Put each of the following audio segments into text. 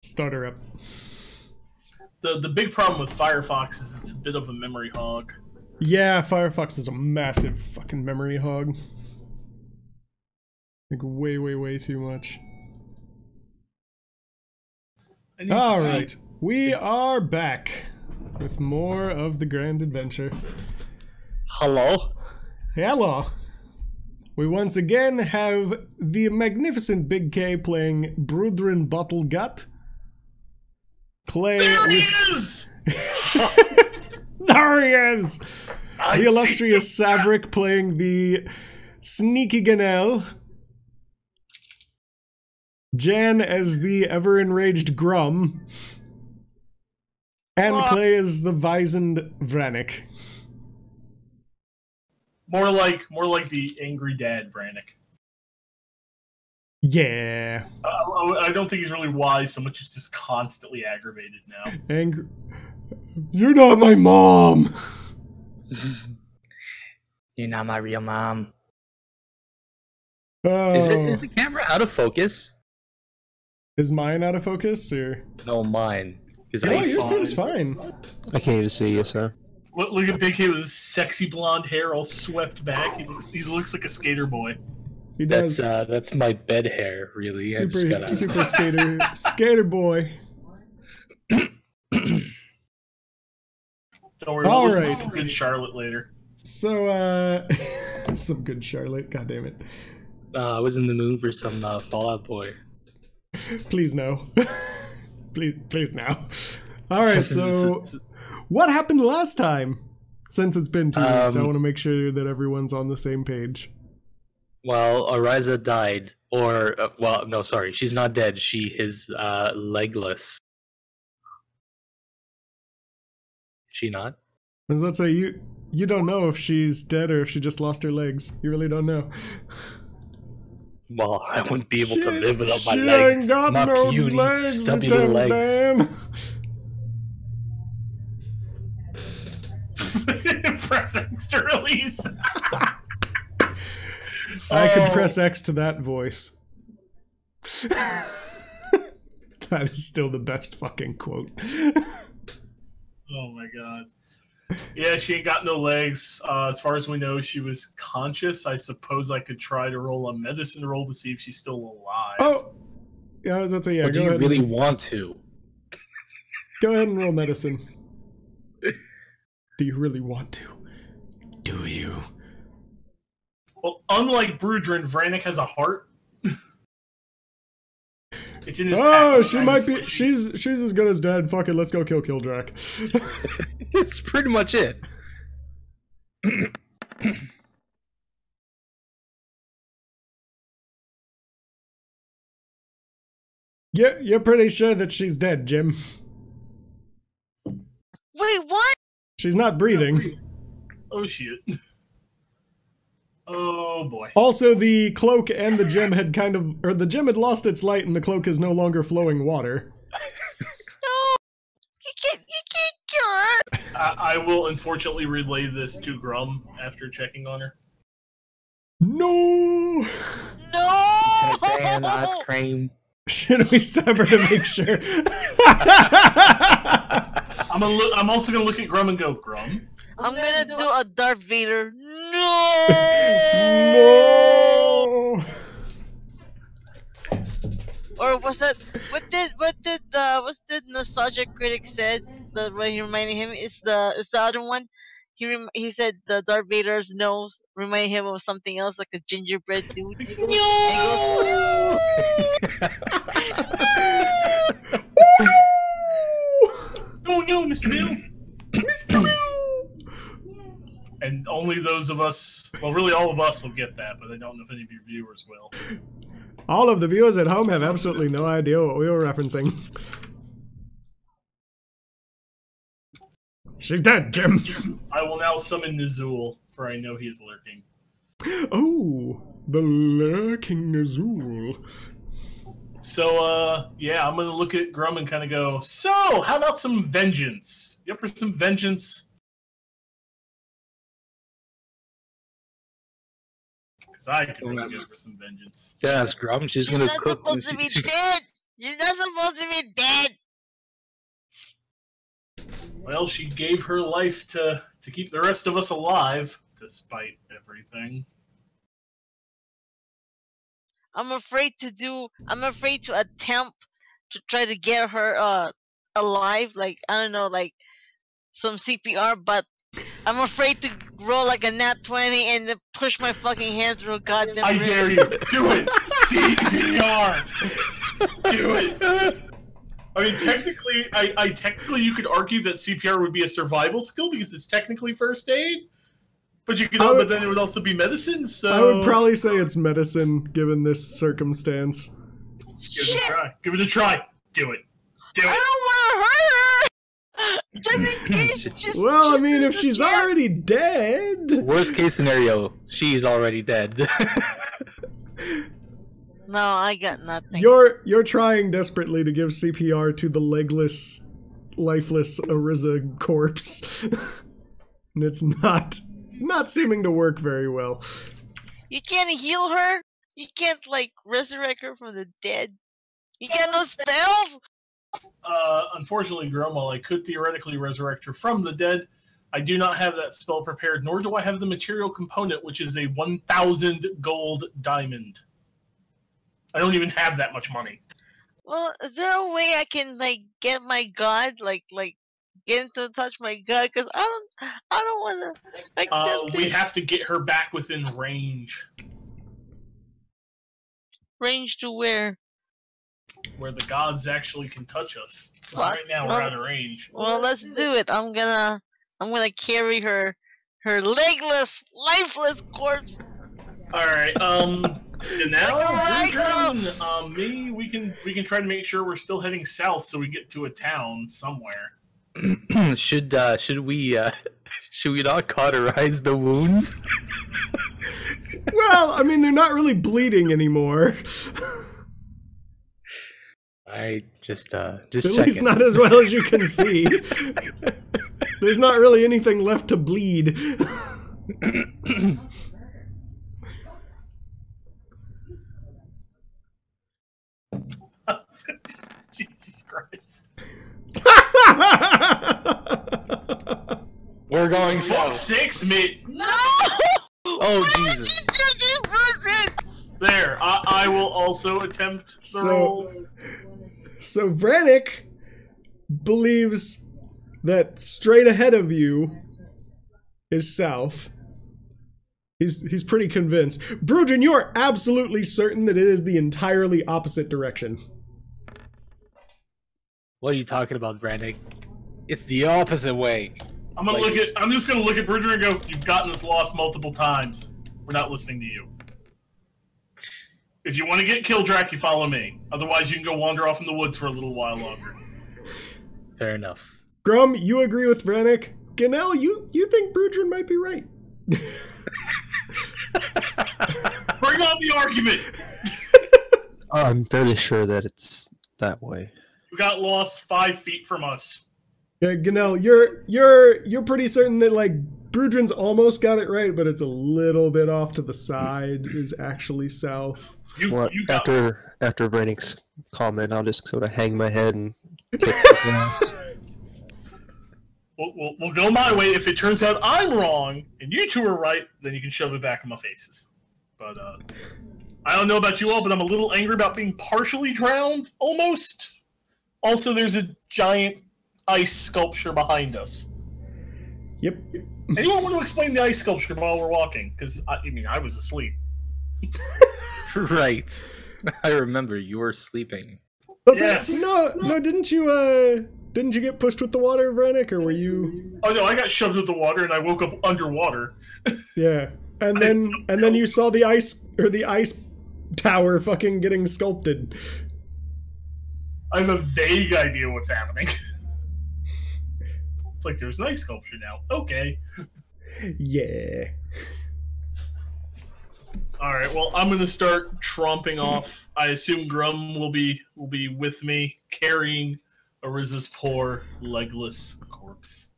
Start her up. The big problem with Firefox is it's a bit of a memory hog. Yeah, Firefox is a massive fucking memory hog. Like way too much. Alright, we are back with more of the Grand Adventure. Hello? Hello. We once again have the magnificent Big K playing Brudrin Bottlegut. There he is! There he is! The illustrious Saevrick playing the Sneaky Ganel. Jan as the ever-enraged Grum. And Clay as the wizened Vranik. More like the angry dad, Vranik. Yeah. I don't think he's really wise so much. He's just constantly aggravated now. Angry. You're not my mom. You're not my real mom. Oh. Is the camera out of focus? Is mine out of focus or? No, mine. No, yours seems fine. I can't even see you, sir. Look at Big K with his sexy blonde hair all swept back. He looks like a skater boy. He does. That's my bed hair, really. Super skater boy. Don't worry, we'll listen to some good Charlotte later. So, some good Charlotte. God damn it. I was in the mood for some Fallout Boy. Please no. please now. All right. So, what happened last time? Since it's been 2 weeks, I want to make sure that everyone's on the same page. Well, Ariza died, or well, no, sorry, she's not dead. She is legless. Is she not? As let's say you don't know if she's dead or if she just lost her legs. You really don't know. Well, I wouldn't be able to live without my she legs. Ain't got My no puny, legs, stubby little legs. Dan. Press X to release. I could press X to that voice. That is still the best fucking quote. Oh my god. Yeah, she ain't got no legs. As far as we know, she was conscious. I suppose I could try to roll a medicine roll to see if she's still alive. Oh! Yeah, I was about to say, yeah, Or do you really want to? Go ahead and roll medicine. Do you really want to? Do you? Well, unlike Brudrin, Vranik has a heart. It's in his pack. She might be. She's as good as dead. Fuck it, let's go kill Kildrak. It's pretty much it. You're pretty sure that she's dead, Jim. Wait, what? She's not breathing. Oh shit. Oh boy. Also, the cloak and the gem had the gem had lost its light and the cloak is no longer flowing water. No! You can't kill her! I will unfortunately relay this to Grum after checking on her. No! No! Damn, ice cream. Should we stab her to make sure? I'm also gonna look at Grum and go, Grum. I'm gonna do a Darth Vader. No! No! Or was that what did nostalgia critic said that when he reminded him is the other one? He said the Darth Vader's nose reminded him of something else like a gingerbread dude. He goes, no! Oh no, Mr. Bill! Mr. Bill! And only those of us, well, really all of us will get that, but I don't know if any of your viewers will. All of the viewers at home have absolutely no idea what we were referencing. She's dead, Jim. I will now summon Nizul, for I know he is lurking. Oh, the lurking Nizul. So, yeah, I'm gonna look at Grum and kind of go, so, how about some vengeance? You up for some vengeance? Because I can really go for some vengeance. Yeah, Grum, she's gonna cook. Supposed to be dead. She's not supposed to be dead. Well, she gave her life to keep the rest of us alive, despite everything. I'm afraid to attempt to try to get her alive. Like, I don't know, like some CPR, but I'm afraid to roll like a nat 20 and then push my fucking hand through a goddamn I bridge. dare you. Do it. CPR. Do it. I mean, technically, technically you could argue that CPR would be a survival skill because it's technically first aid. But you could, but then it would also be medicine. So I would probably say it's medicine, given this circumstance. Give it a try. Give it a try. Do it. Do it. I don't want to hurt her. Just in case. Well, I mean, if she's already dead. Worst case scenario, she's already dead. No, I got nothing. You're trying desperately to give CPR to the legless, lifeless Ariza corpse, and it's not seeming to work very well. You can't heal her. You can't like resurrect her from the dead. You got no spells. Unfortunately, Grum, while I could theoretically resurrect her from the dead, I do not have that spell prepared, nor do I have the material component, which is a 1,000 gold diamond. I don't even have that much money. Well, is there a way I can like get my god, like get into touch my god? Because I don't want to accept We it. have to get her back within range. Range to where? Where the gods actually can touch us. Fuck. Right now we're out of range. Well, let's do it. I'm gonna carry her legless, lifeless corpse. All right. And now, Boudreaux, me, we can try to make sure we're still heading south so we get to a town somewhere. Should we not cauterize the wounds? Well, I mean, they're not really bleeding anymore. I just At checking. least not as well as you can see. There's not really anything left to bleed. Jesus Christ. We're going Fuck south. 6, mate. No! Oh Jesus! There, I will also attempt the roll. So Brannick believes that straight ahead of you is south. He's pretty convinced. Brujin, you are absolutely certain that it is the entirely opposite direction. What are you talking about, Brannick? It's the opposite way. I'm just gonna look at Bridger and go, "You've gotten us lost multiple times. We're not listening to you. If you want to get Kildrak, you follow me. Otherwise, you can go wander off in the woods for a little while longer." Fair enough. Grum, you agree with Brannick. Ganel, you think Brujin might be right. Bring on the argument. I'm fairly sure that it's that way. We got lost 5 feet from us. Yeah, Ganel, you're pretty certain that like Brujin's almost got it right, but it's a little bit off to the side. Is actually south. Well, You got after Brannick's comment, I'll just sort of hang my head and kick the glass. We'll go my way. If it turns out I'm wrong and you two are right, then you can shove it back in my faces. But I don't know about you all, but I'm a little angry about being partially drowned, almost. Also, there's a giant ice sculpture behind us. Yep. Anyone want to explain the ice sculpture while we're walking? Because I was asleep. Right. I remember you were sleeping. Yes. No, didn't you get pushed with the water, Brannick, or were you? Oh no, I got shoved with the water and I woke up underwater. Yeah. And then you saw the ice tower fucking getting sculpted. I have a vague idea what's happening. It's like there's an ice sculpture now. Okay. Yeah. All right. Well, I'm gonna start tromping off. I assume Grum will be with me, carrying Ariza's poor legless corpse.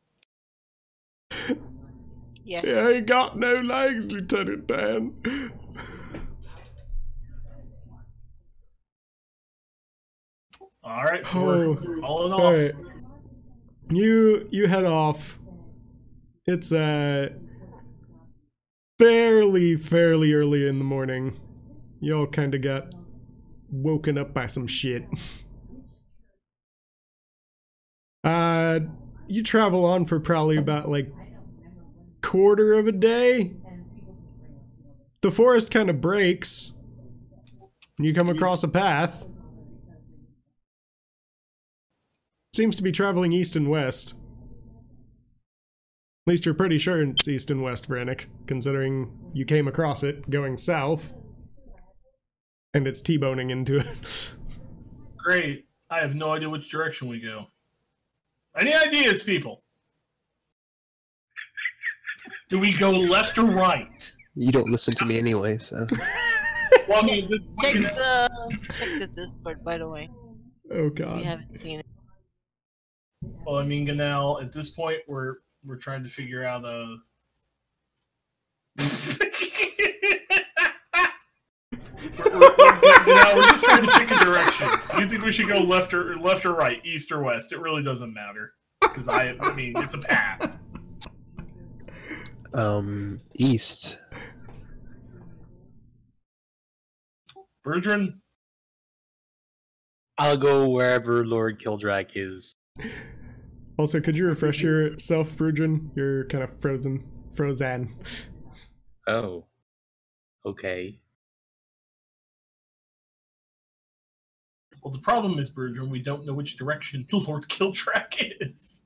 Yes. Yeah, he got no legs, Lieutenant Dan. All right, so we're falling off. All right. You head off. It's fairly early in the morning. You all kind of got woken up by some shit. You travel on for probably about like quarter of a day. The forest kind of breaks. And you come across a path. Seems to be traveling east and west. At least you're pretty sure it's east and west, Brannick, considering you came across it going south. And it's T-boning into it. Great. I have no idea which direction we go. Any ideas, people? Do we go left or right? You don't listen to me anyway, so. Well, I mean, Check the Discord, by the way. Oh If you god. haven't seen it. well, I mean, Ganel, at this point, we're trying to figure out we're just trying to pick a direction. Do you think we should go left or right, east or west? It really doesn't matter, because I mean, it's a path. East. Bertrand? I'll go wherever Lord Kildrak is. Also, could you refresh yourself, Brudrin? You're kind of frozen. Oh. Okay. Well, the problem is, Bertrand, we don't know which direction Lord Kildrak is.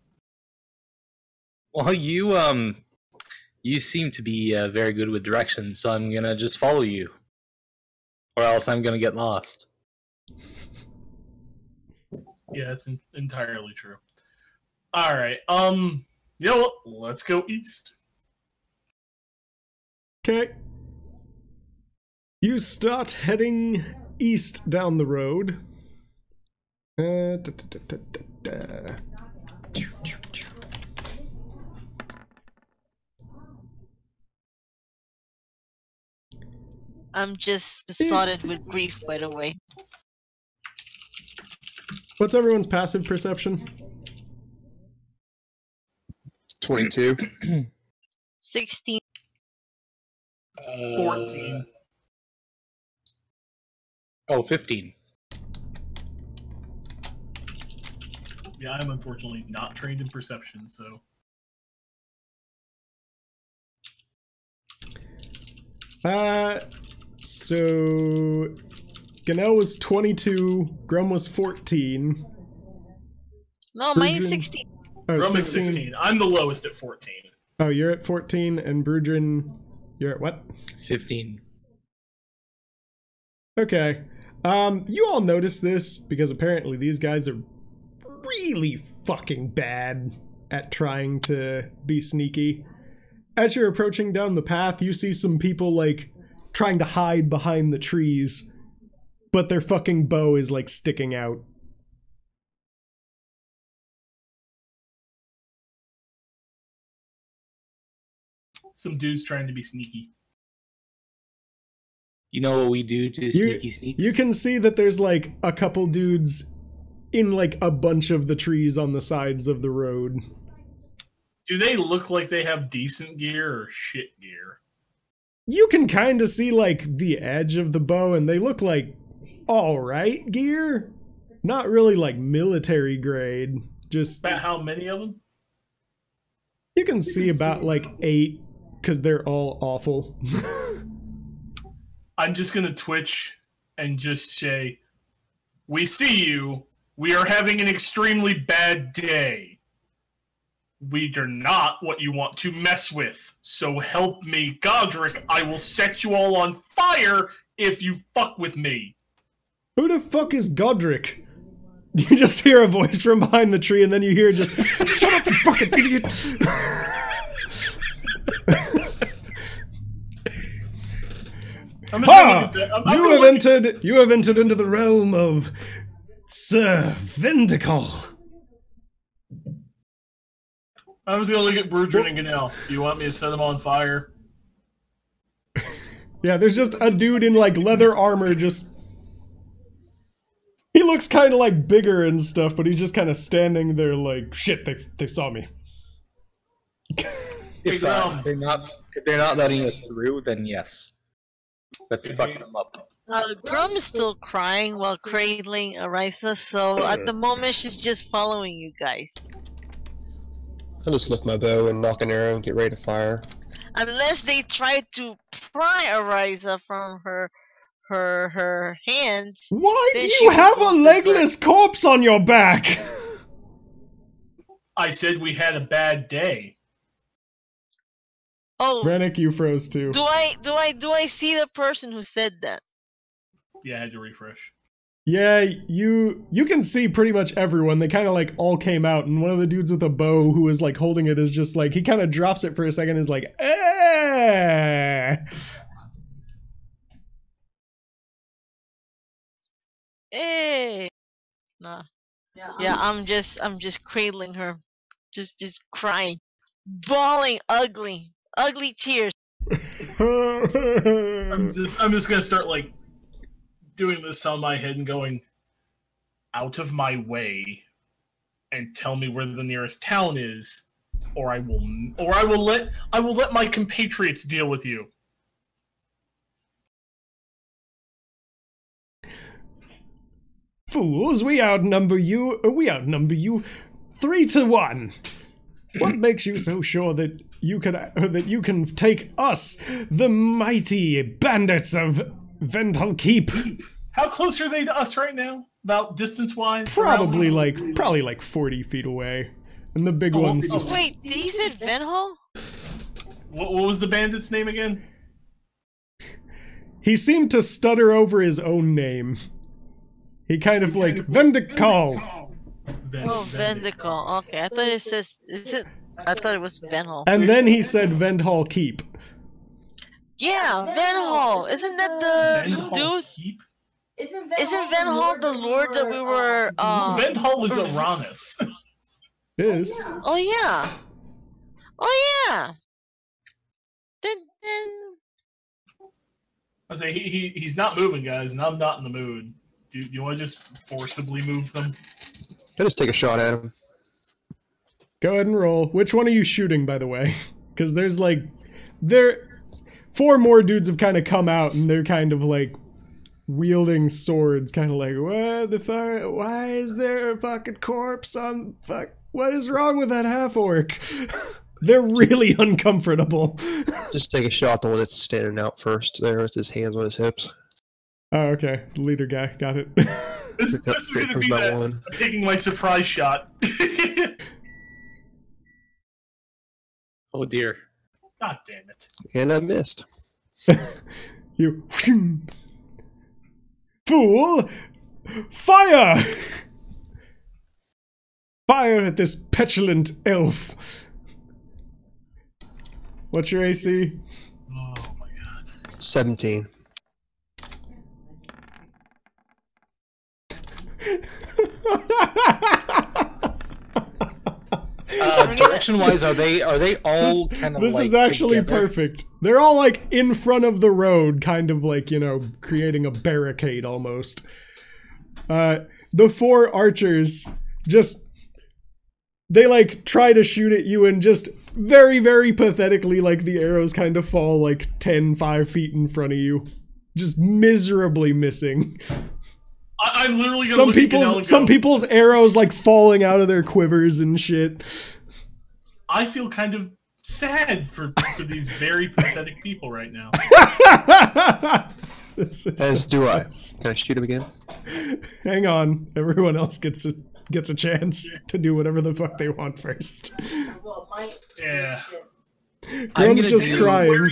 Well, you seem to be very good with directions, so I'm gonna just follow you. Or else I'm gonna get lost. Yeah, it's entirely true. All right. You know what? Let's go east. Okay. You start heading east down the road. I'm just besotted with grief, by the way. What's everyone's passive perception? 22. 16. 14. Oh, 15. Yeah, I'm unfortunately not trained in perception, so. So Ganel was 22, Grum was 14. No, mine is 16. Oh, Rum is 16. I'm the lowest at 14. Oh, you're at 14, and Brudrin, you're at what? 15. Okay. You all notice this, because apparently these guys are really fucking bad at trying to be sneaky. As you're approaching down the path, you see some people, like, trying to hide behind the trees, but their fucking bow is, like, sticking out. Some dude's trying to be sneaky. You know what we do to sneaky sneaks? You can see that there's, like, a couple dudes in, like, a bunch of the trees on the sides of the road. Do they look like they have decent gear or shit gear? You can kind of see, like, the edge of the bow, and they look like alright gear. Not really, like, military grade. Just... About how many of them? You can see about, like, 8, because they're all awful. I'm just gonna twitch and just say, we see you. We are having an extremely bad day. We are not what you want to mess with. So help me, Godric. I will set you all on fire if you fuck with me. Who the fuck is Godric? You just hear a voice from behind the tree, and then you hear just, shut up, you fucking idiot! You have entered into the realm of Sir Vendical. I was gonna look at Brudrin and Ganel. Do you want me to set them on fire? Yeah, there's just a dude in, like, leather armor just... He looks kind of like bigger and stuff, but he's just kind of standing there like, shit, they saw me. If they're not letting us through, then yes. Let's fuck them up. Grum is still crying while cradling Ariza, so at the moment she's just following you guys. I'll just lift my bow and knock an arrow and get ready to fire. Unless they try to pry Ariza from her hands. Why do you have a legless corpse on your back? I said we had a bad day. Oh, Rennick, you froze too. do I see the person who said that? Yeah, I had to refresh. Yeah, you can see pretty much everyone. They kind of like all came out, and one of the dudes with a bow who was like holding it is just like, he kind of drops it for a second and is like, eh. Hey. Nah. Yeah, I'm just cradling her. Just crying. Bawling ugly tears. I'm just gonna start like doing this on my head and going out of my way and tell me where the nearest town is, or I will let my compatriots deal with you. Fools, we outnumber you 3-1. What makes you so sure that you can take us, the mighty bandits of Vendhal Keep? How close are they to us right now? About distance-wise? Probably like 40 feet away. And the big ones just... Wait, he said Venhall? What was the bandit's name again? He seemed to stutter over his own name. He kind of like, Vendical! Oh, Vendical. Okay, I thought it says... I thought it was Venhall. And then he said Vendhal Keep. Yeah, Venhall! Isn't that the dude? Keep? Isn't Venhall the lord that we were... Vendhall is Uranus. It is. Oh yeah. Oh yeah. Then I say he's not moving, guys, and I'm not in the mood. Do you want to just forcibly move them? I'll just take a shot at him. Go ahead and roll. Which one are you shooting, by the way? Because there's like... 4 more dudes have kind of come out, and they're kind of like wielding swords, kind of like, what the fuck? Why is there a fucking corpse on... Fuck, what is wrong with that half-orc? They're really uncomfortable. Just take a shot at the one that's standing out first there with his hands on his hips. Oh, okay. The leader guy. Got it. This is going to be that I'm taking my surprise shot. Oh dear. God damn it. And I missed. You... Fool! Fire! Fire at this petulant elf. What's your AC? Oh my god. 17. Direction-wise, are they all kind of This like is actually together? perfect. They're all like in front of the road, kind of like, you know, creating a barricade almost. The 4 archers just... They like try to shoot at you and just very, very pathetically, like the arrows kind of fall like 5 feet in front of you. Just miserably missing. I'm literally gonna look at some people's arrows like falling out of their quivers and shit. I feel kind of sad for these very pathetic people right now. As do I. Can I shoot him again? Hang on, everyone else gets a chance to do whatever the fuck they want first. Yeah. Grum's just crying.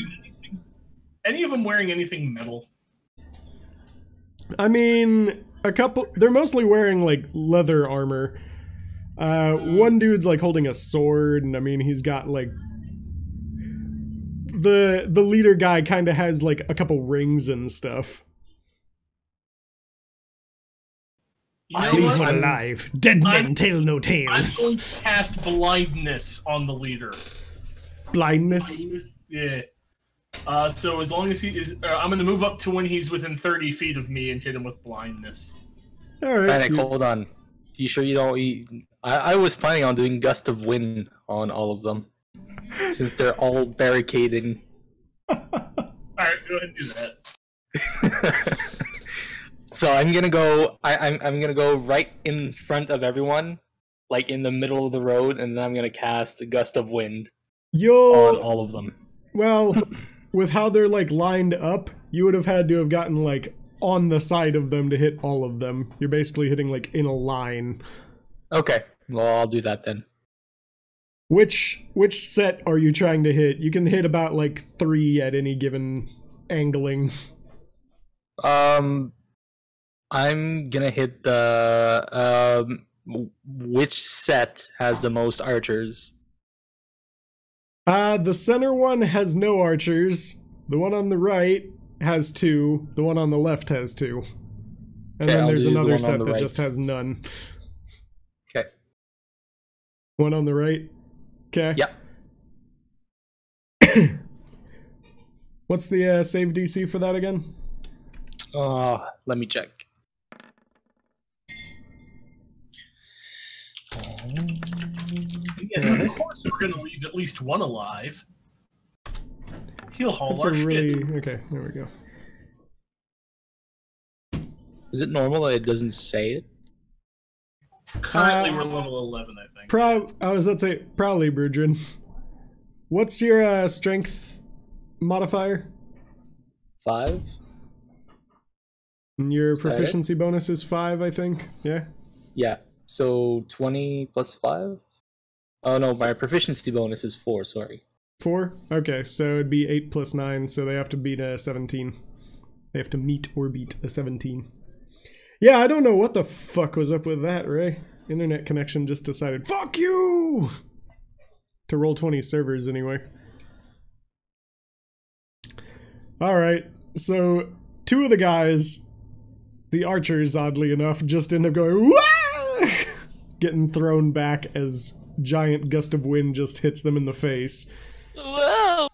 Any of them wearing anything metal? I mean, a couple. They're mostly wearing like leather armor. One dude's like holding a sword, and I mean he's got like the leader guy kind of has like a couple rings and stuff. You know Leave what? him alive. Dead men tell no tales. I'm going to cast blindness on the leader. Blindness? Yeah. So as long as he is, I'm going to move up to when he's within 30 feet of me and hit him with blindness. All right. Panic, hold on. You sure you don't? I was planning on doing gust of wind on all of them, since they're all barricading. All right, go ahead and do that. So I'm gonna go. I'm gonna go right in front of everyone, like in the middle of the road, and then I'm gonna cast a gust of wind on all of them. Well, with how they're like lined up, you would have had to have gotten like on the side of them to hit all of them. You're basically hitting like in a line. Okay, well I'll do that then. Which set are you trying to hit? You can hit about like 3 at any given angling. I'm gonna hit the which set has the most archers? The center one has no archers. The one on the right has 2. The one on the left has 2. And then there's another set that just has none. Okay. One on the right? Okay. Yep. What's the save DC for that again? Let me check. Yes, of course we're gonna leave at least one alive. He'll haul That's our a really... shit. Okay, there we go. Is it normal that it doesn't say it? Currently, we're level 11, I think. I was about to say, probably, Brudrin. What's your strength modifier? 5? And your proficiency bonus is 5, I think. Yeah? Yeah. So 20 plus 5? Oh no, my proficiency bonus is 4, sorry. 4? Okay, so it'd be 8 plus 9, so they have to beat a 17. They have to meet or beat a 17. Yeah, I don't know what the fuck was up with that, Ray. Internet connection just decided, fuck you! To Roll20 servers, anyway. Alright, so 2 of the guys, the archers, oddly enough, just end up going, wah! Getting thrown back as giant gust of wind just hits them in the face. Whoa!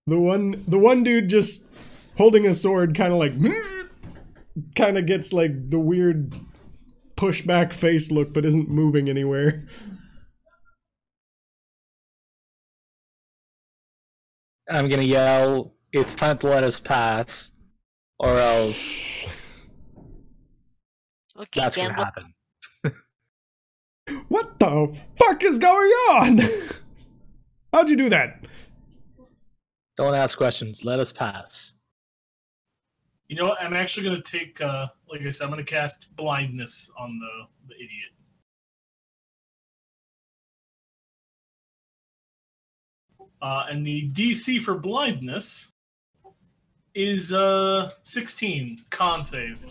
The one dude just holding a sword kind of like kind of gets like the weird pushback face look but isn't moving anywhere. I'm gonna yell, it's time to let us pass, or else Okay, that's gonna Gamble. happen. What the fuck is going on? How'd you do that? Don't ask questions, let us pass. You know what? I'm actually going to take, like I said, I'm going to cast blindness on the idiot. And the DC for blindness is 16, con save.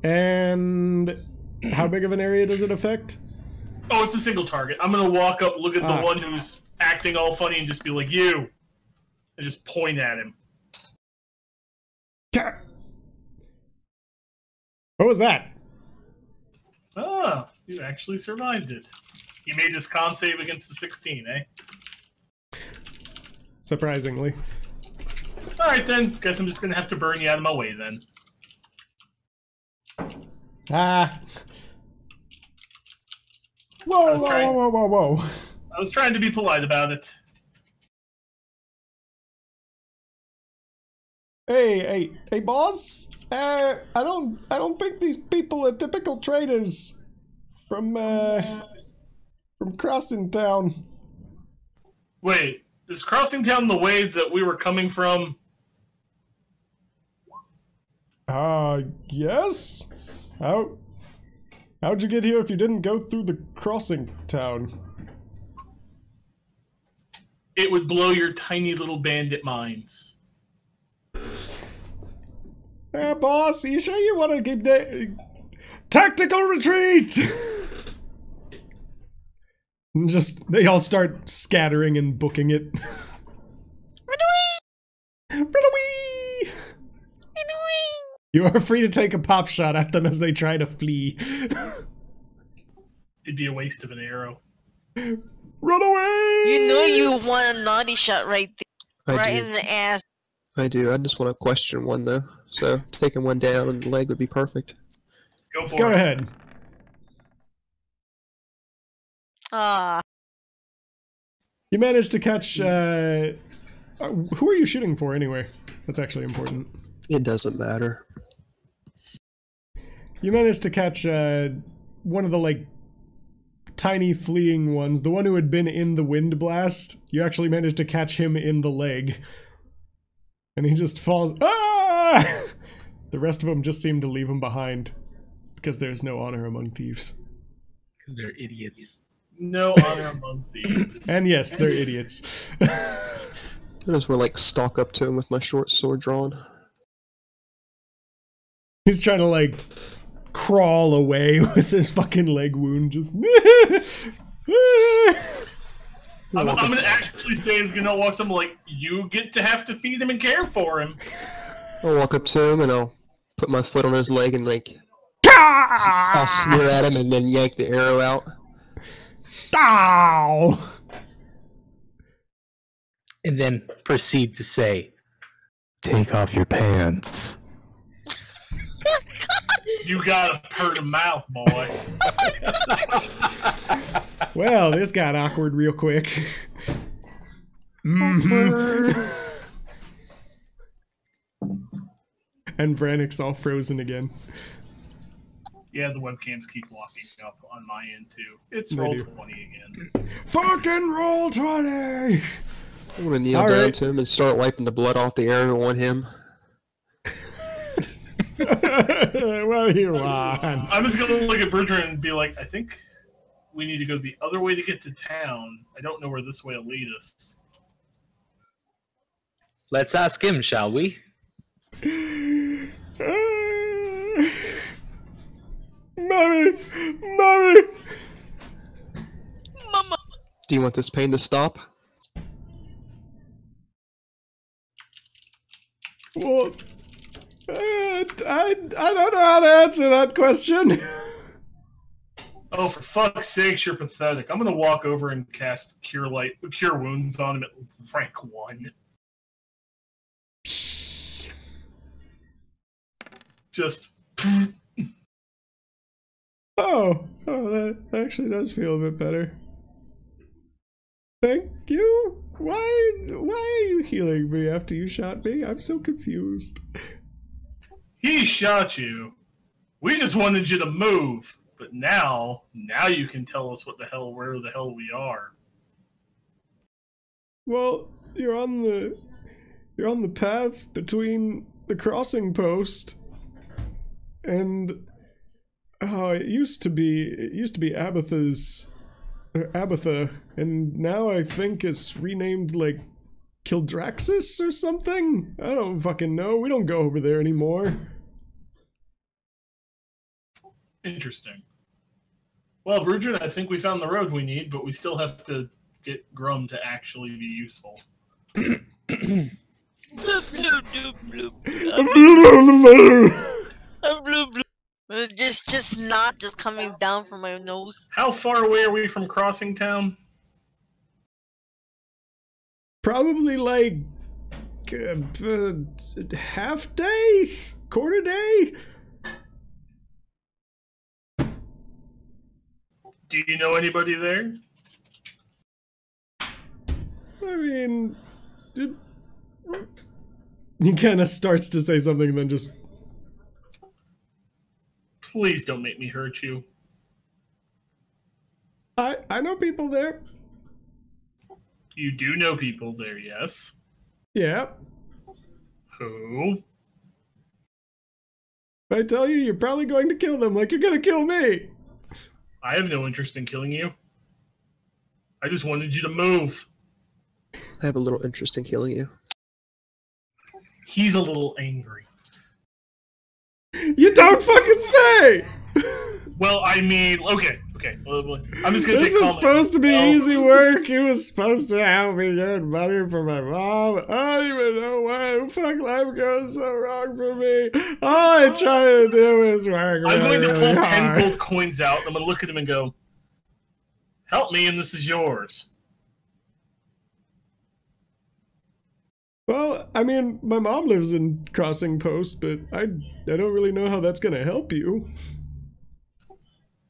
And how big of an area does it affect? Oh, it's a single target. I'm going to walk up, look at the one who's acting all funny and just be like, you! And just point at him. What was that? Ah, you actually survived it. He made his con save against the 16, eh? Surprisingly. Alright then, guess I'm just gonna have to burn you out of my way then. Ah. Whoa, whoa. I was trying to be polite about it. Hey, boss. I don't think these people are typical traders from Crossing Town. Wait, is Crossing Town the way that we were coming from? Yes? How'd you get here if you didn't go through the Crossing Town? It would blow your tiny little bandit minds. Boss, you sure you want to keep tactical retreat? And just, they all start scattering and booking it. You are free to take a pop shot at them as they try to flee. It'd be a waste of an arrow. Run away! You know you want a naughty shot right there. Right do. in the ass. I do. I just want to question one though. So taking one down in the leg would be perfect. Go for it. Go ahead. You managed to catch. Who are you shooting for anyway? That's actually important. It doesn't matter. You managed to catch one of the like tiny fleeing ones, the one who had been in the wind blast. You actually managed to catch him in the leg, and he just falls. Ah! The rest of them just seem to leave him behind because there's no honor among thieves. Because they're idiots. No honor among thieves. And yes, they're idiots. I just want to like stalk up to him with my short sword drawn. He's trying to like crawl away with his fucking leg wound. Just. I'm gonna actually say he's gonna walk something like, you get to have to feed him and care for him. I'll walk up to him and I'll put my foot on his leg and like I'll sneer at him and then yank the arrow out. Ow! And then proceed to say, take off your pants. You got a purty mouth, boy. Well, this got awkward real quick. And Brannick's all frozen again. Yeah, the webcams keep locking up on my end too. It's roll 20 again. Fucking roll 20! I'm gonna kneel down to him and start wiping the blood off the arrow on him. What do you want? I'm just gonna look at Bridger and be like, I think we need to go the other way to get to town. I don't know where this way will lead us. Let's ask him, shall we? Mommy! Mommy! Mama. Do you want this pain to stop? Well, I don't know how to answer that question. Oh, for fuck's sake, you're pathetic. I'm gonna walk over and cast Cure Wounds on him at rank 1. Just. Oh, that actually does feel a bit better. Thank you. Why are you healing me after you shot me? I'm so confused. He shot you. We just wanted you to move. But now you can tell us where the hell we are. Well, you're on the path between the crossing post and it used to be Abatha, and now I think it's renamed like Kildraxis or something? I don't fucking know. We don't go over there anymore. Interesting. Well, Brudrin, I think we found the road we need, but we still have to get Grum to actually be useful. Bloop, bloop, bloop, bloop. Bloop, bloop. Just not just coming down from my nose. How far away are we from Crossing Town? Probably like half day? Quarter day? Do you know anybody there? I mean, he kind of starts to say something and then just... Please don't make me hurt you. I know people there. You do know people there, yes? Yeah. Who? If I tell you, you're probably going to kill them like you're gonna kill me. I have no interest in killing you. I just wanted you to move. I have a little interest in killing you. He's a little angry. You don't fucking say! Well, I mean, okay. I'm just gonna say. This was supposed to be easy work. He was supposed to help me get money for my mom. I don't even know why the fuck life goes so wrong for me. All I try to do is work. I'm going to pull really 10 hard. gold coins out. I'm gonna look at him and go, "Help me, and this is yours." Well, I mean, my mom lives in Crossing Post, but I don't really know how that's gonna help you.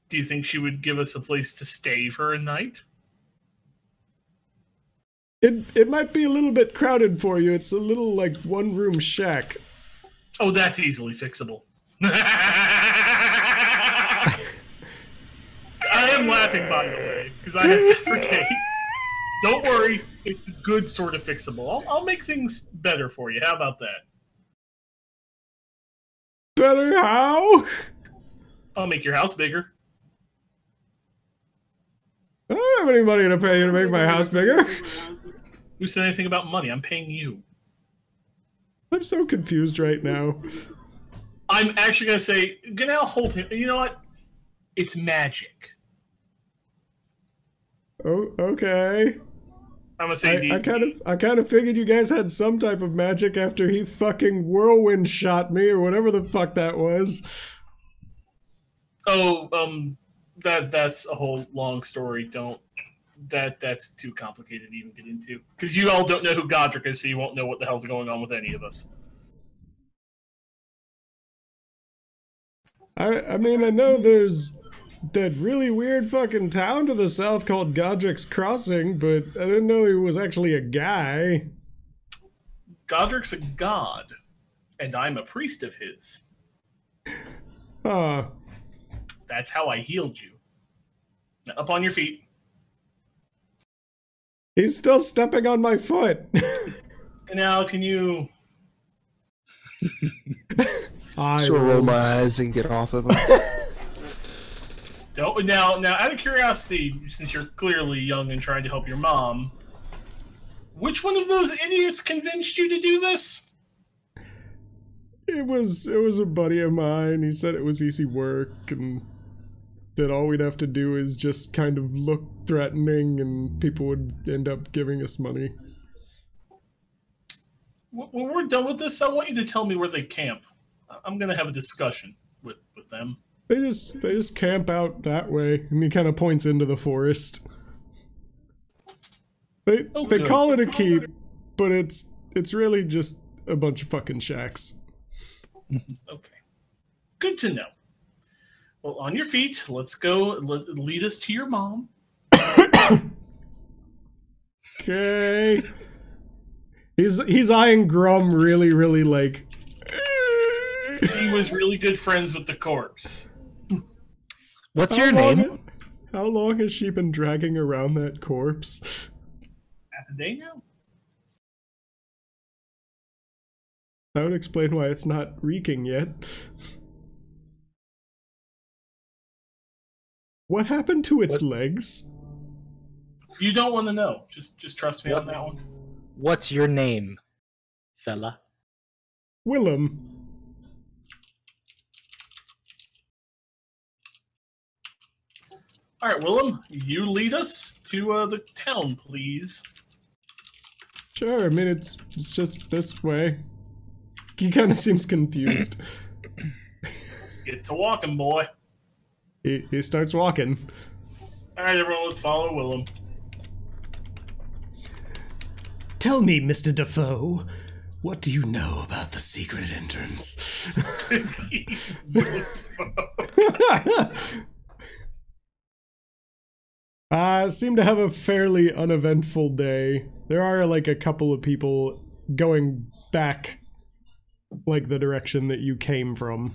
Do you think she would give us a place to stay for a night? It might be a little bit crowded for you. It's a little like one-room shack. Oh, that's easily fixable. I am laughing, by the way, because I have to forget. Don't worry, it's a good sort of fixable. I'll make things better for you. How about that? Better how? I'll make your house bigger. I don't have any money to pay you to make my house bigger. Who said anything about money? I'm paying you. I'm so confused right now. I'm actually going to say, Ganal, hold him. You know what? It's magic. Oh, okay. I'm going to say I kind of figured you guys had some type of magic after he fucking whirlwind shot me or whatever the fuck that was. Oh, that's a whole long story. That's too complicated to even get into. Because you all don't know who Godric is, so you won't know what the hell's going on with any of us. I mean, I know there's that really weird fucking town to the south called Godric's Crossing, but I didn't know he was actually a guy. Godric's a god, and I'm a priest of his. That's how I healed you. Now, up on your feet. He's still stepping on my foot. Now, can you... So roll my eyes and get off of him. Now, out of curiosity, since you're clearly young and trying to help your mom, which one of those idiots convinced you to do this? It was a buddy of mine. He said it was easy work and that all we'd have to do is just kind of look threatening and people would end up giving us money. When we're done with this, I want you to tell me where they camp. I'm going to have a discussion with them. They just camp out that way, and he kind of points into the forest. They call it a keep, but it's really just a bunch of fucking shacks. Okay. Good to know. Well, on your feet, let's go. Lead us to your mom. Okay. He's eyeing Grum really, really like... He was really good friends with the corpse. What's your name? How long has she been dragging around that corpse? Half a day now. That would explain why it's not reeking yet. What happened to its legs? You don't want to know. Just trust me on that one. What's your name, fella? Willem. All right, Willem, you lead us to the town, please. Sure, I mean, it's just this way. He kind of seems confused. Get to walking, boy. He starts walking. All right, everyone, let's follow Willem. Tell me, Mr. Defoe, what do you know about the secret entrance? Seem to have a fairly uneventful day. There are like a couple of people going back like the direction that you came from.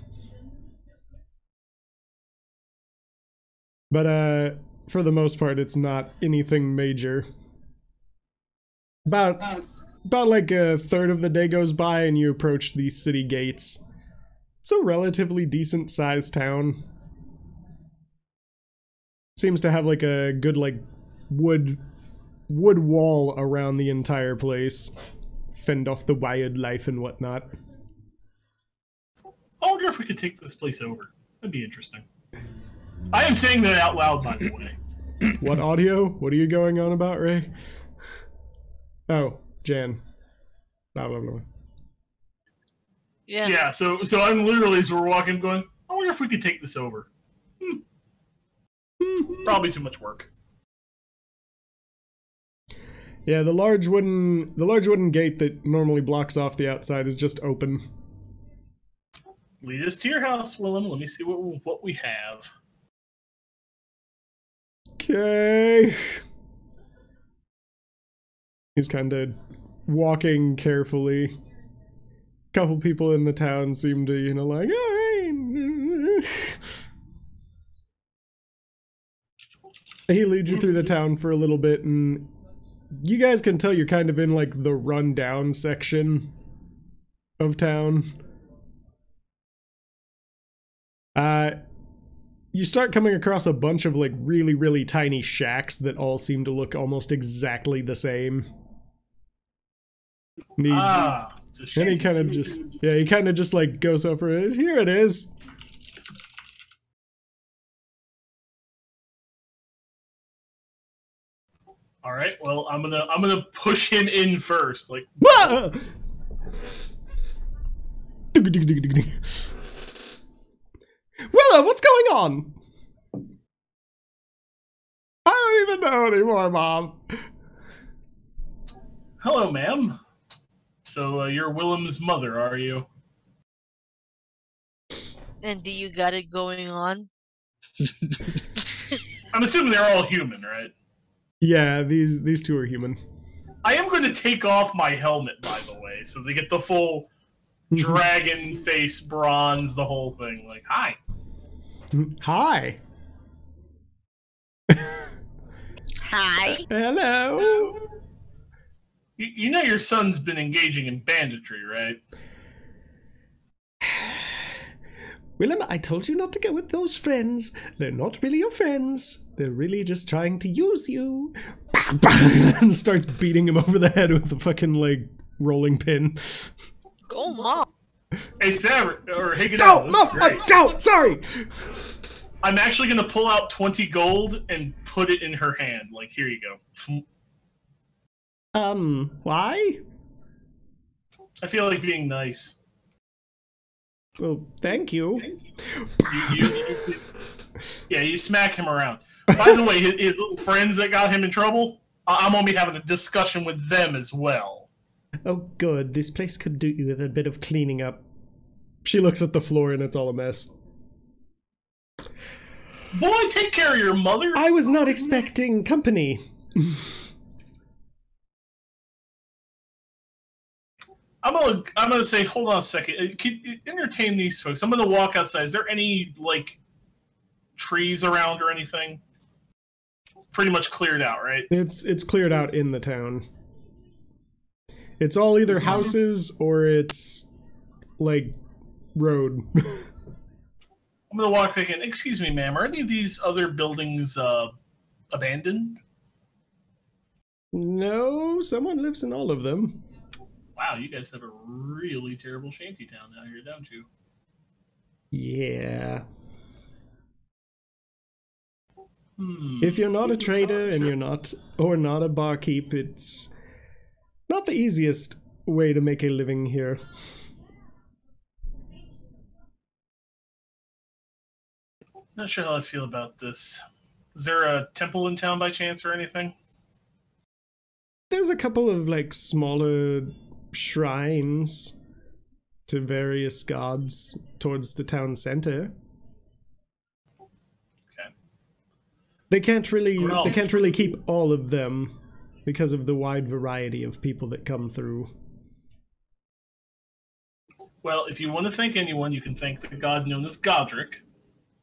But for the most part it's not anything major. About like a third of the day goes by and you approach the city gates. It's a relatively decent sized town. Seems to have like a good like wood wall around the entire place. Fend off the wildlife and whatnot. I wonder if we could take this place over. That'd be interesting. I am saying that out loud, by the way. What audio? What are you going on about, Ray? Oh, Jan. Blah, blah, blah. Yeah. Yeah, so I'm literally, as we're walking, going, I wonder if we could take this over. Probably too much work. Yeah, the large wooden gate that normally blocks off the outside is just open. Lead us to your house, Willem. Let me see what we have. Okay. He's kind of walking carefully. Couple people in the town seem to, you know, like, hey. He leads you through the town for a little bit, and you guys can tell you're kind of in, like, the rundown section of town. You start coming across a bunch of, like, really, really tiny shacks that all seem to look almost exactly the same. And he kind of just, yeah, he kind of just, like, goes over it. Here it is. All right, well, I'm gonna push him in first, like. Willa, what's going on? I don't even know anymore, Mom. Hello, ma'am. So, you're Willem's mother, are you? And do you got it going on? I'm assuming they're all human, right? Yeah, these two are human. I am going to take off my helmet, by the way, so they get the full dragon face, bronze, the whole thing. Like, hi. Hi. Hi. Hello. You know your son's been engaging in banditry, right? Willem, I told you not to go with those friends. They're not really your friends. They're really just trying to use you. And starts beating him over the head with a fucking, like, rolling pin. Go, Mom. Hey, Saevrick, or hey, Go, Mom! Go! Sorry! I'm actually going to pull out 20 gold and put it in her hand. Like, here you go. Why? I feel like being nice. Well, thank you. Yeah, you smack him around. By the way, his little friends that got him in trouble, I'm going to be having a discussion with them as well. Oh, good. This place could do you with a bit of cleaning up. She looks at the floor and it's all a mess. Boy, take care of your mother. I was not expecting company. I'm gonna say, hold on a second. Can you entertain these folks? I'm gonna walk outside. Is there any like trees around or anything? Pretty much cleared out, right? It's cleared out in the town. It's all either houses or it's like road. I'm gonna walk back in. Excuse me, ma'am. Are any of these other buildings abandoned? No, someone lives in all of them. Wow, you guys have a really terrible shantytown out here, don't you? Yeah. If you're not a trader and you're not a barkeep, it's not the easiest way to make a living here. Not sure how I feel about this. Is there a temple in town by chance or anything? There's a couple of like smaller shrines to various gods towards the town center. Okay. They can't really keep all of them because of the wide variety of people that come through. Well, if you want to thank anyone, you can thank the god known as Godric.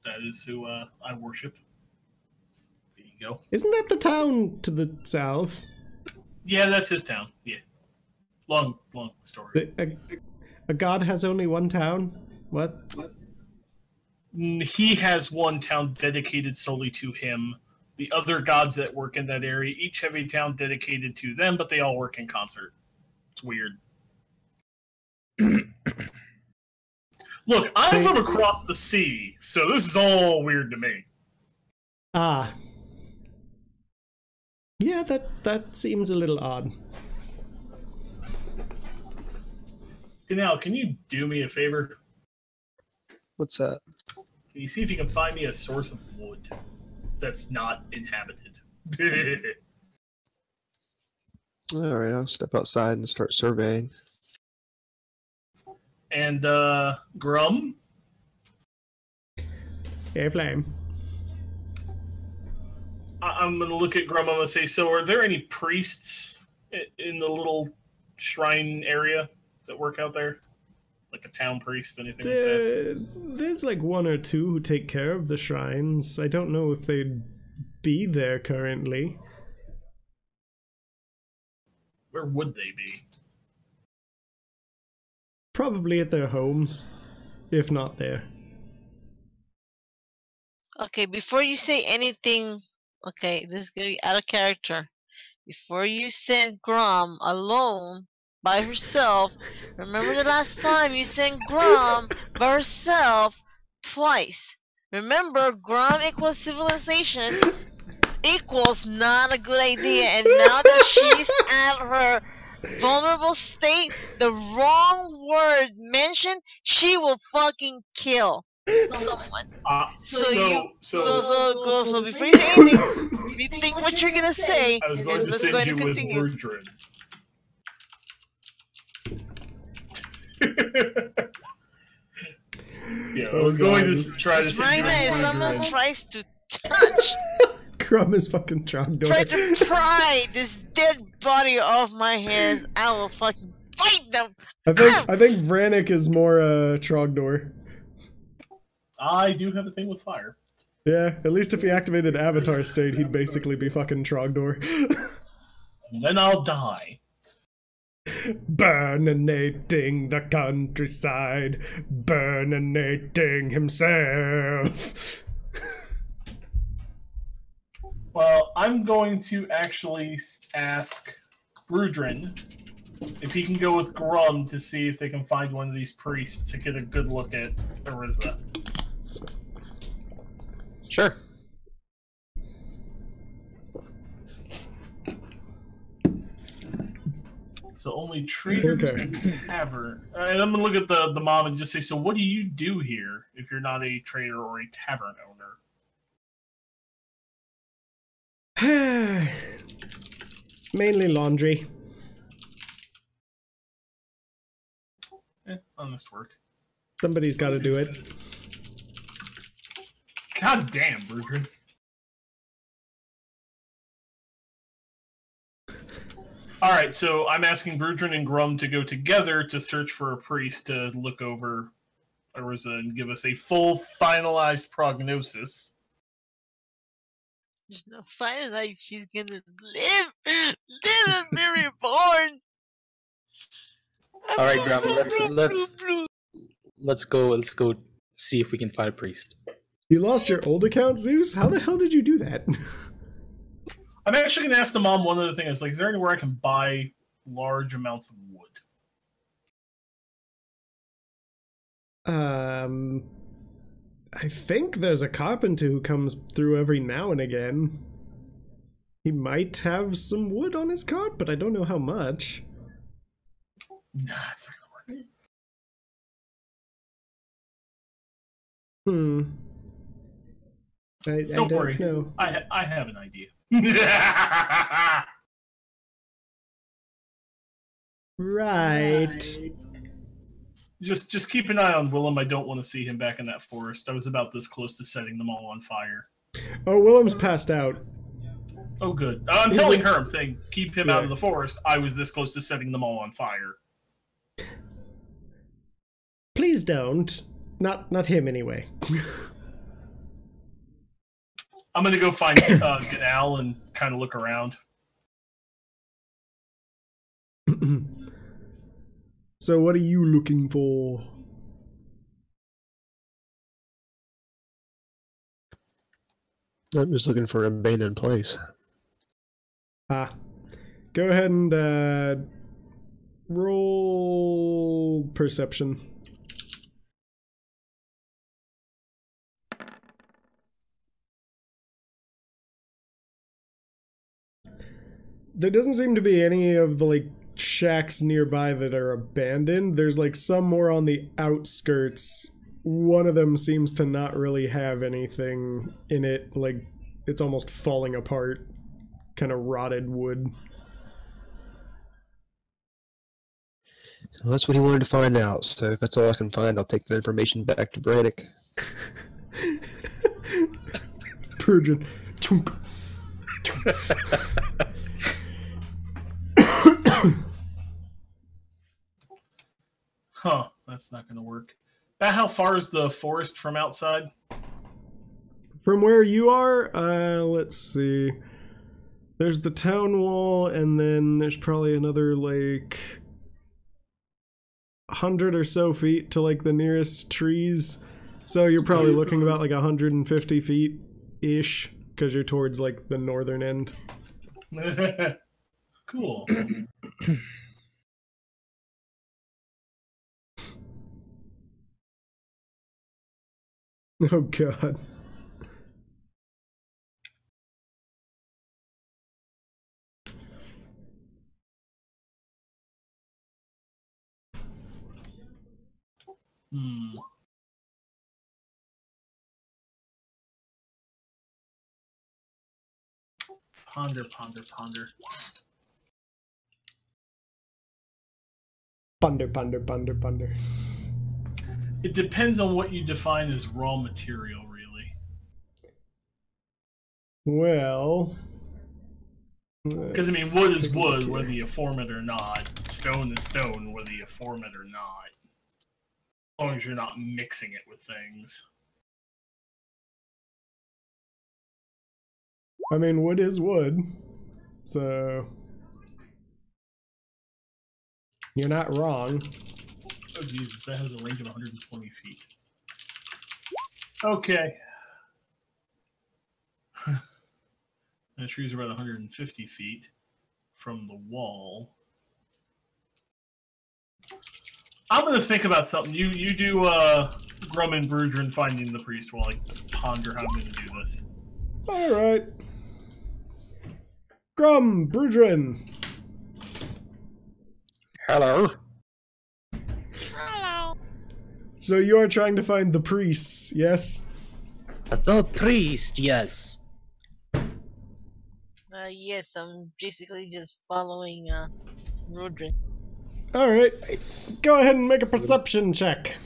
That is who I worship. There you go. Isn't that the town to the south? Yeah, that's his town. Yeah. Long story. A god has only one town? What? He has one town dedicated solely to him. The other gods that work in that area each have a town dedicated to them, but they all work in concert. It's weird. Look, I'm from across the sea, so this is all weird to me. Ah. Yeah, that seems a little odd. Now, can you do me a favor? What's that? Can you see if you can find me a source of wood that's not inhabited? Alright, I'll step outside and start surveying. And, Grum? Hey, Flame. I'm gonna look at Grum. I'm gonna say, so are there any priests in the little shrine area that work out there? Like a town priest, anything like that? There's like one or two who take care of the shrines. I don't know if they'd be there currently. Where would they be? Probably at their homes, if not there. Okay, before you say anything, okay, this is gonna be out of character. Before you send Grom alone by herself, remember the last time you sent Grom by herself twice. Remember, Grom equals civilization equals not a good idea, and now that she's at her vulnerable state, the wrong word mentioned, she will fucking kill someone. So before you say anything, if you think what you're gonna say, I was going to send you with Brudrin. Yeah, I was going to try to send you with If Brudrin. someone tries to touch, Crumb is fucking Trogdor. try to pry this dead body off my hands, I will fucking fight them. I think Vranik is more Trogdor. I do have a thing with fire. Yeah, at least if he activated Avatar state, he'd basically be fucking Trogdor. And then I'll die. Burninating the countryside, burninating himself. Well, I'm going to actually ask Brudrin if he can go with Grum to see if they can find one of these priests to get a good look at Ariza. Sure. So only traders and tavern. And I'm gonna look at the mom and just say, so what do you do here if you're not a trader or a tavern owner? Mainly laundry. Honest work. Somebody's got to do it. God damn, Brudrin. Alright, so I'm asking Brudrin and Grum to go together to search for a priest to look over Ariza and give us a full, finalized prognosis. There's no finalize. She's gonna live and be reborn. All right, Grum. Let's go see if we can find a priest. You lost your old account, Zeus? How the hell did you do that? I'm actually going to ask the mom one other thing. Is there anywhere I can buy large amounts of wood? I think there's a carpenter who comes through every now and again. He might have some wood on his cart, but I don't know how much. Nah, it's not going to work. Don't worry. Know. I have an idea. Right. Just keep an eye on Willem. I don't want to see him back in that forest. I was about this close to setting them all on fire. Oh, Willem's passed out. Oh, good. I'm telling her. I'm saying keep him out of the forest. I was this close to setting them all on fire. Please don't. Not him anyway. I'm gonna go find Ganal and kind of look around. So what are you looking for? I'm just looking for an abandoned place. Go ahead and roll perception. There doesn't seem to be any of the shacks nearby that are abandoned. There's some more on the outskirts. One of them seems to not really have anything in it. It's almost falling apart. Kind of rotted wood. Well, that's what he wanted to find out, so if that's all I can find, I'll take the information back to Brannick. Purgeon. Huh, that's not going to work. About how far is the forest from outside? From where you are, let's see. There's the town wall, and then there's probably another, like, 100 or so feet to, like, the nearest trees. So you're probably looking about, like, 150 feet-ish, because you're towards, like, the northern end. Cool. Oh, God. Hmm. Ponder, ponder, ponder. Ponder, ponder, ponder, ponder. It depends on what you define as raw material, really. Well... Because, I mean, wood is wood, whether you form it or not. Stone is stone, whether you form it or not. As long as you're not mixing it with things. I mean, wood is wood, so... You're not wrong. Oh, Jesus, that has a range of 120 feet. Okay. The trees are about 150 feet from the wall. I'm going to think about something. You do Grum and Brudrin finding the priest while I ponder how I'm going to do this. Alright. Grum, Brudrin. Hello. Hello. So you are trying to find the priests, yes? The priest, yes. Yes, I'm basically just following Rodrin. Alright. Go ahead and make a perception check.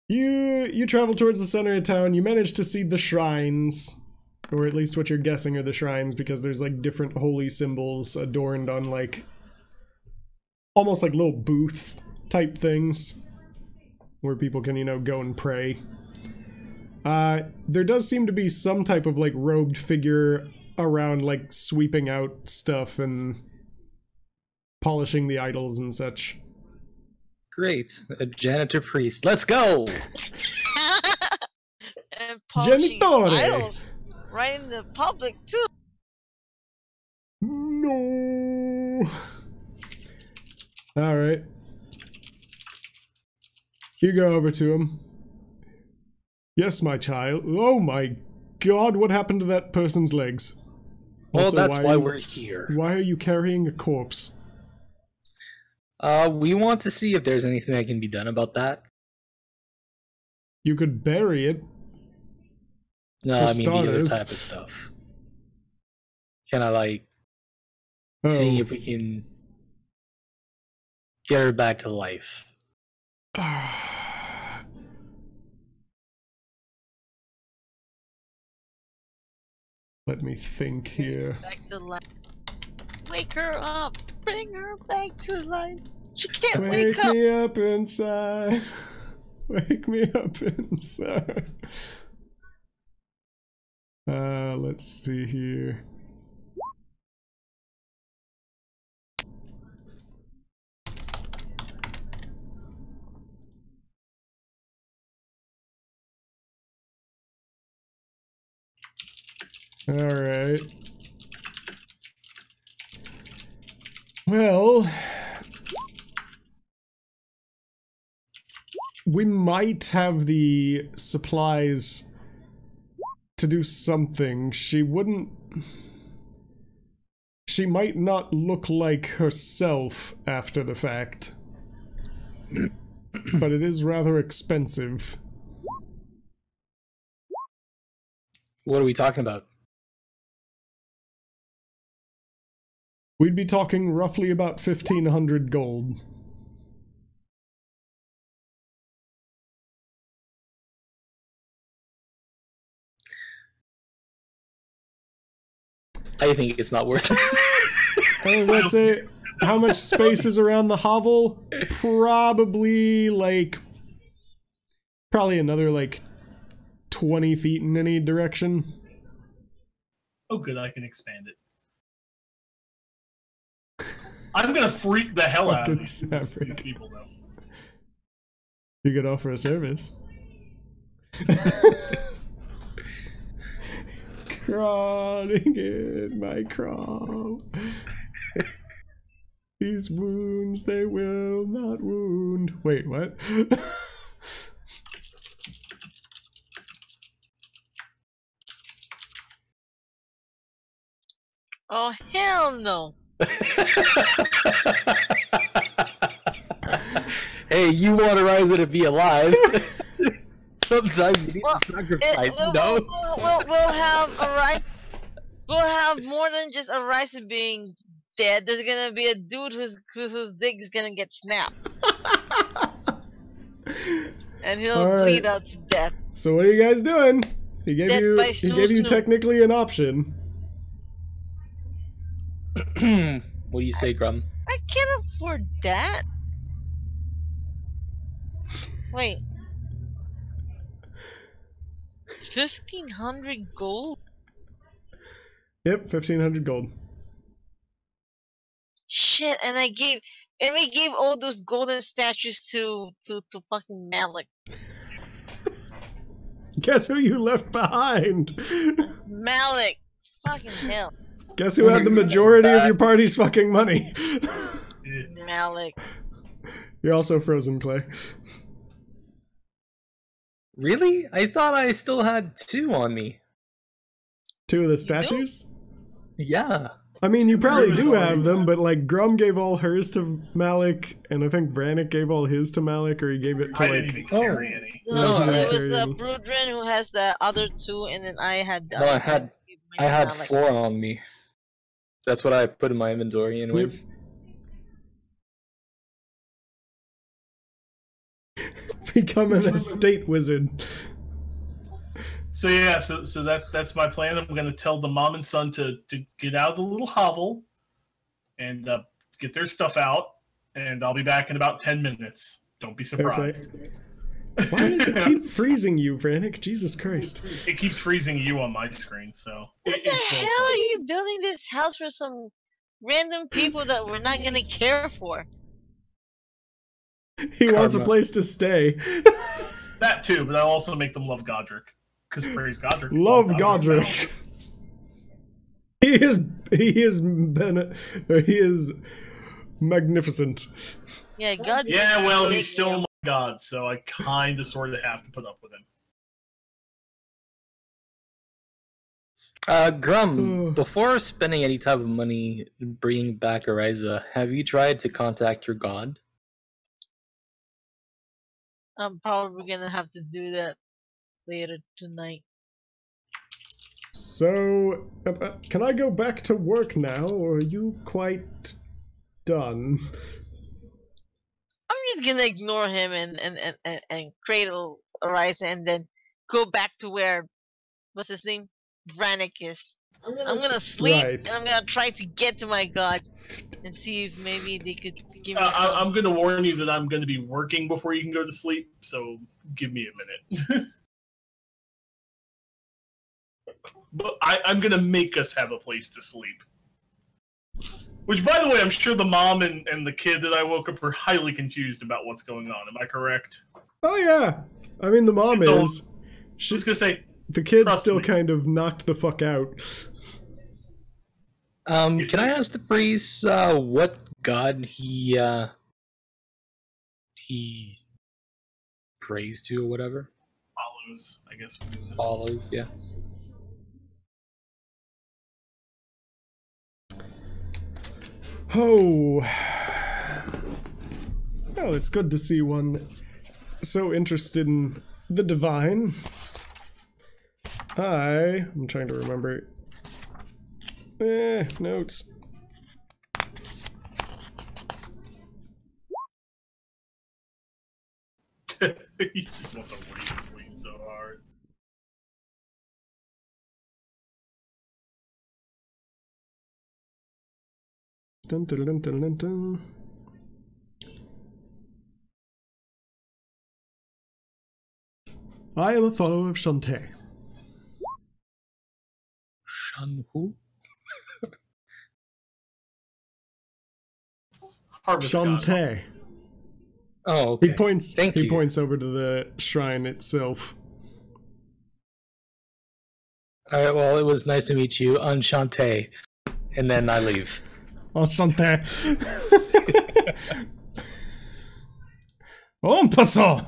You travel towards the center of town, you manage to see the shrines. Or at least what you're guessing are the shrines, because there's like different holy symbols adorned on like almost like little booth type things where people can, you know, go and pray. There does seem to be some type of like robed figure around, like sweeping out stuff and polishing the idols and such. Great. A janitor priest. Let's go! And polishing Genitore. idols right in the public too. No. Alright. You go over to him. Yes, my child. Oh my god, what happened to that person's legs? Well, Also, that's why we're here. Why are you carrying a corpse? We want to see if there's anything that can be done about that. You could bury it. No, For I mean the other starters. type of stuff. Can I, like, Oh. see if we can get her back to life? Let me think here. Back to life. Wake her up. Bring her back to life. She can't wake up. Me up inside. Wake me up inside. Let's see here. Alright. Well, we might have the supplies to do something. She might not look like herself after the fact. But it is rather expensive. What are we talking about? We'd be talking roughly about 1,500 gold. I think it's not worth it. How does that say? How much space is around the hovel? Probably another 20 feet in any direction. Oh, good, I can expand it. I'm gonna freak the hell out of these people, though. You could offer a service. Crawling in my crawl. These wounds they will not wound. Wait, what? Oh, hell no. Hey, you want Ariza to be alive? Sometimes you need to sacrifice. No. We'll have Ariza. We'll have more than just Ariza being dead. There's gonna be a dude whose dick is gonna get snapped, and he'll bleed out to death. So what are you guys doing? He gave you technically an option. What do you say, Grum? I can't afford that. Wait. 1,500 gold? Yep, 1,500 gold. Shit, and we gave all those golden statues to fucking Malik. Guess who you left behind? Malik. Fucking hell. Guess who had the majority of your party's fucking money? Malik. You're also frozen, Clay. Really? I thought I still had 2 on me. 2 of the statues? Yeah. I mean, you probably do have them, but Grum gave all hers to Malik, and I think Brannick gave all his to Malik, or he gave it to I didn't even carry any. No, it was Brudrin who has the other 2, and then I had the other 2. I had 4 on me. That's what I put in my inventory anyways. Yep. Become an estate wizard. So yeah, so that's my plan. I'm gonna tell the mom and son to get out of the little hovel and get their stuff out, and I'll be back in about 10 minutes. Don't be surprised. Okay. Why does it keep freezing you, Brannick? Jesus Christ. It keeps freezing you on my screen, so... What the hell are you building this house for some random people that we're not gonna care for? He wants a place to stay. That too, but I'll also make them love Godric. Because praise Godric. Love Godric. He is magnificent. Yeah, God. Yeah, well, he's still my god, so I kind of sort of have to put up with him. Grum, before spending any type of money bringing back Ariza, have you tried to contact your god? I'm probably gonna have to do that later tonight. So, can I go back to work now, or are you quite done? I'm just gonna ignore him and cradle Ariza and then go back to where, what's his name? Brannick is. I'm gonna sleep and I'm gonna try to get to my god and see if maybe they could give me some... I'm gonna warn you that I'm gonna be working before you can go to sleep, so give me a minute. But I'm gonna make us have a place to sleep. Which, by the way, I'm sure the mom and the kid that I woke up are highly confused about what's going on. Am I correct? Oh yeah, I mean the mom is. She's gonna say the kid's still kind of knocked the fuck out. Can I ask the priest what god he prays to or whatever? Follows, I guess. Follows, yeah. Oh, well, it's good to see one so interested in the divine. I'm trying to remember. Notes. You just want to read so hard. Dun, dun, dun, dun, dun, dun. I am a follower of Shantae. Shan who? Harvest God. Shantae. Oh, okay. He points. Thank he you. points over to the shrine itself. All right. Well, it was nice to meet you, Enchante. And then I leave. Enchanté. En passant.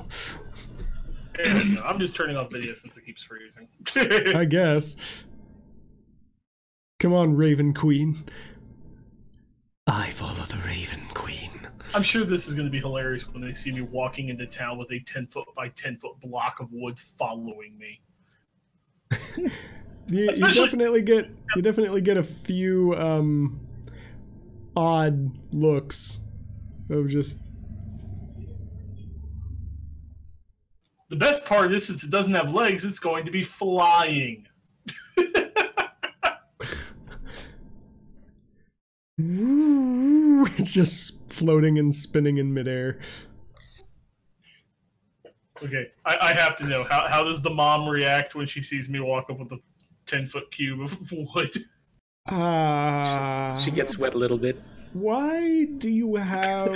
I'm just turning off video since it keeps freezing. I guess. Come on, Raven Queen. I follow the Raven Queen. I'm sure this is going to be hilarious when they see me walking into town with a 10-foot by 10-foot block of wood following me. You definitely get a few odd looks of just. The best part is, since it doesn't have legs, it's going to be flying. It's just floating and spinning in midair. Okay, I have to know, how does the mom react when she sees me walk up with a 10-foot cube of wood? She gets wet a little bit. Why do you have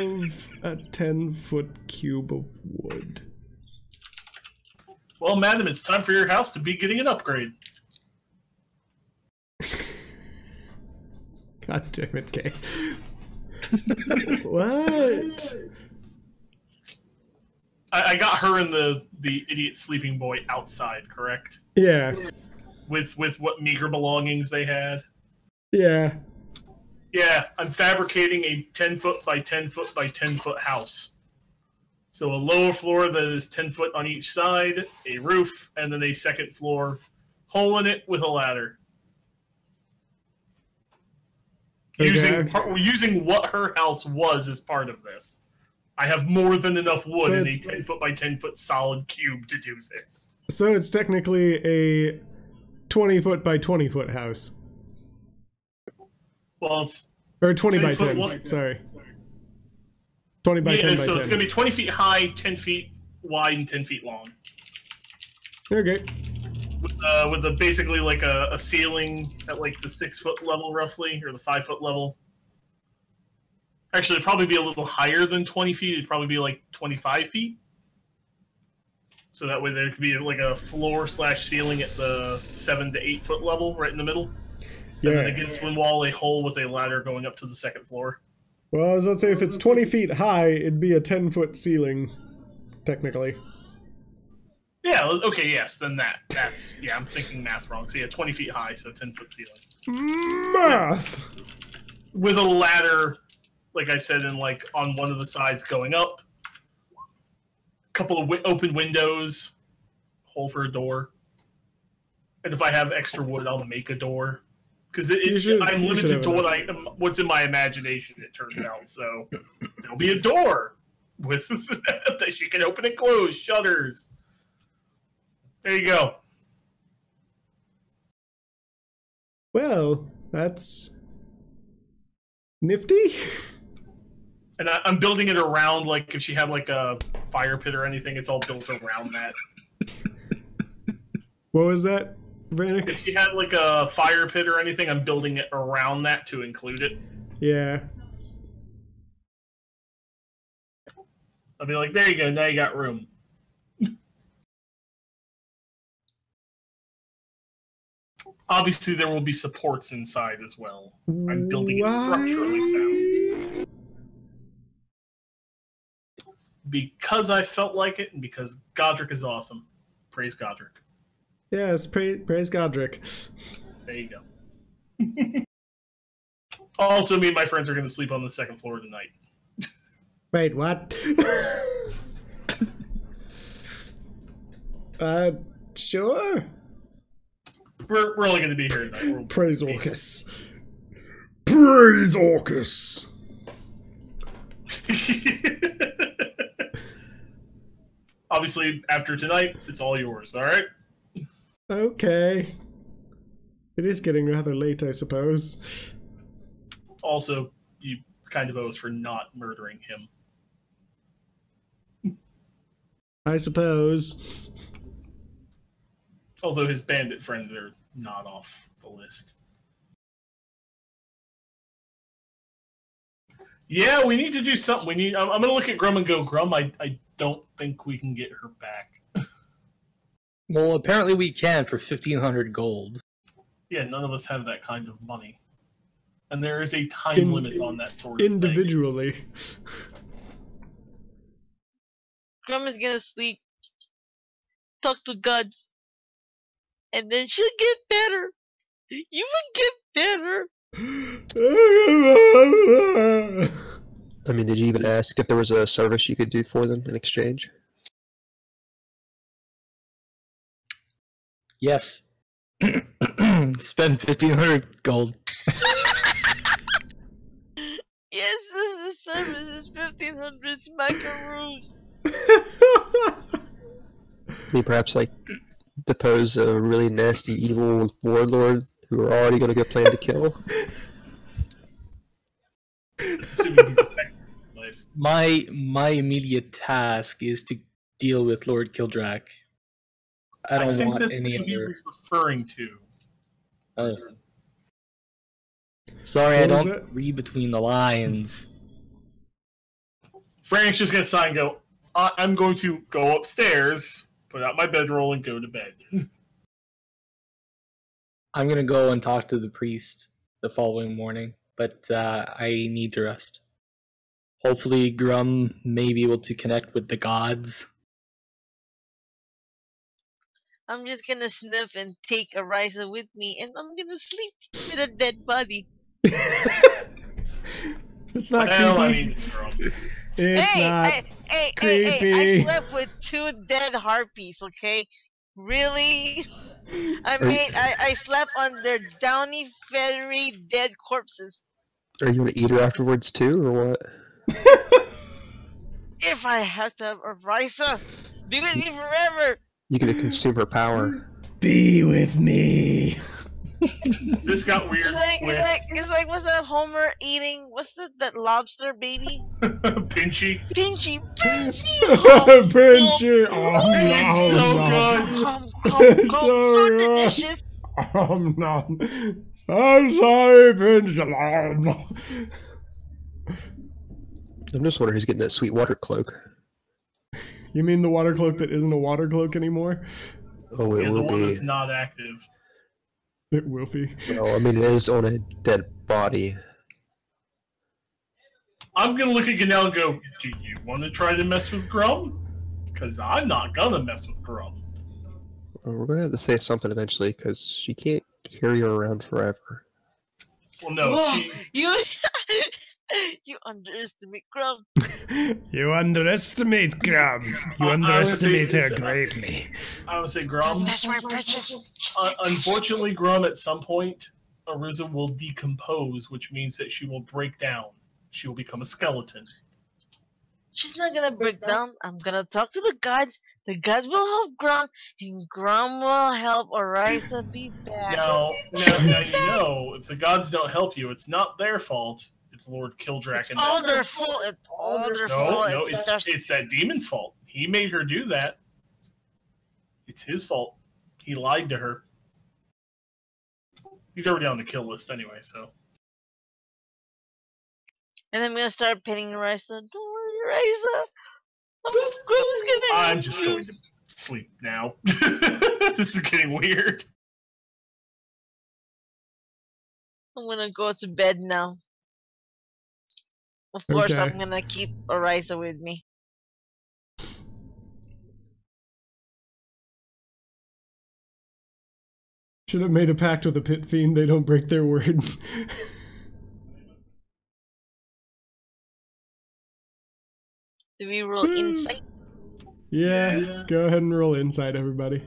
a 10-foot cube of wood? Well, madam, it's time for your house to be getting an upgrade. God damn it, Kay. What? I got her and the idiot sleeping boy outside, correct? Yeah. With what meager belongings they had. Yeah. Yeah, I'm fabricating a 10-foot by 10-foot by 10-foot house. So a lower floor that is 10 foot on each side, a roof, and then a second floor, hole in it with a ladder. Okay. Using what her house was as part of this. I have more than enough wood So in a it's 10-foot by 10-foot solid cube to do this. So it's technically a 20-foot by 20-foot house. Well, it's Or 20 by 10 10. foot Sorry. 20 by 10 by 10. so it's going to be 20 feet high, 10 feet wide, and 10 feet long. Okay. With basically like a ceiling at like the 6-foot level roughly, or the 5-foot level. Actually, it'd probably be a little higher than 20 feet. It'd probably be like 25 feet. So that way there could be like a floor / ceiling at the 7 to 8 foot level, right in the middle. Yeah. And then against one wall, a hole with a ladder going up to the second floor. Well, I was going to say, if it's 20 feet high, it'd be a 10-foot ceiling, technically. Yeah, okay, yes, then that's, yeah, I'm thinking math wrong. So yeah, 20 feet high, so 10-foot ceiling. Math! With a ladder, like I said, and like on one of the sides going up. A couple of open windows, hole for a door. And if I have extra wood, I'll make a door. Because I'm limited to what's in my imagination, it turns out. So there'll be a door with that you can open and close, shutters. There you go. Well, that's nifty. And I'm building it around, like, if she had, like, a fire pit or anything, it's all built around that. What was that, Brannick? If she had, like, a fire pit or anything, I'm building it around that to include it. Yeah. I'll be like, there you go, now you got room. Obviously, there will be supports inside as well. I'm building it structurally sound. Because I felt like it, and because Godric is awesome. Praise Godric. Yes, praise Godric. There you go. Also, me and my friends are going to sleep on the second floor tonight. Wait, what? Sure. We're only going to be here tonight. Praise Orcus. Praise Orcus. Obviously, after tonight, it's all yours, alright? Okay. It is getting rather late, I suppose. Also, you kind of owe us for not murdering him. I suppose. Although his bandit friends are not off the list. Yeah, we need to do something. I'm gonna look at Grum and go, Grum, I don't think we can get her back. Well, apparently we can for 1,500 gold. Yeah, none of us have that kind of money. And there is a time limit on that sort of individually. thing. Grum is gonna sleep, talk to gods, and then she'll get better. You will get better. I mean, did you even ask if there was a service you could do for them in exchange? Yes. Spend 1,500 gold. Yes, this is service is 1,500 smackaroos. Maybe perhaps like depose a really nasty evil warlord who are already going to get planned to kill. Assuming he's effective. Nice. My immediate task is to deal with Lord Kildrak. I don't think want that's any who he other. was referring to. Oh. Sorry, What I was don't it? read between the lines. Frank's just gonna sign and go, I'm going to go upstairs, put out my bedroll, and go to bed. I'm gonna go and talk to the priest the following morning, but I need to rest. Hopefully, Grum may be able to connect with the gods. I'm just gonna sniff and take Ariza with me, and I'm gonna sleep with a dead body. It's not Well, I creepy. mean, it's Grum. It's not creepy. I slept with 2 dead harpies, okay? Really? I slept on their downy, feathery, dead corpses. Are you going to eat her afterwards too, or what? If I had to have Ariza, be with me forever. You going to consume her power? Be with me. This got weird. It's like what's that Homer eating? What's that lobster baby? Pinchy. Pinchy. Pinchy. Oh, It's so good. So delicious. No. I'm sorry, Pinchy. I'm just wondering who's getting that sweet water cloak. You mean the water cloak that isn't a water cloak anymore? Oh, it Yeah, the will one be. that's not active. It will be. Oh, I mean, it is on a dead body. I'm gonna look at Ganel and go, do you want to try to mess with Grum? Because I'm not gonna mess with Grum. Well, we're going to have to say something eventually, because she can't carry her around forever. Well, no, Whoa, she... you underestimate Grum. You underestimate Grum. You I underestimate would her say- greatly. I would say Grum... That's my precious. Unfortunately, Grum, at some point, Ariza will decompose, which means that she will break down. She will become a skeleton. She's not gonna break down. I'm gonna talk to the gods. The gods will help Grum, and Grum will help Ariza be back. Now you know, if the gods don't help you, it's not their fault. It's Lord Kildrak It's and all them. their fault. It's all their No, fault. no, their... it's that demon's fault. He made her do that. It's his fault. He lied to her. He's already on the kill list anyway, so. And I'm gonna start petting Ariza. Don't worry, Ariza. Grum's gonna I'm help just you. going to sleep now. This is getting weird. I'm gonna go to bed now. Of course, Okay. I'm gonna keep Ariza with me. Should have made a pact with a pit fiend. They don't break their word. Do we roll insight? Yeah, go ahead and roll insight, everybody.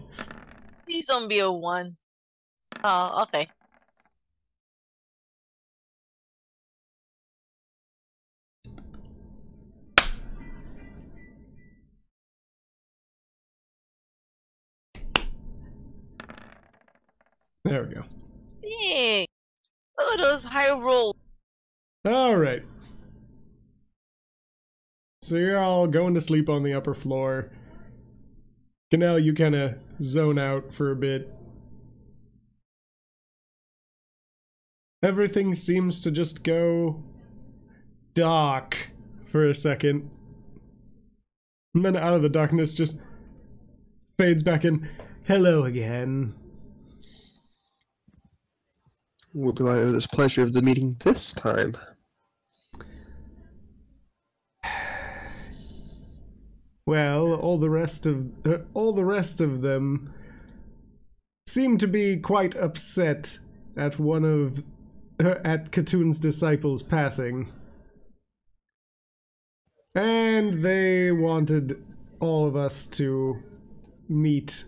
Please don't be a 1. Oh, okay. There we go. Yay! Look at those high rolls. Alright. So you're all going to sleep on the upper floor. Canal, you kind of zone out for a bit. Everything seems to just go dark for a second. And then out of the darkness just fades back in. Hello again. What do I owe this pleasure of the meeting this time? Well, all the rest of them seem to be quite upset at at Katoon's disciples passing. And they wanted all of us to meet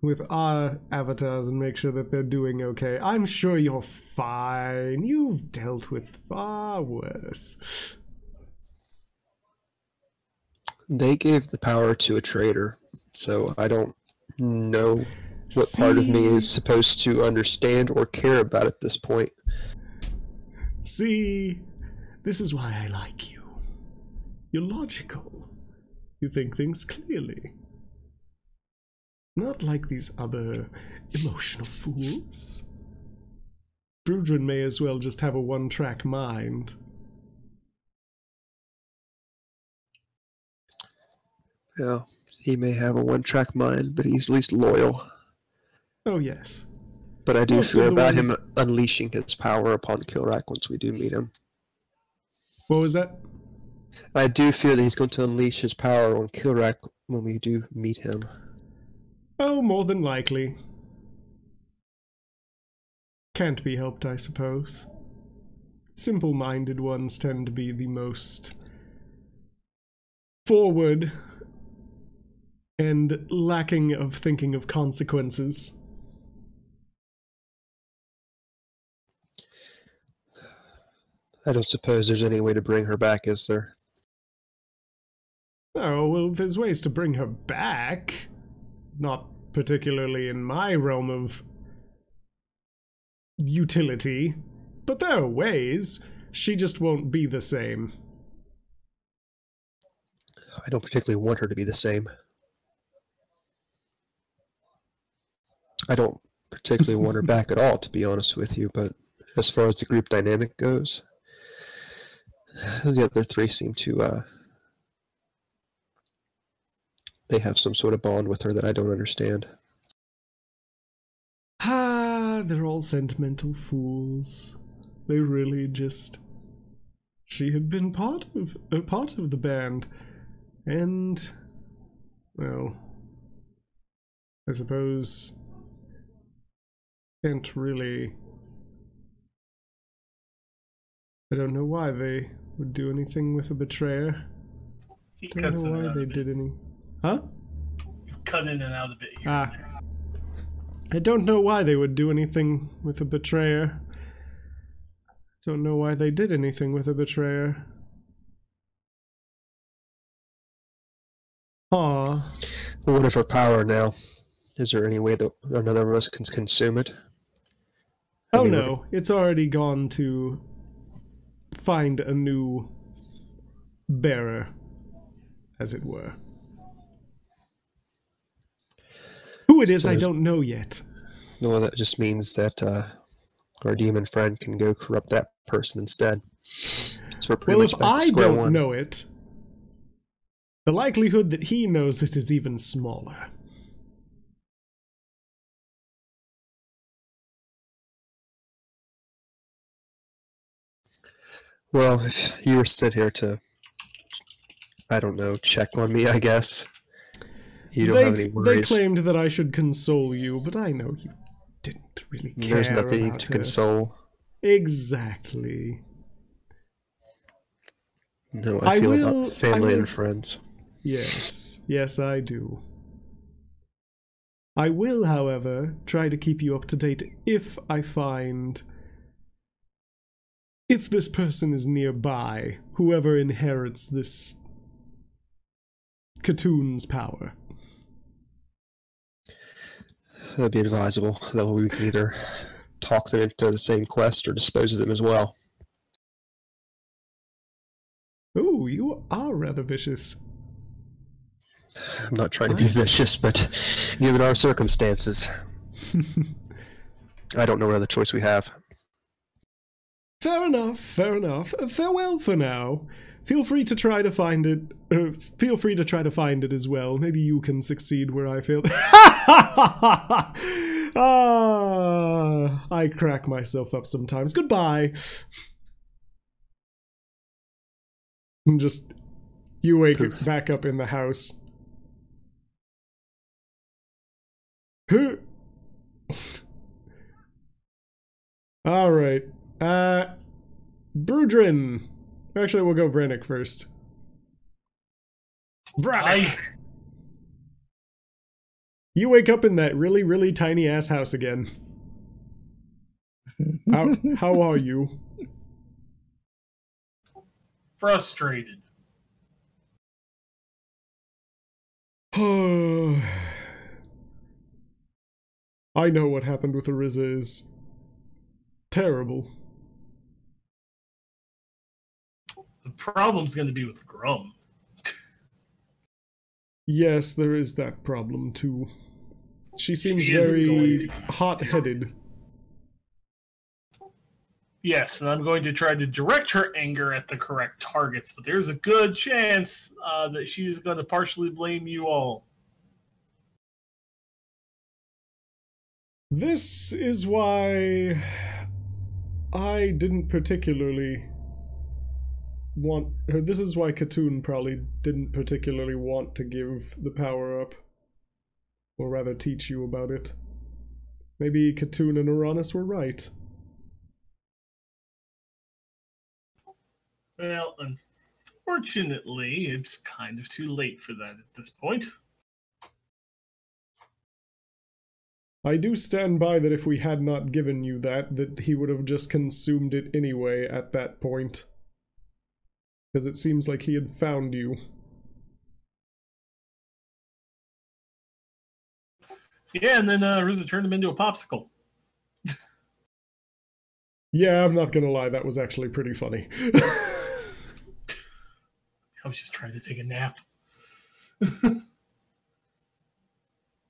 with our avatars and make sure that they're doing okay. I'm sure you're fine. You've dealt with far worse. They gave the power to a traitor, so I don't know what part of me is supposed to understand or care about at this point. See, this is why I like you. You're logical. You think things clearly. Not like these other emotional fools. Brudrin may as well just have a one-track mind. Yeah, he may have a one-track mind, but he's at least loyal. Oh, yes. But I do fear about him unleashing his power upon Kilrak once we do meet him. What was that? I do fear that he's going to unleash his power on Kilrak when we do meet him. Oh, more than likely. Can't be helped, I suppose. Simple-minded ones tend to be the most forward and lacking of thinking of consequences. I don't suppose there's any way to bring her back, is there? Oh, well, there's ways to bring her back. Not particularly in my realm of utility, but there are ways. She just won't be the same. I don't particularly want her to be the same. I don't particularly want her back at all, to be honest with you, but as far as the group dynamic goes, the other three seem to, they have some sort of bond with her that I don't understand. Ah, they're all sentimental fools. They really just... She had been part of the band, and, well, I suppose can't really... I don't know why they would do anything with a betrayer. He I don't cuts know in and why out they a bit. did any... Huh? You cut in and out a bit here. Ah. I don't know why they would do anything with a betrayer. Don't know why they did anything with a betrayer. Aw. What of her power now? Is there any way that another of us can consume it? Oh no, it's already gone to find a new bearer, as it were. Who it is, I don't know yet. No, that just means that our demon friend can go corrupt that person instead. So we're pretty much Well, if back to I square don't one. know it, the likelihood that he knows it is even smaller. Well, if you were sent here to, I don't know, check on me, I guess. You don't have any worries. They claimed that I should console you, but I know you didn't really care. There's nothing about to her. console. Exactly. No, I feel about family and friends. Yes, yes, I do. I will, however, try to keep you up to date if I find... If this person is nearby, whoever inherits this Katoon's power. That'd be advisable. That way we can either talk them into the same quest or dispose of them as well. are rather vicious. I'm not trying to be vicious, but given our circumstances, I don't know what other choice we have. Fair enough, fair enough. Farewell for now. Feel free to try to find it. Feel free to try to find it as well. Maybe you can succeed where I failed. I crack myself up sometimes. Goodbye. And just, you wake back up in the house. All right. Brudrin. Actually, we'll go Brannick first. Brannick. You wake up in that really, really tiny ass house again. How are you? Frustrated. I know what happened with Ariza is terrible. The problem's going to be with Grum. Yes, there is that problem too. She seems very hot-headed. Yes, and I'm going to try to direct her anger at the correct targets, but there's a good chance that she's going to partially blame you all. This is why I didn't particularly want her. This is why Katoon probably didn't particularly want to give the power up, or rather teach you about it. Maybe Katoon and Uranus were right. Well, unfortunately, it's kind of too late for that at this point. I do stand by that if we had not given you that he would have just consumed it anyway at that point. Because it seems like he had found you. Yeah, and then Ariza turned him into a popsicle. Yeah, I'm not gonna lie, that was actually pretty funny. I was just trying to take a nap.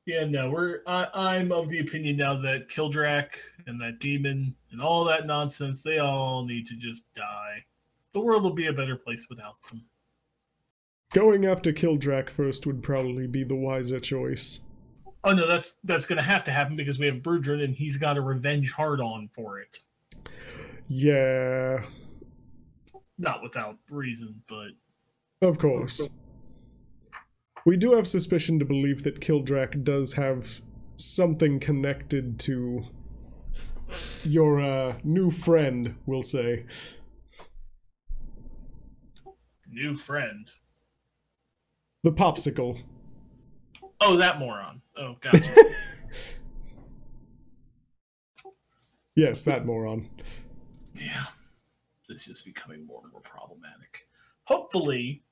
Yeah, no, I'm of the opinion now that Kildrak and that demon and all that nonsense, they all need to just die. The world will be a better place without them. Going after Kildrak first would probably be the wiser choice. Oh no, that's going to happen because we have Brudrin and he's got a revenge hard-on for it. Yeah. Not without reason, but... Of course. We do have suspicion to believe that Kildrak does have something connected to your new friend, we'll say. New friend? The popsicle. Oh, that moron. Oh, gotcha. Yes, that moron. Yeah. This is becoming more and more problematic. Hopefully,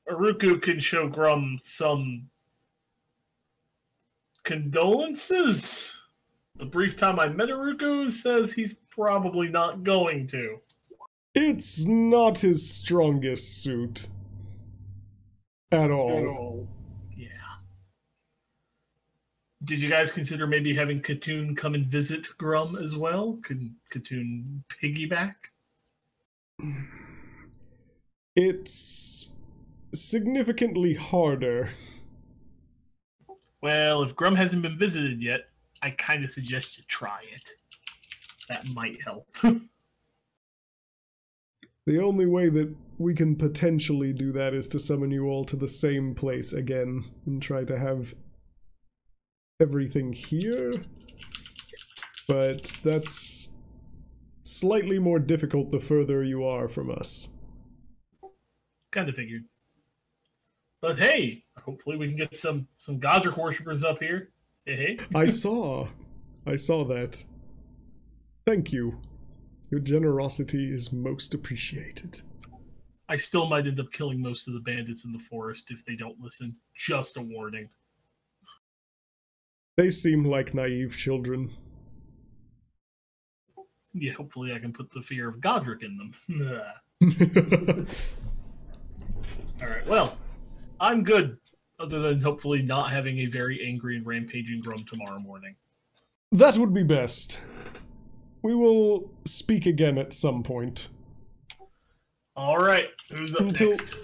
Aruku can show Grum some condolences. The brief time I met Aruku says he's probably not going to. It's not his strongest suit. At all. Yeah. Did you guys consider maybe having Katoon come and visit Grum as well? Could Katoon piggyback? It's significantly harder. Well, if Grum hasn't been visited yet, I kind of suggest you try it. That might help. The only way that we can potentially do that is to summon you all to the same place again and try to have everything here. But that's slightly more difficult the further you are from us. Kind of figured. But hey, hopefully we can get some Godric worshippers up here. Hey. I saw that. Thank you. Your generosity is most appreciated. I still might end up killing most of the bandits in the forest if they don't listen. Just a warning. They seem like naive children. Yeah, hopefully I can put the fear of Godric in them. Alright, well, I'm good. Other than hopefully not having a very angry and rampaging Grum tomorrow morning. That would be best. We will speak again at some point. Alright, who's up next?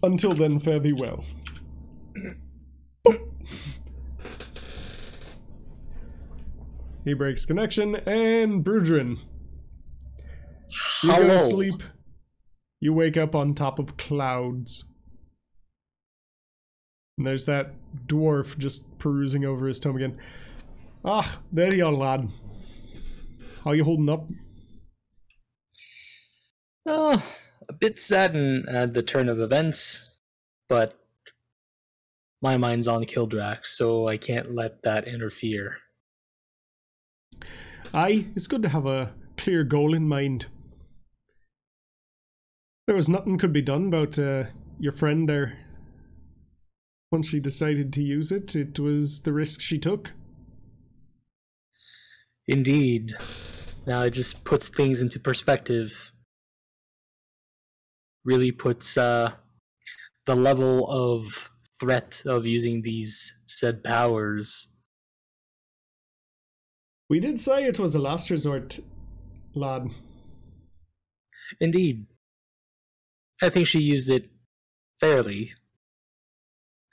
Until then, fare thee well. He breaks connection, and Brudrin. You go to sleep. You wake up on top of clouds. And there's that dwarf just perusing over his tome again. Ah, there you are, lad. How you holding up? Oh, a bit saddened at the turn of events, but my mind's on Kildrak, so I can't let that interfere. Aye, it's good to have a clear goal in mind. There was nothing could be done about your friend there. Once she decided to use it, it was the risk she took. Indeed. Now it just puts things into perspective. Really puts the level of threat of using these said powers. We did say it was a last resort, lad. Indeed. I think she used it fairly.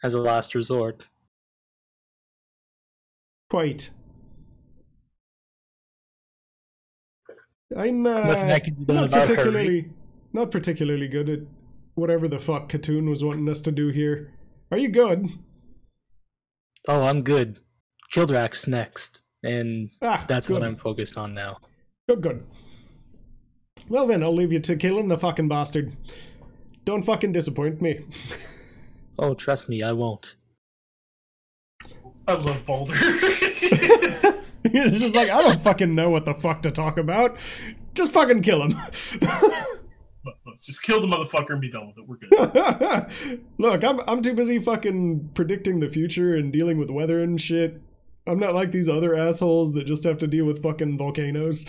As a last resort. Quite. I'm Nothing I can do about not particularly good at whatever the fuck Katoon was wanting us to do here. Are you good? Oh, I'm good. Kildrak's next, and that's good. what I'm focused on now. Good. Well then, I'll leave you to killing the fucking bastard. Don't fucking disappoint me. Oh, trust me, I won't. I love Boulder. It's just like, I don't fucking know what the fuck to talk about. Just fucking kill him. Just kill the motherfucker and be done with it. We're good. Look, I'm too busy fucking predicting the future and dealing with weather and shit. I'm not like these other assholes that just have to deal with fucking volcanoes.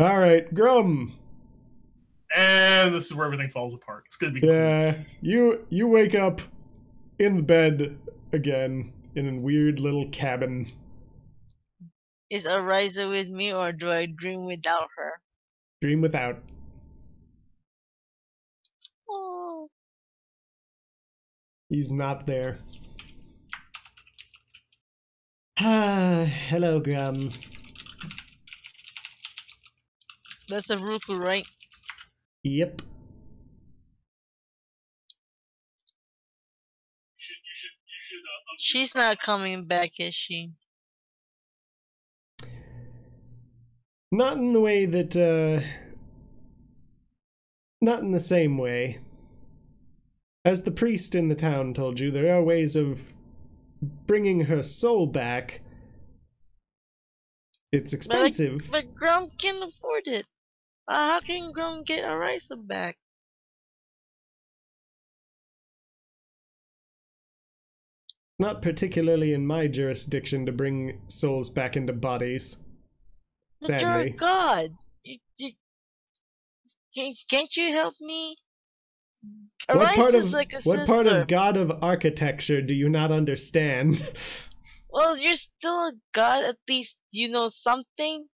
Alright, Grum. And this is where everything falls apart. It's gonna be cool. You wake up in the bed again in a weird little cabin. Is Ariza with me, or do I dream without her? Dream without. Oh. He's not there. Hello, Grum. That's a Ruku, right? Yep. She's not coming back, is she? Not in the way that, not in the same way. As the priest in the town told you, there are ways of bringing her soul back. It's expensive. But Grum can afford it. How can Grum get Ariza back? Not particularly in my jurisdiction to bring souls back into bodies. But you're a god. Can't you help me? What part of God of Architecture do you not understand? Well, you're still a god. At least you know something.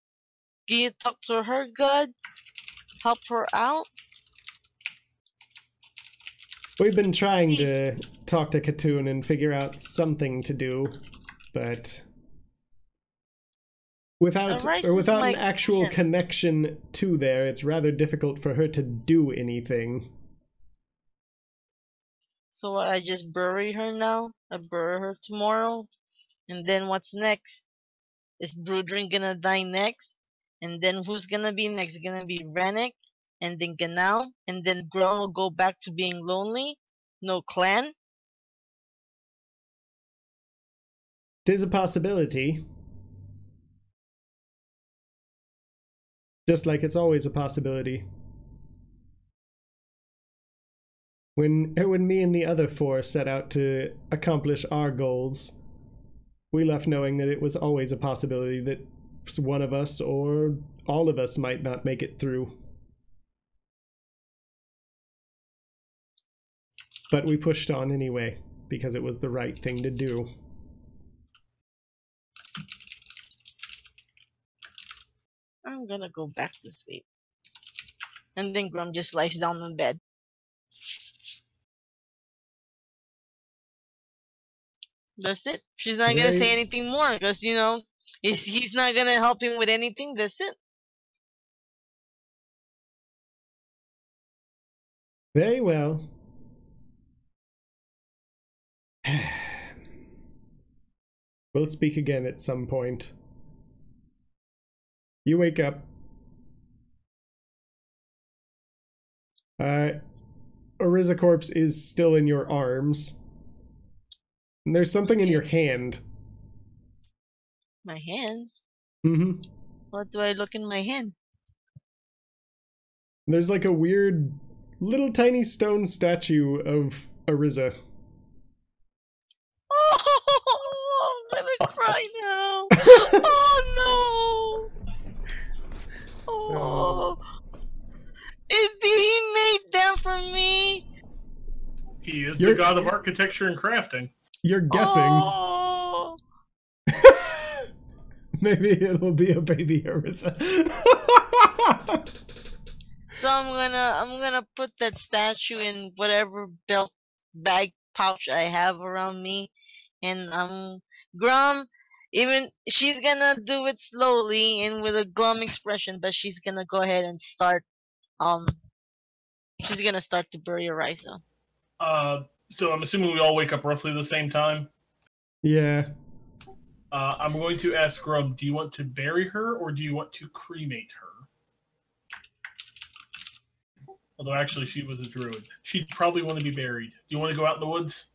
Can you talk to her god? Help her out? We've been trying to talk to Katoon and figure out something to do, but without an actual connection to there, it's rather difficult for her to do anything. So what, I just bury her now? I bury her tomorrow? And then what's next? Is Brudrin gonna die next? And then who's gonna be next? Gonna be Rennick? And then Ganal? And then Grum will go back to being lonely? No clan? Tis a possibility. Just like it's always a possibility. When me and the other four set out to accomplish our goals, we left knowing that it was always a possibility that one of us or all of us might not make it through. But we pushed on anyway, because it was the right thing to do. I'm gonna go back to sleep. And then Grum just lies down on bed. That's it. She's not gonna say anything more, because, you know, he's not gonna help him with anything. That's it. Very well. We'll speak again at some point. You wake up. Ariza corpse is still in your arms. And there's something in your hand. My hand? Mm-hmm. What do I look in my hand? There's like a weird little tiny stone statue of Ariza. Oh, I'm gonna cry now. Oh no. Oh. He made that for me. He is the god of architecture and crafting. You're guessing. Oh. Maybe it'll be a baby Ariza. So I'm gonna put that statue in whatever belt bag pouch I have around me, and Grum, even she's gonna do it slowly and with a glum expression, but she's gonna go ahead and start she's gonna start to bury Ariza. So I'm assuming we all wake up roughly the same time. Yeah. I'm going to ask Grum, do you want to bury her or do you want to cremate her? Although actually she was a druid. She'd probably want to be buried. Do you want to go out in the woods?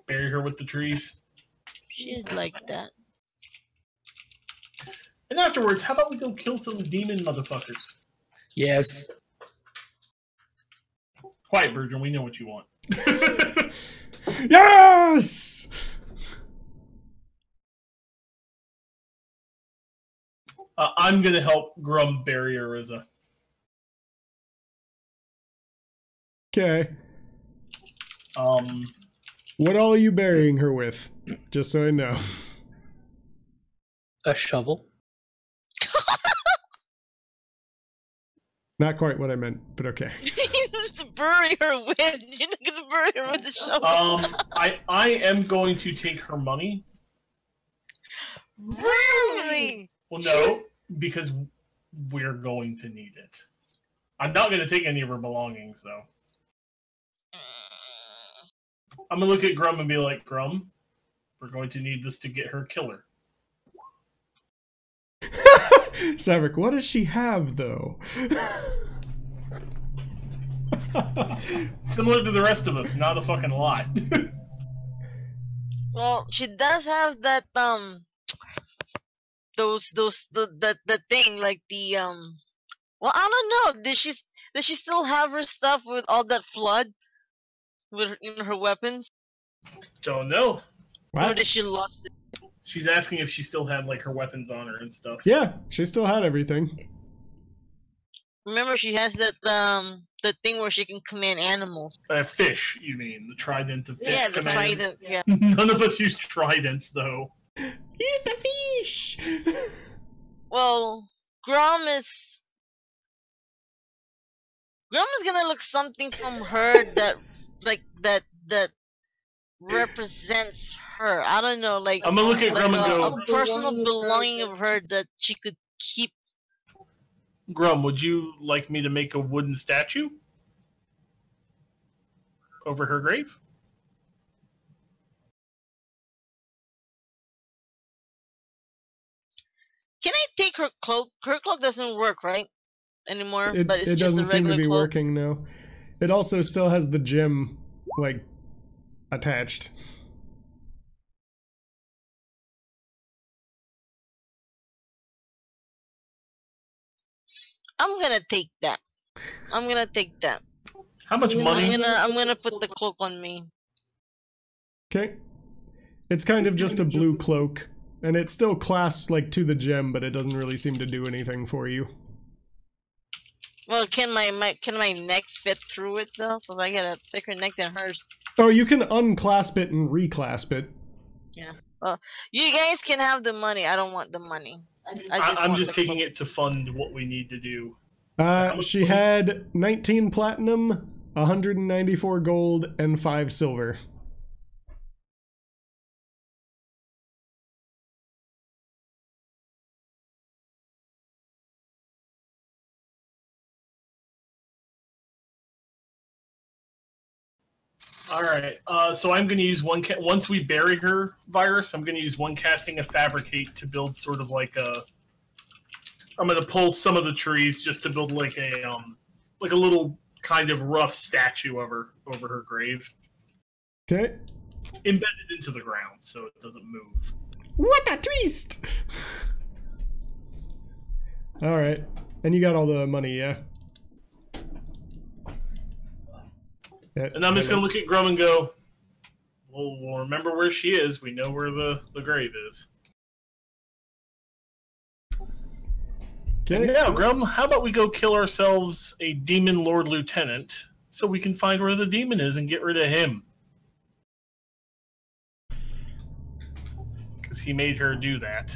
Bury her with the trees? She'd like that. And afterwards, how about we go kill some demon motherfuckers? Yes. Quiet, Bergen, we know what you want. Yes! I'm gonna help Grum bury Ariza. Okay. What all are you burying her with? Just so I know. A shovel. Not quite what I meant, but okay. To bury her with. You're not gonna bury her with a shovel. I am going to take her money. Really? Well, no, because we're going to need it. I'm not going to take any of her belongings, though. I'm going to look at Grum and be like, Grum, we're going to need this to get her killer. Saevrick, what does she have, though? Similar to the rest of us, not a fucking lot. Well, she does have that, the thing, like the, well, I don't know, does she still have her stuff with all that flood? With her weapons? Don't know. What? Or did she lost it? She's asking if she still had, like, her weapons on her and stuff. Yeah, she still had everything. Remember, she has that, the thing where she can command animals. Fish, you mean. The trident of fish. Yeah, the trident, yeah. None of us use tridents, though. Use the fish! Well, Grum is gonna look something from her that, like, that represents her. I don't know, like, I'm gonna look at Grum and go, a personal belonging of her that she could keep. Grum, would you like me to make a wooden statue over her grave? Can I take her cloak? Her cloak doesn't work, right? Anymore, but it's it just doesn't a regular seem to be cloak. working, no. It also still has the gem, like, attached. I'm gonna take that. I'm gonna take that. How much money? I'm gonna put the cloak on me. Okay. It's kind of just a blue cloak, and it still clasps, like, to the gem, but it doesn't really seem to do anything for you. Well, can my neck fit through it though? Cause I got a thicker neck than hers. Oh, you can unclasp it and reclasp it. Yeah. Well, you guys can have the money. I don't want the money. I'm just taking it to fund what we need to do. She had 19 platinum, 194 gold, and 5 silver. All right. So I'm going to use one. Once we bury her, Virus, I'm going to use one casting of Fabricate to build sort of like a. I'm going to pull some of the trees just to build like a little kind of rough statue of her over her grave. Okay. Embedded into the ground so it doesn't move. What a twist! All right, and you got all the money, yeah. And I'm just going to look at Grum and go, well, we'll remember where she is. We know where the grave is. Okay. And now, Grum, how about we go kill ourselves a Demon Lord Lieutenant so we can find where the demon is and get rid of him? Because he made her do that.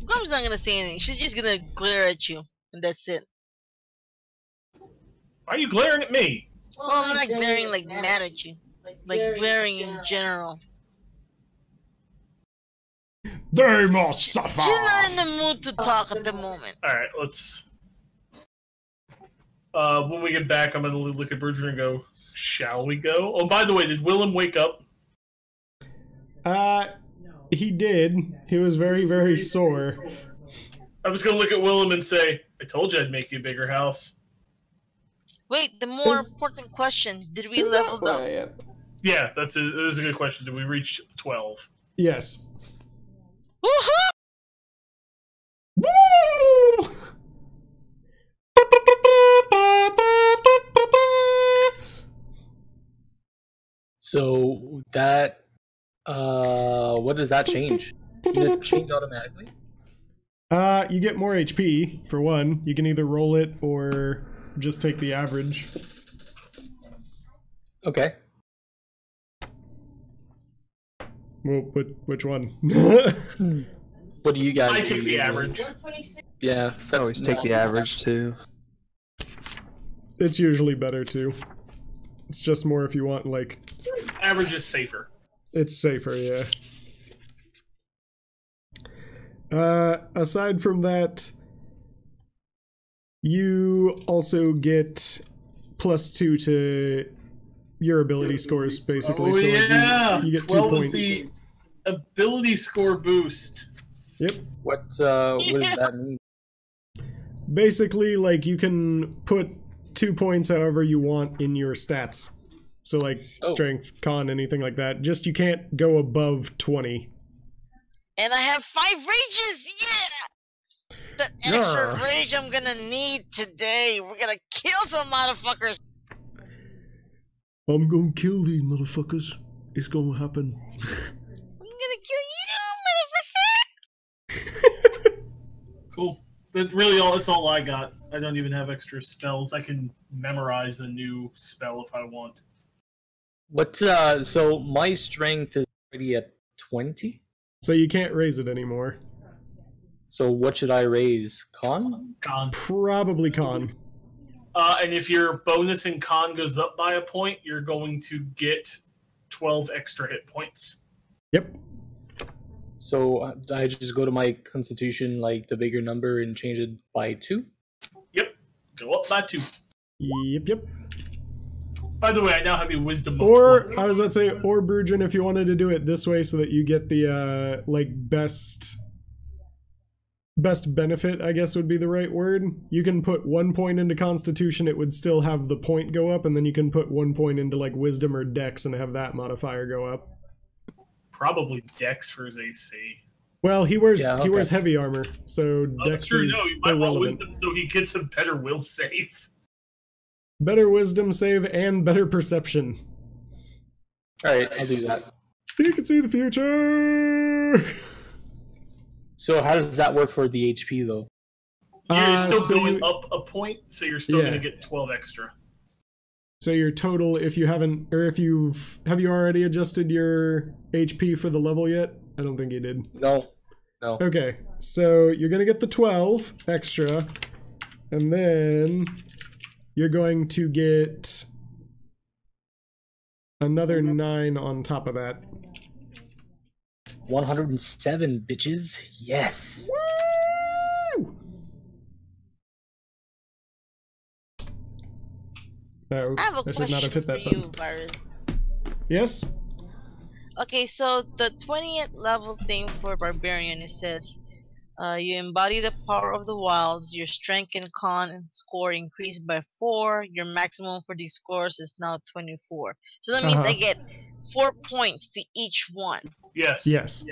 Grum's not gonna say anything. She's just gonna glare at you, and that's it. Why are you glaring at me? Well, I'm not glaring like mad at you. Like glaring in general. They must suffer! She's not in the mood to talk at the moment. Alright, let's... when we get back, I'm gonna look at Bridger and go, shall we go? Oh, by the way, did Willem wake up? He did. He was very, very sore. I was gonna look at Willem and say, I told you I'd make you a bigger house. Wait, the more important question, did we level up? Yeah, that is a good question. Did we reach 12? Yes. Woohoo! So that, what does that change? Does it change automatically? You get more HP, for one. You can either roll it or just take the average. Okay. Well, which one? What do you guys do? I take the average. Yeah. I always take the average, too. It's usually better, too. It's just more if you want, like... Average is safer. It's safer, yeah. Aside from that, you also get +2 to your ability scores, basically. Oh, so yeah! like you get 2 12 points. is the ability score boost. Yep. What does that mean? Basically, like, you can put 2 points however you want in your stats. So, like, strength, con, anything like that. Just you can't go above 20. And I have 5 rages! Yeah! The extra rage I'm gonna need today. We're gonna kill some motherfuckers. I'm gonna kill these motherfuckers. It's gonna happen. I'm gonna kill you, motherfucker! Cool. That's all I got. I don't even have extra spells. I can memorize a new spell if I want. What, so my strength is already at 20? So you can't raise it anymore. So what should I raise? Con? Con. Probably con. And if your bonus in con goes up by a point, you're going to get 12 extra hit points. Yep. So I just go to my constitution, like the bigger number, and change it by 2? Yep. Go up by 2. Yep. By the way, I now have a wisdom of Or, 20. I was gonna say, or Brugin, if you wanted to do it this way so that you get the, like, best benefit, I guess would be the right word. You can put 1 point into Constitution, it would still have the point go up, and then you can put 1 point into, like, Wisdom or Dex and have that modifier go up. Probably Dex for his AC. Well, he wears heavy armor, so Dex true. is No, you might want irrelevant. Wisdom so he gets a better will save. Better Wisdom save and better Perception. Alright, I'll do that. You can see the future! So how does that work for the HP though? You're still going up a point, so you're still going to get 12 extra. So your total, if you haven't, or if have you already adjusted your HP for the level yet? I don't think you did. No. Okay, so you're gonna get the 12 extra, and then you're going to get another 9 on top of that. 107 bitches. Yes. Woo! Oops, I have a should not have hit question that for button. you, Virus. Yes? Okay, so the 20th level thing for Barbarian, it says, you embody the power of the wilds, your strength and con score increased by 4, your maximum for these scores is now 24. So that means I get 4 points to each one. Yes. Yes.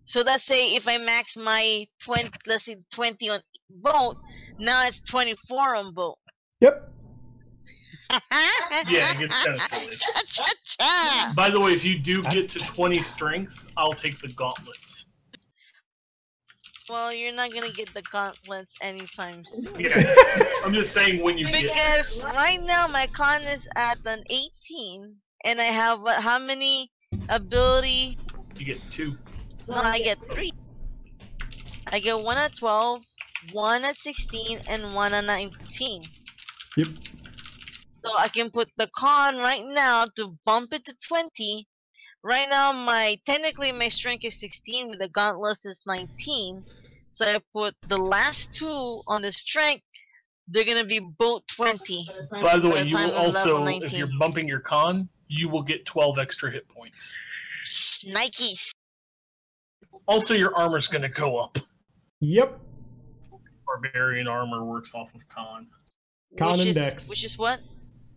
So let's say if I max my 20, let's say 20 on boat, now it's 24 on boat. Yep. Yeah, it gets kind of silly. By the way, if you do get to 20 strength, I'll take the gauntlets. Well, you're not gonna get the gauntlets anytime soon. Yeah, I'm just saying when you get. Because right now my con is at an 18, and I have how many ability? You get 2. No, I get 3. I get 1 at 12, 1 at 16, and 1 at 19. Yep. So I can put the con right now to bump it to 20. Right now, technically my strength is 16, with the gauntlets is 19. So I put the last 2 on the strength. They're gonna be both 20. By the way, you will also, if you're bumping your con, you will get 12 extra hit points. Nikes. Also, your armor's gonna go up. Yep. Barbarian armor works off of con. Con and dex. Which is what?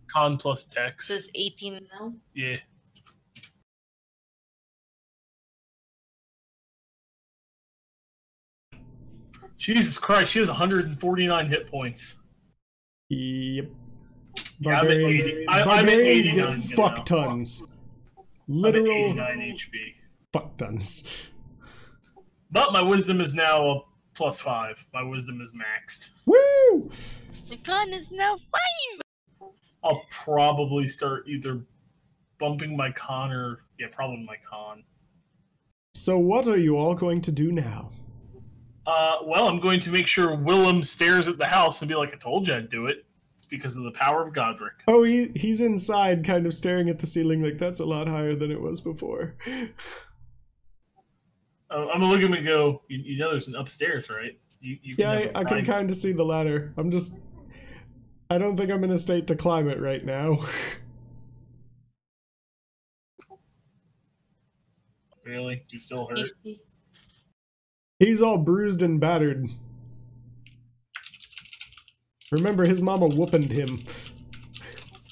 Con plus dex. Says 18 now? Yeah. Jesus Christ, she has 149 hit points. Yep. Yeah, Barbarians I'm get fuck tons. Literal 89 HP. fuck tons. But my wisdom is now a +5. My wisdom is maxed. Woo! The con is now 5! I'll probably start either bumping my con or... Yeah, probably my con. So what are you all going to do now? Well, I'm going to make sure Willem stares at the house and be like, I told you I'd do it. It's because of the power of Godric. Oh, he's inside kind of staring at the ceiling like that's a lot higher than it was before. I'm going to look at him and go, you know there's an upstairs, right? You yeah, I can kind of see the ladder. I don't think I'm in a state to climb it right now. Really? You still hurt? He's all bruised and battered. Remember, his mama whooping him.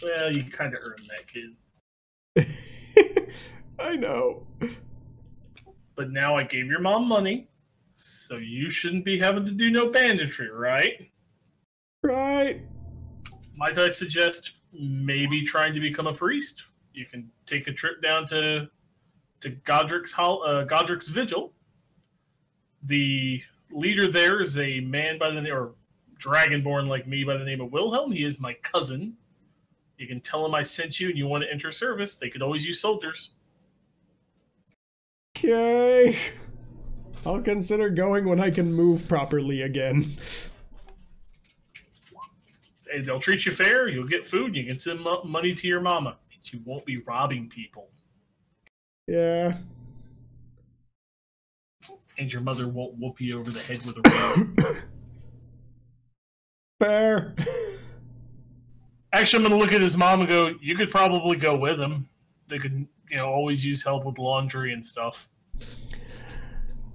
Well, you kind of earned that, kid. I know. But now I gave your mom money, so you shouldn't be having to do no banditry, right? Right. Might I suggest maybe trying to become a priest? You can take a trip down to Godric's Vigil. The leader there is a man by the name, or dragonborn like me by the name of Wilhelm. He is my cousin. You can tell him I sent you and you want to enter service. They could always use soldiers. Okay. I'll consider going when I can move properly again. Hey, they'll treat you fair. You'll get food. You can send money to your mama. You won't be robbing people. Yeah. And your mother won't whoop you over the head with a rope. Fair. Actually, I'm going to look at his mom and go, you could probably go with him. They could, always use help with laundry and stuff.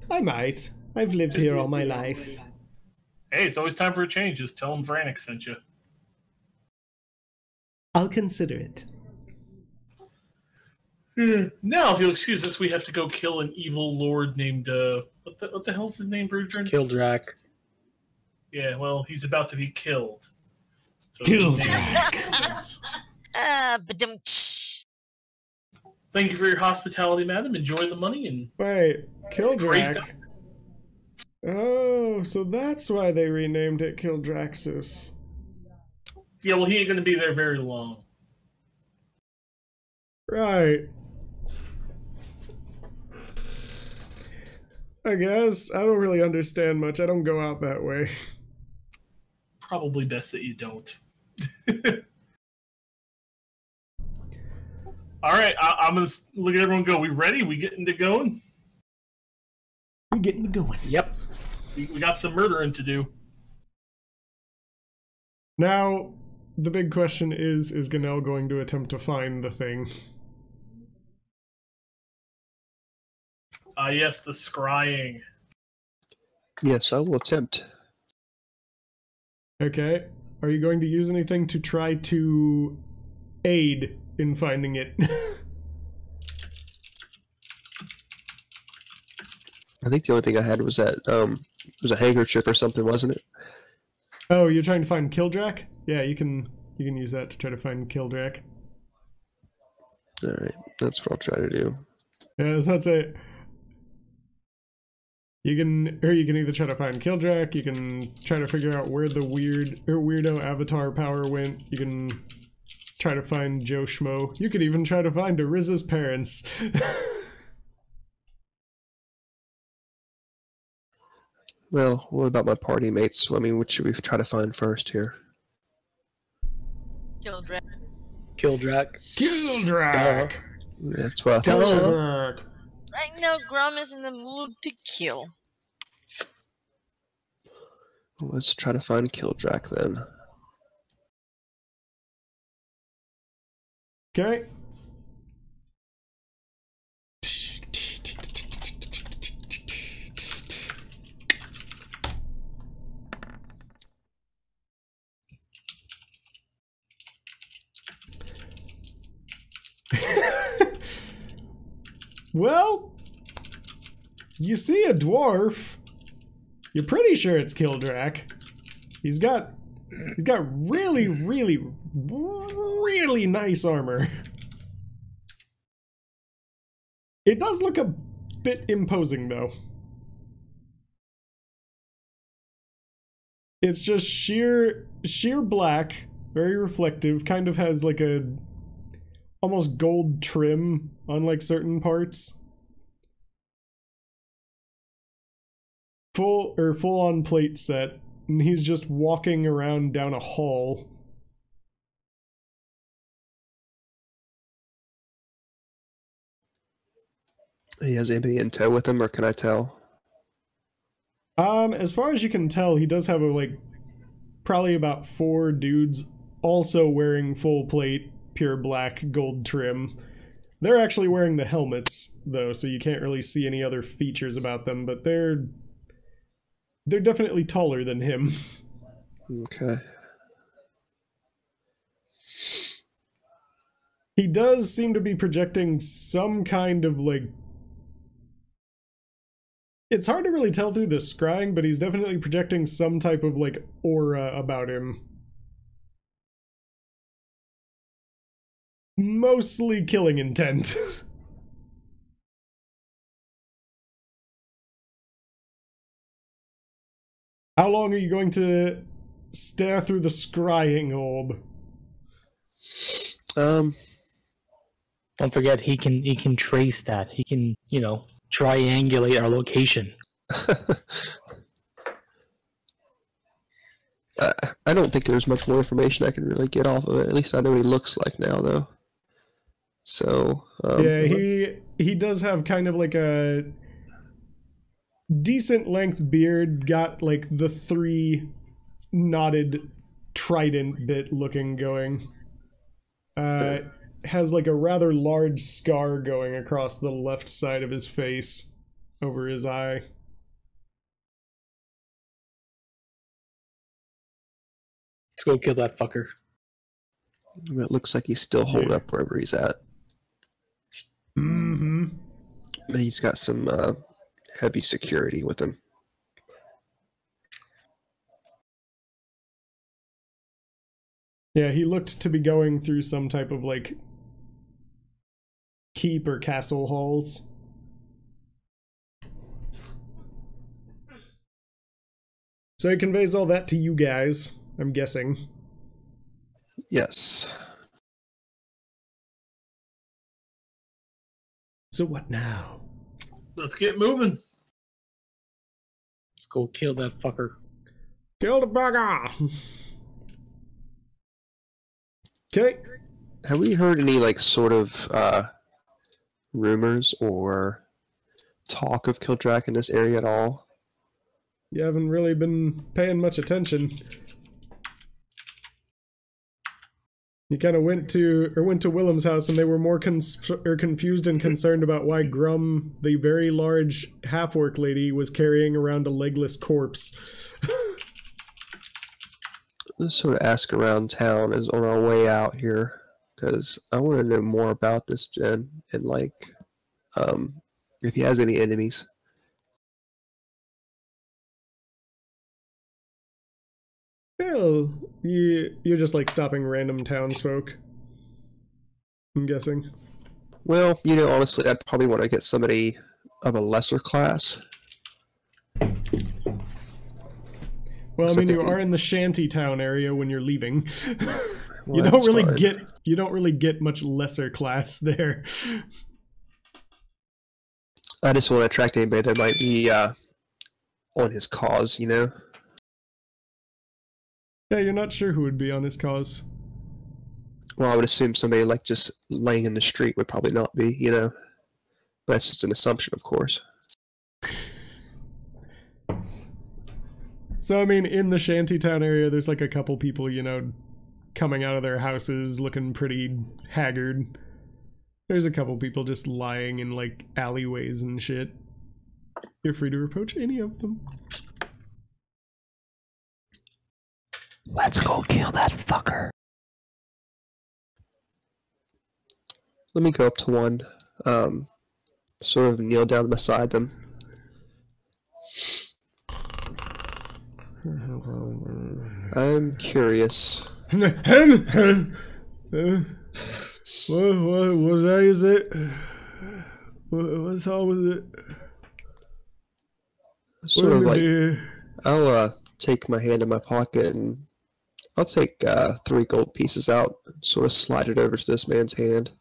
I might. I've lived here all my life. Hey, it's always time for a change. Just tell him Vranik sent you. I'll consider it. Now, if you'll excuse us, we have to go kill an evil lord named, what the hell's his name, Brudrin? Kildrak. Yeah, well, he's about to be killed. So Kildrak. Thank you for your hospitality, madam. Enjoy the money and... Wait, Kildrak? Oh, so that's why they renamed it Kildraxis. Yeah, well, he ain't gonna be there very long. Right. I guess. I don't really understand much. I don't go out that way. Probably best that you don't. All right, I'm gonna look at everyone and go. We ready? We getting to going? We getting to going. Yep. We got some murdering to do. Now, the big question is Ganel going to attempt to find the thing? Yes, the scrying. Yes, I will attempt. Okay. Are you going to use anything to try to aid in finding it? I think the only thing I had was that was a handkerchief or something, wasn't it? Oh, you're trying to find Kildrak? Yeah, you can use that to try to find Kildrak. All right, that's what I'll try to do. Yeah, that's not say. You can either try to find Kildrak, you can try to figure out where the weirdo avatar power went, you can try to find Joe Schmo, you could even try to find Ariza's parents. Well, what about my party mates? I mean, what should we try to find first here? Kildrak. Kildrak. Kildrak! That's what I thought. Kildrak! Right now, Grom is in the mood to kill. Let's try to find Kildrak then. Okay. Well, you see a dwarf. You're pretty sure it's Kildrak. He's got really, really, really nice armor. It does look a bit imposing, though. It's just sheer black, very reflective, kind of has like a almost gold trim on like certain parts. Full on plate set, and he's just walking around down a hall. He has anybody in tow with him, or can I tell? As far as you can tell, he does have probably about 4 dudes also wearing full plate, pure black, gold trim. They're actually wearing the helmets, though, so you can't really see any other features about them, but they're definitely taller than him. Okay. He does seem to be projecting some kind of, it's hard to really tell through the scrying, but he's definitely projecting some type of, aura about him. Mostly killing intent. How long are you going to stare through the scrying orb? Don't forget, he can trace that. He can, triangulate our location. I don't think there's much more information I can really get off of it. At least I know what he looks like now, though. So yeah, he does have kind of like a decent length beard. Got the 3 knotted trident bit looking going. Has a rather large scar going across the left side of his face, over his eye. Let's go kill that fucker. It looks like he's still holed up wherever he's at. Mm-hmm. He's got some heavy security with him. Yeah, he looked to be going through some type of keep or castle halls. So he conveys all that to you guys, I'm guessing. Yes. So what now? Let's get moving. Let's go kill that fucker. Kill the bugger! Okay. Have we heard any, like, sort of, rumors or talk of Kildrak in this area at all? You haven't really been paying much attention. You kind of went to Willem's house, and they were more confused and concerned about why Grum, the very large half-orc lady, was carrying around a legless corpse. Let's sort of ask around town as on our way out here, because I want to know more about this gen, and like, if he has any enemies. Well, you're just like stopping random townsfolk, I'm guessing. Well, you know, honestly, I'd probably want to get somebody of a lesser class. Well, I mean, you are in the shantytown area when you're leaving. Well, you don't really get much lesser class there. I just want to attract anybody that might be on his cause, you know. Yeah, you're not sure who would be on his cause. Well, I would assume somebody like just laying in the street would probably not be, you know. But that's just an assumption, of course. So, I mean, in the shantytown area, there's like a couple people, you know, coming out of their houses looking pretty haggard. There's a couple people just lying in like alleyways and shit. You're free to approach any of them. Let's go kill that fucker. Let me go up to one, sort of kneel down beside them. I'm curious. What day is it? What's up with it? Sort of like, I'll take my hand in my pocket and I'll take 3 gold pieces out, sort of slide it over to this man's hand.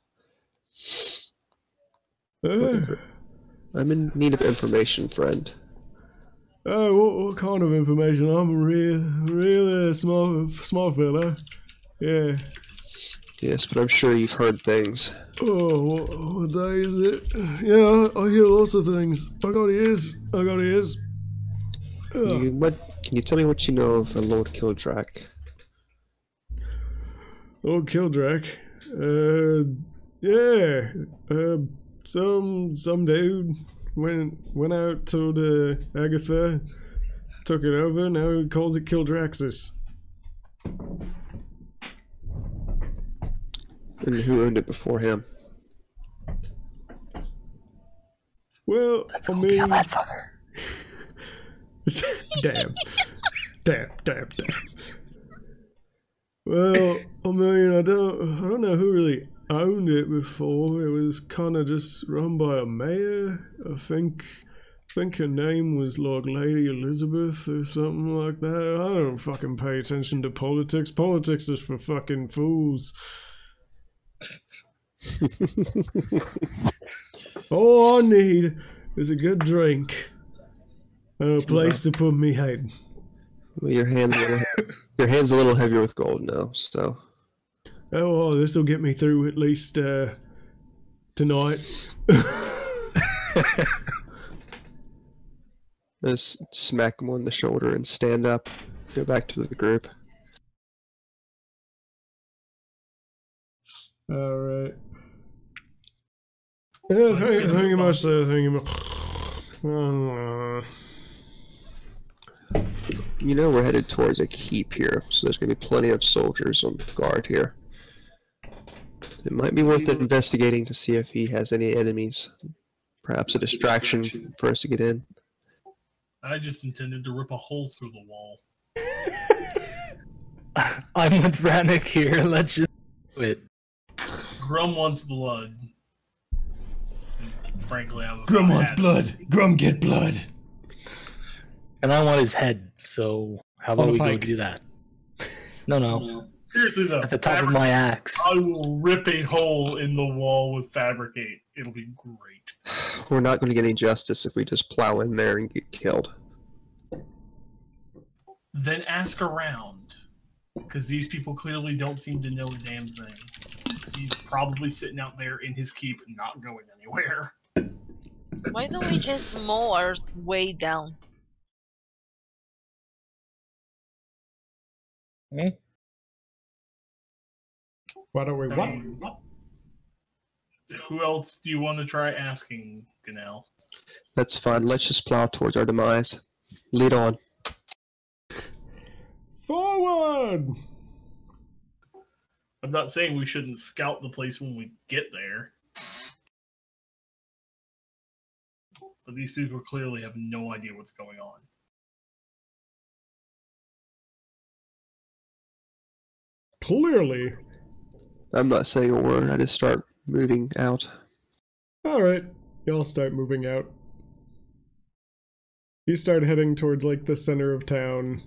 I'm in need of information, friend. Oh, what kind of information? I'm a real small fella. Yeah. Yes, but I'm sure you've heard things. Oh, what day is it? Yeah, I hear lots of things. I got ears. Can you tell me what you know of Lord Kildrak? Lord Kildrak? Yeah. Some dude went out, told Agatha, took it over, now he calls it Kildraxis. And who owned it before him? Well, Let's go kill that fucker. Damn. Well, I mean, I don't know who really owned it before. It was kind of just run by a mayor. I think her name was like Lady Elizabeth or something like that. I don't fucking pay attention to politics. Politics is for fucking fools. All I need is a good drink and a place to put me head. Well, your hand's a little heavier with gold now, so. Oh, well, this will get me through at least tonight. Just smack him on the shoulder and stand up. Go back to the group. Alright. Yeah, thank you much, sir. Thank you much. You know we're headed towards a keep here, so there's going to be plenty of soldiers on guard here. It might be worth investigating to see if he has any enemies. Perhaps a distraction for us to get in. I just intended to rip a hole through the wall. I'm with Brannick here. Let's just do it. Grum wants blood. And frankly, I'm Grum wants blood. Grum get blood. And I want his head, so how about we go do that? No. Seriously though, at the top of my axe. I will rip a hole in the wall with fabricate. It'll be great. We're not going to get any justice if we just plow in there and get killed. Then ask around, because these people clearly don't seem to know a damn thing. He's probably sitting out there in his keep, not going anywhere. Why don't we just mow our way down? Hmm? Why don't we what? Who else do you want to try asking, Ganel? That's fine. Let's just plow towards our demise. Lead on. Forward! I'm not saying we shouldn't scout the place when we get there. But these people clearly have no idea what's going on. Clearly. I'm not saying a word. I just start moving out. Alright, y'all start moving out. You start heading towards, like, the center of town.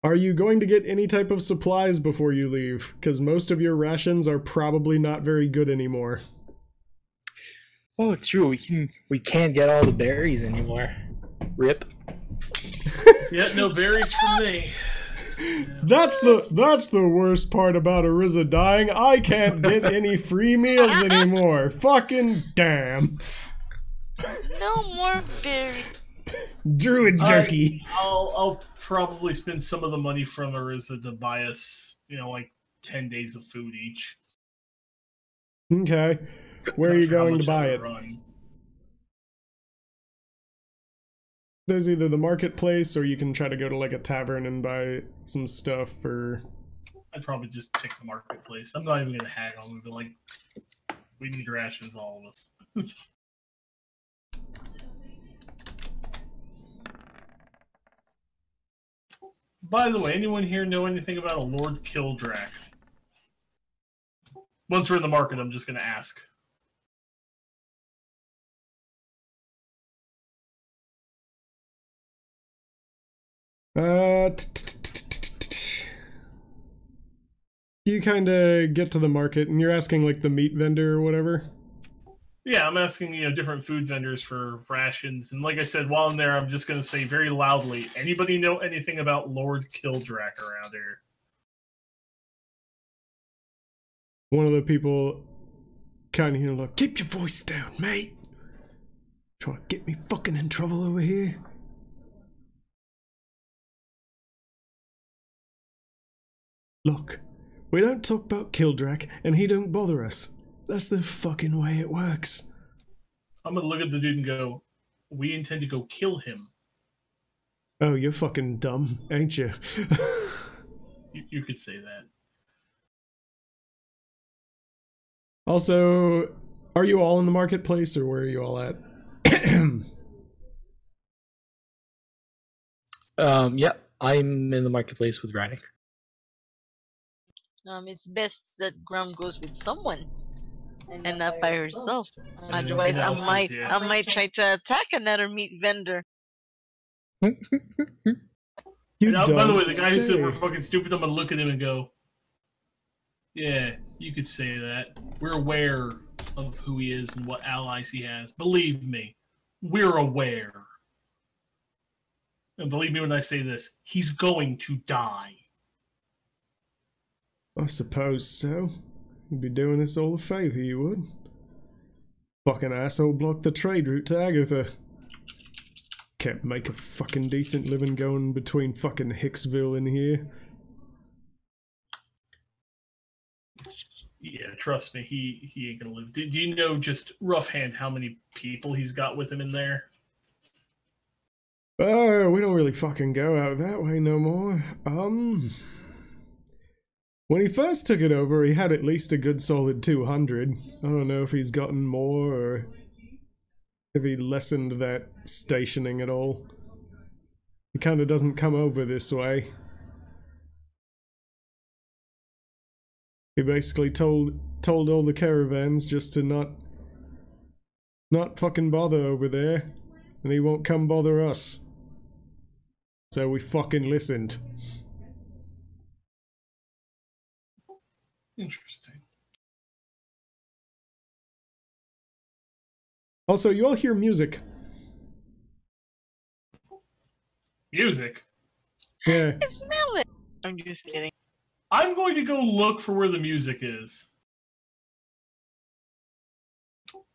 Are you going to get any type of supplies before you leave? Because most of your rations are probably not very good anymore. Oh, it's true. We can't get all the berries anymore. Rip. Yeah, no berries for me. That's the worst part about Ariza dying. I can't get any free meals anymore. Fucking damn. No more berries. Druid jerky. I'll probably spend some of the money from Ariza to buy us, like 10 days of food each. Okay. Where are you going to buy it? There's either the marketplace or you can try to go to like a tavern and buy some stuff or... I'd probably just pick the marketplace. I'm not even going to haggle. I'm going to be like, we need rations, all of us. By the way, anyone here know anything about a Lord Kildrak? Once we're in the market, I'm just going to ask. You kind of get to the market and you're asking like the meat vendor or whatever? Yeah, I'm asking, different food vendors for rations. And like I said, while I'm there, I'm just going to say very loudly, anybody know anything about Lord Kildrak around here? One of the people kind of like, keep your voice down, mate. Trying to get me fucking in trouble over here. Look, we don't talk about Kildrak, and he don't bother us. That's the fucking way it works. I'm gonna look at the dude and go, we intend to go kill him. Oh, you're fucking dumb, ain't you? You could say that. Also, are you all in the marketplace, or where are you all at? Yeah, I'm in the marketplace with Radek. It's best that Grum goes with someone and not by herself. Otherwise, I might try to attack another meat vendor. By the way, the guy who said we're fucking stupid, I'm gonna look at him and go, yeah, you could say that. We're aware of who he is and what allies he has. Believe me, we're aware. And believe me when I say this, he's going to die. I suppose so. You'd be doing us all a favour, you would. Fucking asshole blocked the trade route to Agatha. Can't make a fucking decent living going between fucking Hicksville and here. Yeah, trust me, he ain't gonna live. Do you know just rough hand how many people he's got with him in there? Oh, we don't really fucking go out that way no more. When he first took it over, he had at least a good solid 200. I don't know if he's gotten more or if he lessened that stationing at all. He kind of doesn't come over this way. He basically told all the caravans just to not fucking bother over there, and he won't come bother us. So we fucking listened. Interesting. Also, you all hear music. Music? Yeah. Smell it. I'm just kidding. I'm going to go look for where the music is.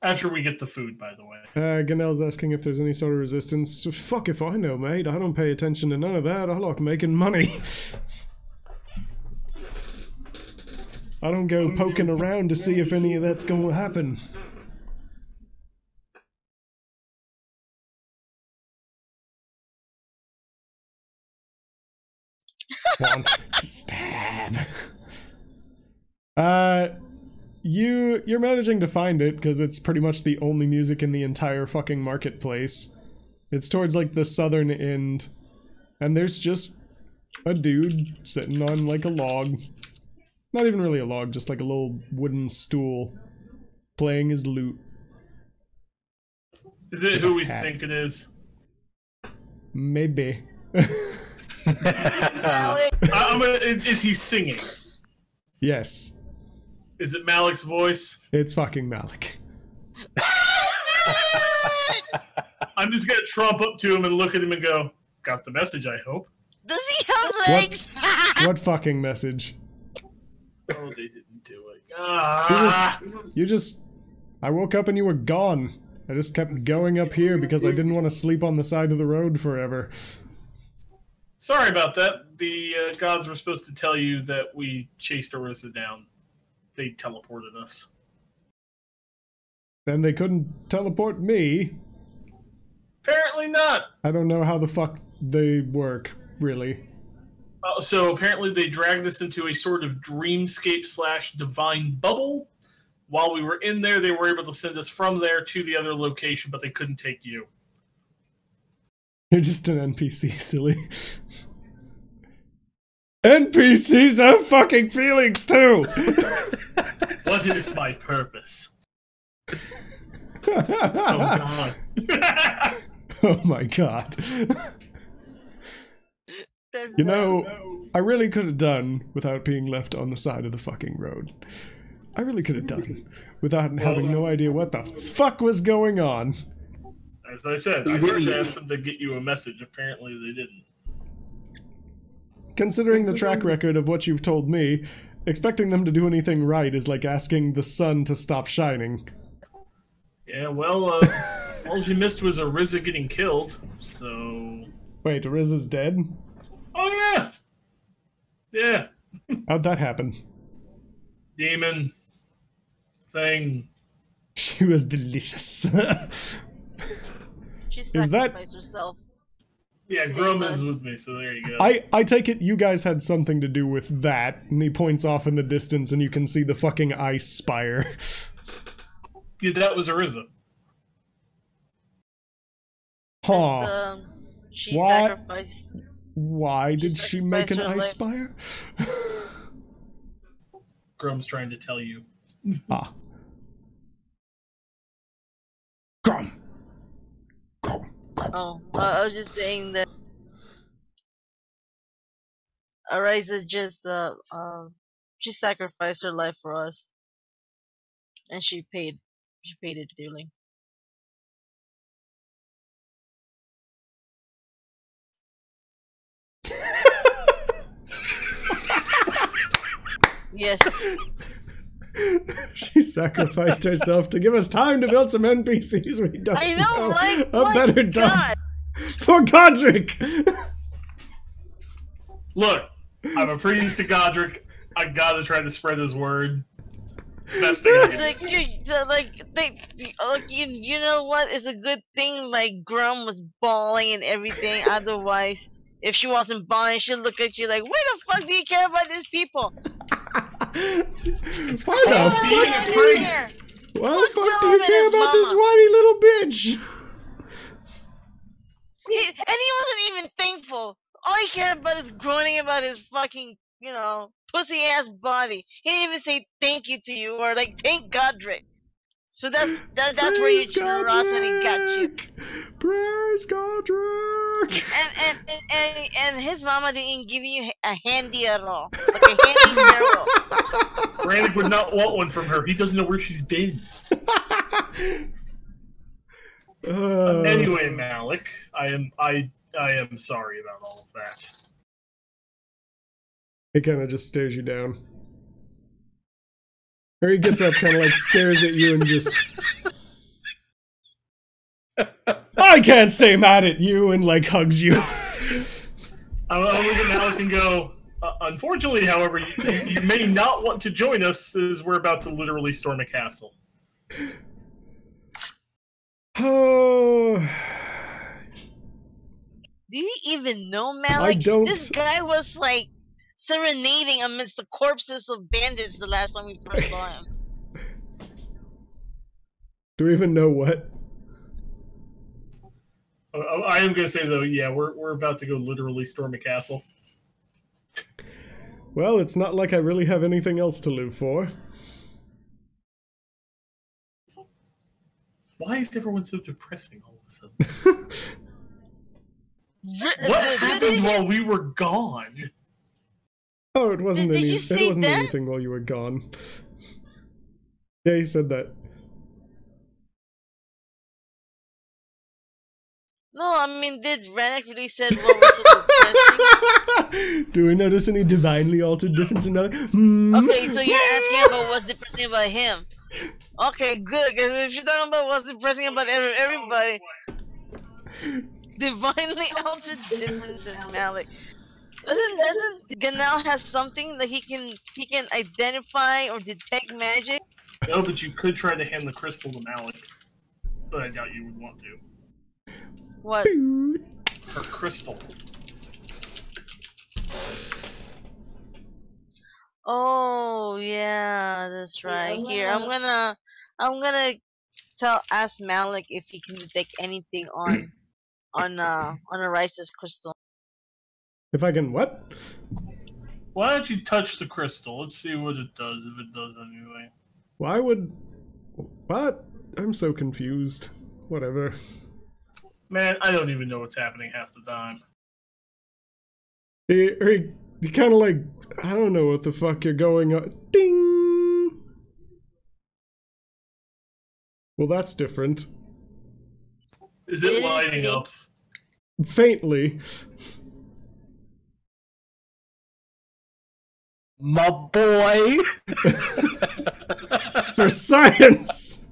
After we get the food, by the way. Ganel's asking if there's any sort of resistance. Fuck if I know, mate. I don't pay attention to none of that. I like making money. I don't go poking around to see if any of that's going to happen. Want to stab. You're managing to find it because it's pretty much the only music in the entire fucking marketplace. It's towards like the southern end, and there's just a dude sitting on like a log. Not even really a log, just like a little wooden stool, playing his lute. Is it who we think it is? Maybe. Is he singing? Yes. Is it Malik's voice? It's fucking Malik. I'm just gonna trump up to him and look at him and go, "Got the message, I hope." Does he have legs? What fucking message? Oh, they didn't do it. You just... I woke up and you were gone. I just kept going up here because I didn't want to sleep on the side of the road forever. Sorry about that. The gods were supposed to tell you that we chased Ariza down. They teleported us. Then they couldn't teleport me. Apparently not. I don't know how the fuck they work, really. So apparently they dragged us into a sort of dreamscape / divine bubble. While we were in there, they were able to send us from there to the other location, but they couldn't take you. You're just an NPC, silly. NPCs have fucking feelings too! What is my purpose? Oh god. Oh my god. You know, I really could have done without being left on the side of the fucking road. I really could have done without having no idea what the fuck was going on. As I said, I tried to ask them to get you a message. Apparently they didn't. Considering the track record of what you've told me, expecting them to do anything right is like asking the sun to stop shining. Yeah, well, all you missed was Ariza getting killed, so... Wait, Ariza's dead? Oh, yeah! Yeah. How'd that happen? Demon. Thing. She was delicious. She sacrificed herself. Yeah, Grum is with me, so there you go. I take it you guys had something to do with that, and he points off in the distance and you can see the fucking ice spire. Yeah, that was Ariza. Huh. She sacrificed. Why did she make an ice spire? Grum's trying to tell you. Ah. Grum. Grum. Oh, I was just saying that Ariza just she sacrificed her life for us, and she paid it dearly. Yes. She sacrificed herself to give us time to build some NPCs we don't I know, right? A better dump for Godric! Look, I'm a priest to Godric. I gotta try to spread his word. Best thing I can do. You know what? It's a good thing like Grum was bawling and everything. Otherwise, if she wasn't bawling, she'd look at you like, "Why the fuck do you care about these people?" Why the fuck do you care about this whiny little bitch? And he wasn't even thankful. All he cared about is groaning about his fucking, pussy ass body. He didn't even say thank you to you or like thank Godric. So that's where your generosity got you. Praise Godric. work. And his mama didn't give you a handy at all, like a handy farewell. Brannick would not want one from her. He doesn't know where she's been. Anyway, Malik, I am sorry about all of that. He kind of just stares you down. Or he gets up, kind of like stares at you and just... I can't stay mad at you, and like hugs you. I'll look at Malik and go, unfortunately, however, you may not want to join us as we're about to literally storm a castle. Oh... Do you even know Malik? I don't... This guy was like serenading amidst the corpses of bandits the last time we first saw him. Do we even know what? I am going to say, though, yeah, we're about to go literally storm a castle. Well, it's not like I really have anything else to live for. Why is everyone so depressing all of a sudden? What happened while we were gone? Oh, it wasn't Did you say it wasn't that? anything while you were gone. Yeah, he said that. No, I mean, did Rannick really said what was so depressing? Do we notice any divinely altered difference in that? Okay, so you're asking about what's depressing about him. Okay, good, because if you're talking about what's depressing about everybody, divinely altered difference in Malik. Doesn't Ganal has something that he can identify or detect magic? No, but you could try to hand the crystal to Malik. But I doubt you would want to. What? Her crystal. Oh yeah, that's right. Here, I'm gonna ask Malik if he can detect anything on Ariza's crystal. If I can what? Why don't you touch the crystal? Let's see what it does, if it does anyway. Why would... What? I'm so confused. Whatever. Man, I don't even know what's happening half the time. He kind of like... I don't know what the fuck you're going on. Ding! Well, that's different. Is it lighting up? Faintly. My boy! For science!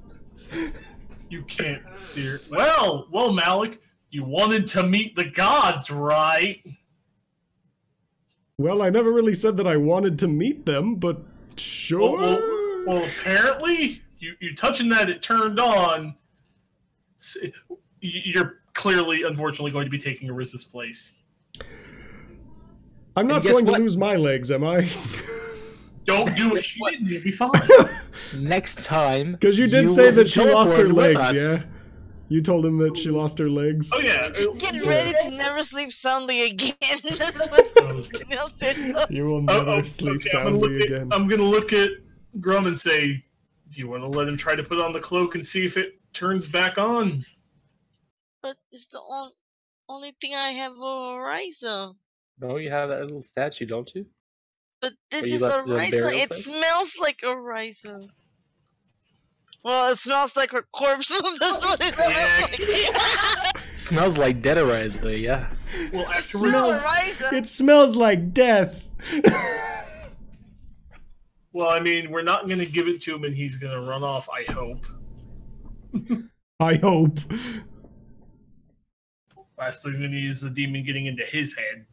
You can't see her. Well, Malik, you wanted to meet the gods, right? Well, I never really said that I wanted to meet them, but sure. Well, apparently, you touching that, it turned on. You're clearly, unfortunately, going to be taking Ariza's place. I'm not going to lose my legs, am I? Don't do what she did, you'll be fine. Next time. Because you did say that she lost her legs, yeah? You told him that she lost her legs. Oh, yeah. Get ready to never sleep soundly again. You will never sleep soundly again. I'm going to look at Grum and say, do you want to let him try to put on the cloak and see if it turns back on? But it's the only thing I have of Ariza. No, you have that little statue, don't you? But this is Ariza. It smells like Ariza. Well, it smells like her corpse. That's what it smells like. Smells like dead Ariza, yeah. Well, afterwards, it smells like death. Well, I mean, we're not going to give it to him and he's going to run off, I hope. I hope. Last thing we need is the demon getting into his head.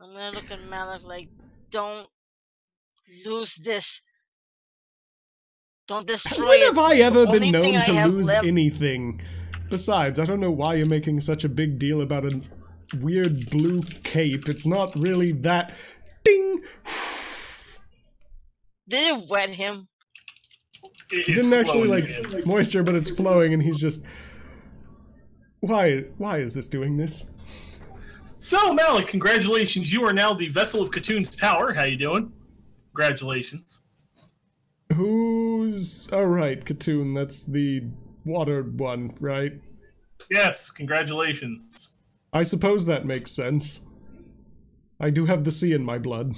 I'm gonna look at Malik like, don't lose this. Don't destroy when it. Have I ever been Only known thing to I have lose left. anything? Besides, I don't know why you're making such a big deal about a weird blue cape. It's not really that. Ding! Did it wet him? It didn't actually like moisture, but it's flowing, and he's just. Why is this doing this? So, Malik, congratulations. You are now the vessel of Katoon's power. How you doing? Congratulations. Who's... Oh, right, Katoon. That's the water one, right? Yes, congratulations. I suppose that makes sense. I do have the sea in my blood.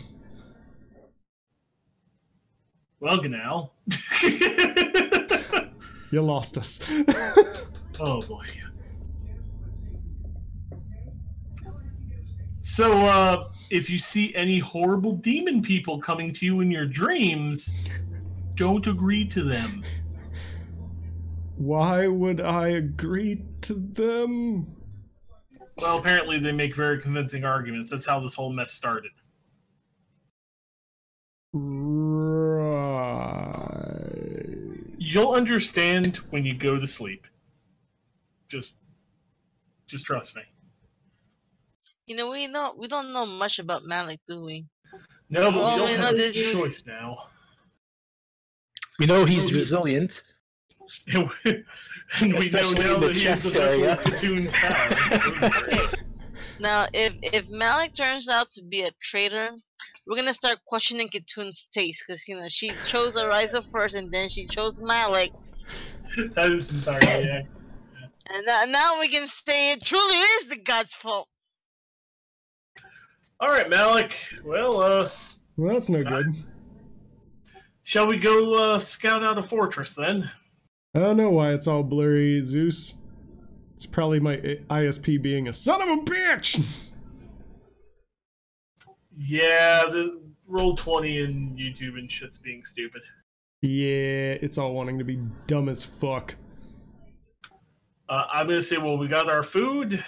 Well, Ganal. You lost us. Oh boy. So, if you see any horrible demon people coming to you in your dreams, don't agree to them. Why would I agree to them? Well, apparently they make very convincing arguments. That's how this whole mess started. Right. You'll understand when you go to sleep. Just trust me. You know, we don't know much about Malik, do we? No, but Well, we we don't know have a this- choice now. We know he's resilient. And we Especially know in now the that he has chest the vessel area. of Katoon's power. Now, if Malik turns out to be a traitor, we're gonna start questioning Katoon's taste, because she chose Ariza first, and then she chose Malik, That is entirely accurate. and now we can say it truly is the god's fault. All right, Malik. Well, Well, that's no good. shall we go scout out a fortress then? I don't know why it's all blurry, Zeus. It's probably my ISP being a son of a bitch! Yeah, the Roll20 and YouTube and shit's being stupid. Yeah, it's all wanting to be dumb as fuck. I'm gonna say, well, we got our food.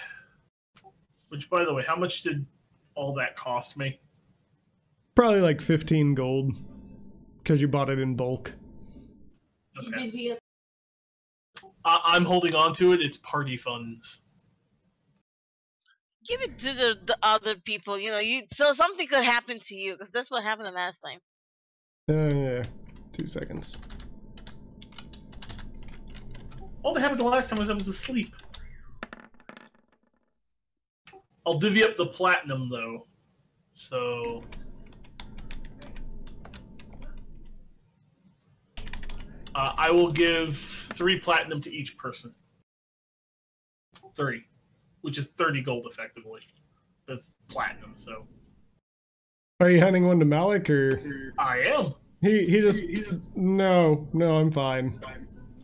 Which, by the way, how much did all that cost me? Probably like 15 gold. Because you bought it in bulk. Okay. I'm holding on to it. It's party funds. Give it to the other people, so something could happen to you, because that's what happened the last time. Yeah. 2 seconds. All that happened the last time was I was asleep. I'll divvy up the platinum, though. So... I will give 3 platinum to each person. 3. Which is 30 gold, effectively. That's platinum, so... Are you handing one to Malik, or...? I am. He just... No, I'm fine.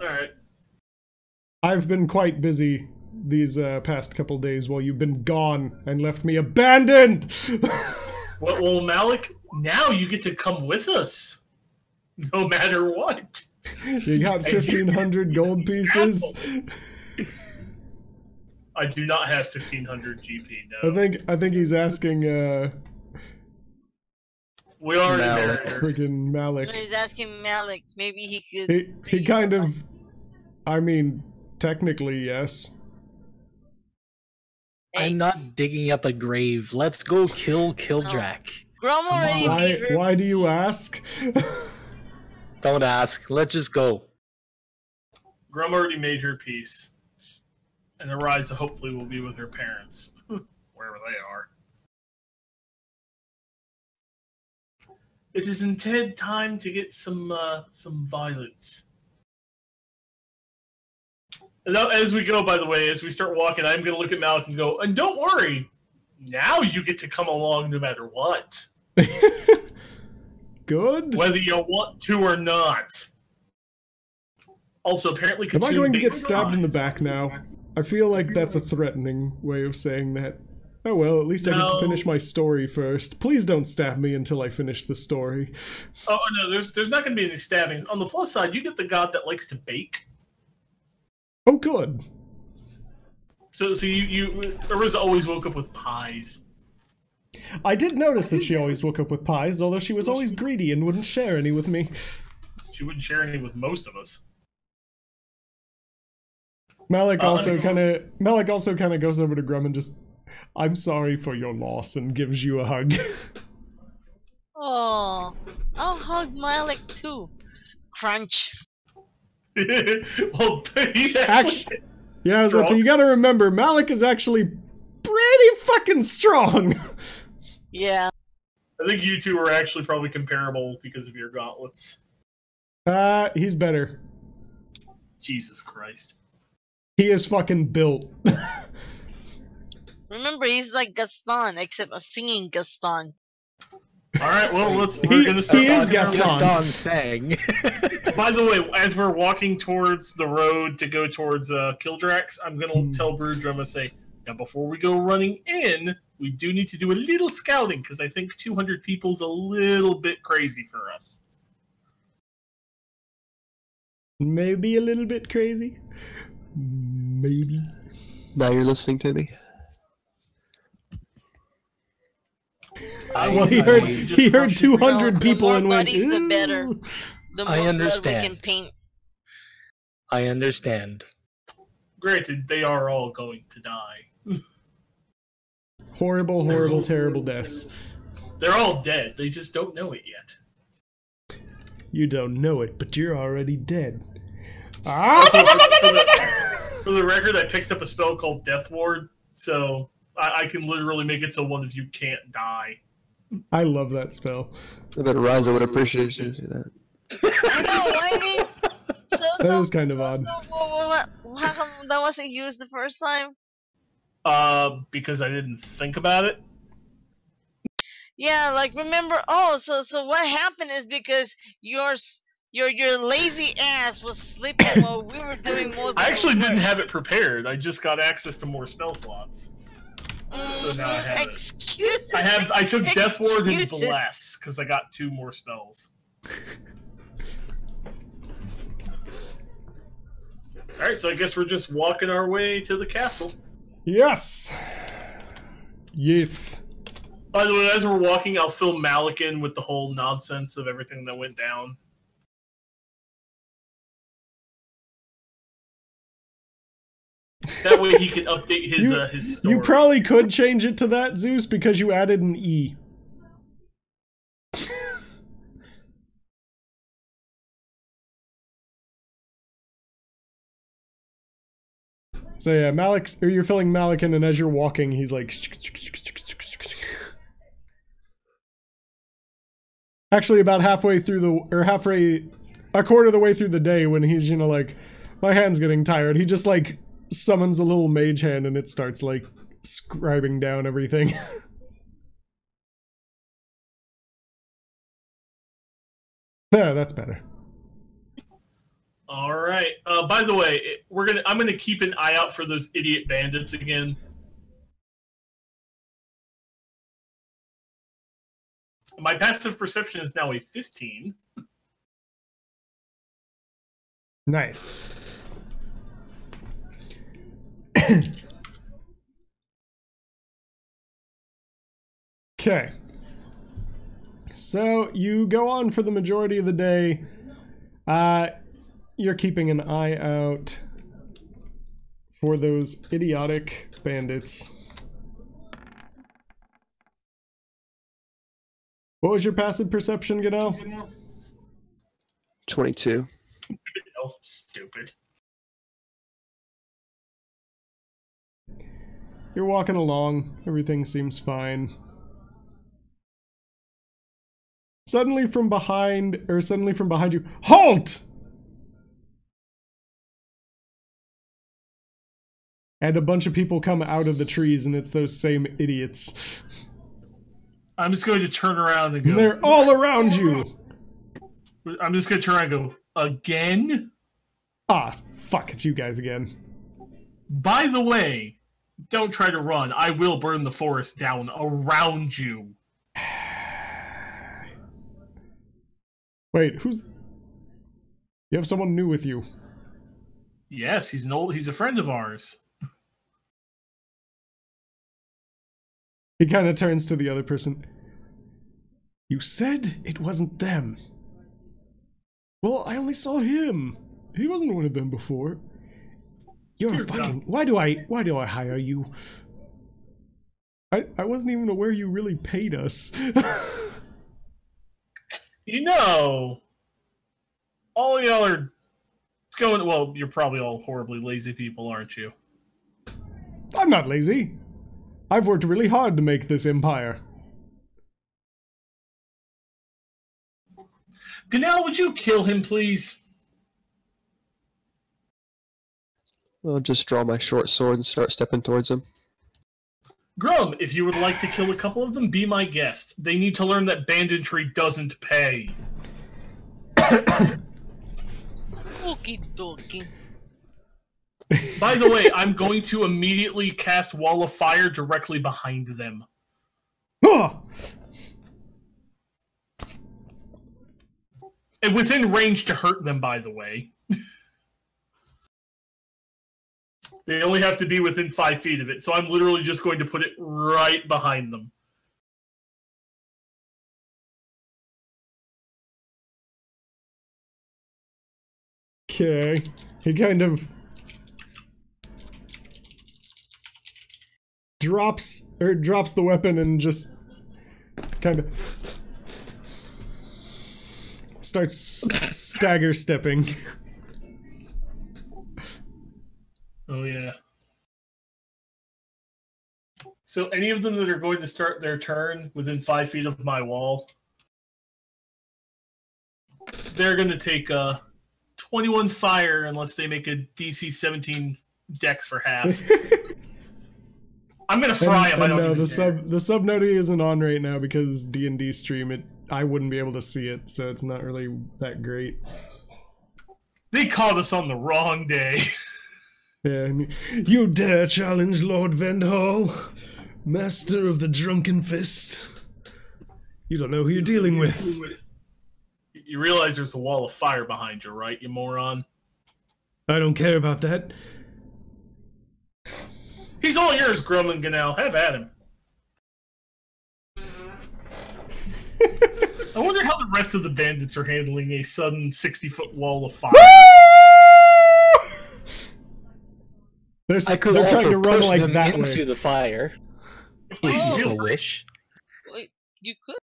Alright. I've been quite busy these past couple days while you've been gone and left me abandoned! Well, Malik, now you get to come with us. No matter what. You got 1,500 gold pieces? I do not have 1,500 GP, no. I think he's asking, We already Malik. married her. friggin' Malik. He's asking Malik, maybe he could... He kind of... I mean, technically, yes. Hey, I'm not digging up a grave. Let's go kill Kildrak. Grom already made her... Why do you ask? Don't ask. Let's just go. Grum already made her peace. And Ariza hopefully will be with her parents. Wherever they are. It is instead time to get some violence. And now, as we go, by the way, as we start walking, I'm going to look at Malik and go, and don't worry, now you get to come along no matter what. Good? Whether you want to or not. Also, apparently, Am I Katoon going to get bakes stabbed in the pies. back now? I feel like that's a threatening way of saying that. Oh well, at least I get to No. finish my story first. Please don't stab me until I finish the story. Oh no, there's not going to be any stabbings. On the plus side, you get the god that likes to bake. Oh good. So Ariza always woke up with pies. I did notice that she always woke up with pies, although she was always greedy and wouldn't share any with me. She wouldn't share any with most of us. Malik also kind of goes over to Grum and just, I'm sorry for your loss, and gives you a hug. Oh, I'll hug Malik too. Crunch. Well, he's actually Yeah, so strong. you gotta remember, Malik is actually pretty fucking strong. Yeah. I think you two are actually probably comparable because of your gauntlets. He's better. Jesus Christ. He is fucking built. Remember, he's like Gaston, except a singing Gaston. All right, well, we're gonna start. He is Gaston sang. By the way, as we're walking towards the road to go towards Kildrax, I'm gonna tell Brudrum to say, now before we go running in, we do need to do a little scouting because I think 200 people's a little bit crazy for us. Maybe a little bit crazy. Maybe. Now you're listening to me? Well, he heard 200 people and went, "Ooh." The better. The more I understand. we can paint. I understand. Granted, they are all going to die. Horrible, horrible, terrible deaths. They're all dead. They just don't know it yet. You don't know it, but you're already dead. Also, for the record, I picked up a spell called Death Ward, so I can literally make it so one of you can't die. I love that spell. I bet Ariza would appreciate you see that. I know, I mean, That is kind of odd. How come that wasn't used the first time? Because I didn't think about it. Yeah, like remember. Oh, so what happened is because your lazy ass was sleeping while we were doing most. I actually didn't have it prepared. I just got access to more spell slots. So now I have Excuses. it. I took Death Ward and Bless because I got 2 more spells. All right, so I guess we're just walking our way to the castle. Yes. Yes. By the way, as we're walking, I'll fill Malik in with the whole nonsense of everything that went down. That way he can update his story. You probably could change it to that, Zeus, because you added an E. So yeah, you're filling Malik in, and as you're walking, he's like... Actually, about halfway through a quarter of the way through the day, when he's, you know, like, my hand's getting tired, he just, like, summons a little mage hand, and it starts, like, scribing down everything. There, that's better. All right. By the way, I'm gonna keep an eye out for those idiot bandits again. My passive perception is now a 15. Nice. Okay. So you go on for the majority of the day. You're keeping an eye out for those idiotic bandits. What was your passive perception, Gadel? 22. That's stupid. You're walking along. Everything seems fine. Suddenly from behind you, HALT! And a bunch of people come out of the trees, and it's those same idiots. I'm just going to turn around and go... They're all around you! I'm just going to turn around and go, again? Ah, fuck, it's you guys again. By the way, don't try to run. I will burn the forest down around you. Wait, who's... You have someone new with you. Yes, he's a friend of ours. He kind of turns to the other person. You said it wasn't them. Well, I only saw him. He wasn't one of them before. You're a fucking... Why do I hire you? I wasn't even aware you really paid us. You know, all y'all are going... Well, you're probably all horribly lazy people, aren't you? I'm not lazy. I've worked really hard to make this empire. Ganel, would you kill him, please? I'll just draw my short sword and start stepping towards him. Grum, if you would like to kill a couple of them, be my guest. They need to learn that banditry doesn't pay. Okie dokie. By the way, I'm going to immediately cast Wall of Fire directly behind them. And within range to hurt them, by the way. They only have to be within 5 feet of it, so I'm literally just going to put it right behind them. Okay. He kind of drops the weapon and just kind of starts stagger stepping. Oh yeah. So any of them that are going to start their turn within 5 feet of my wall, they're going to take 21 fire unless they make a DC 17 dex for half. I'm going to fry them. No, the subnoti isn't on right now because D&D stream I wouldn't be able to see it, so it's not really that great. They caught us on the wrong day. Yeah, you dare challenge Lord Vendhall, master of the Drunken Fist? You don't know who you're dealing with. You realize there's a wall of fire behind you, right, you moron? I don't care about that. He's all yours, Grum and Ganel. Have at him. I wonder how the rest of the bandits are handling a sudden 60-foot wall of fire. They're trying to run like that into the fire. If you wish. Wait, you could?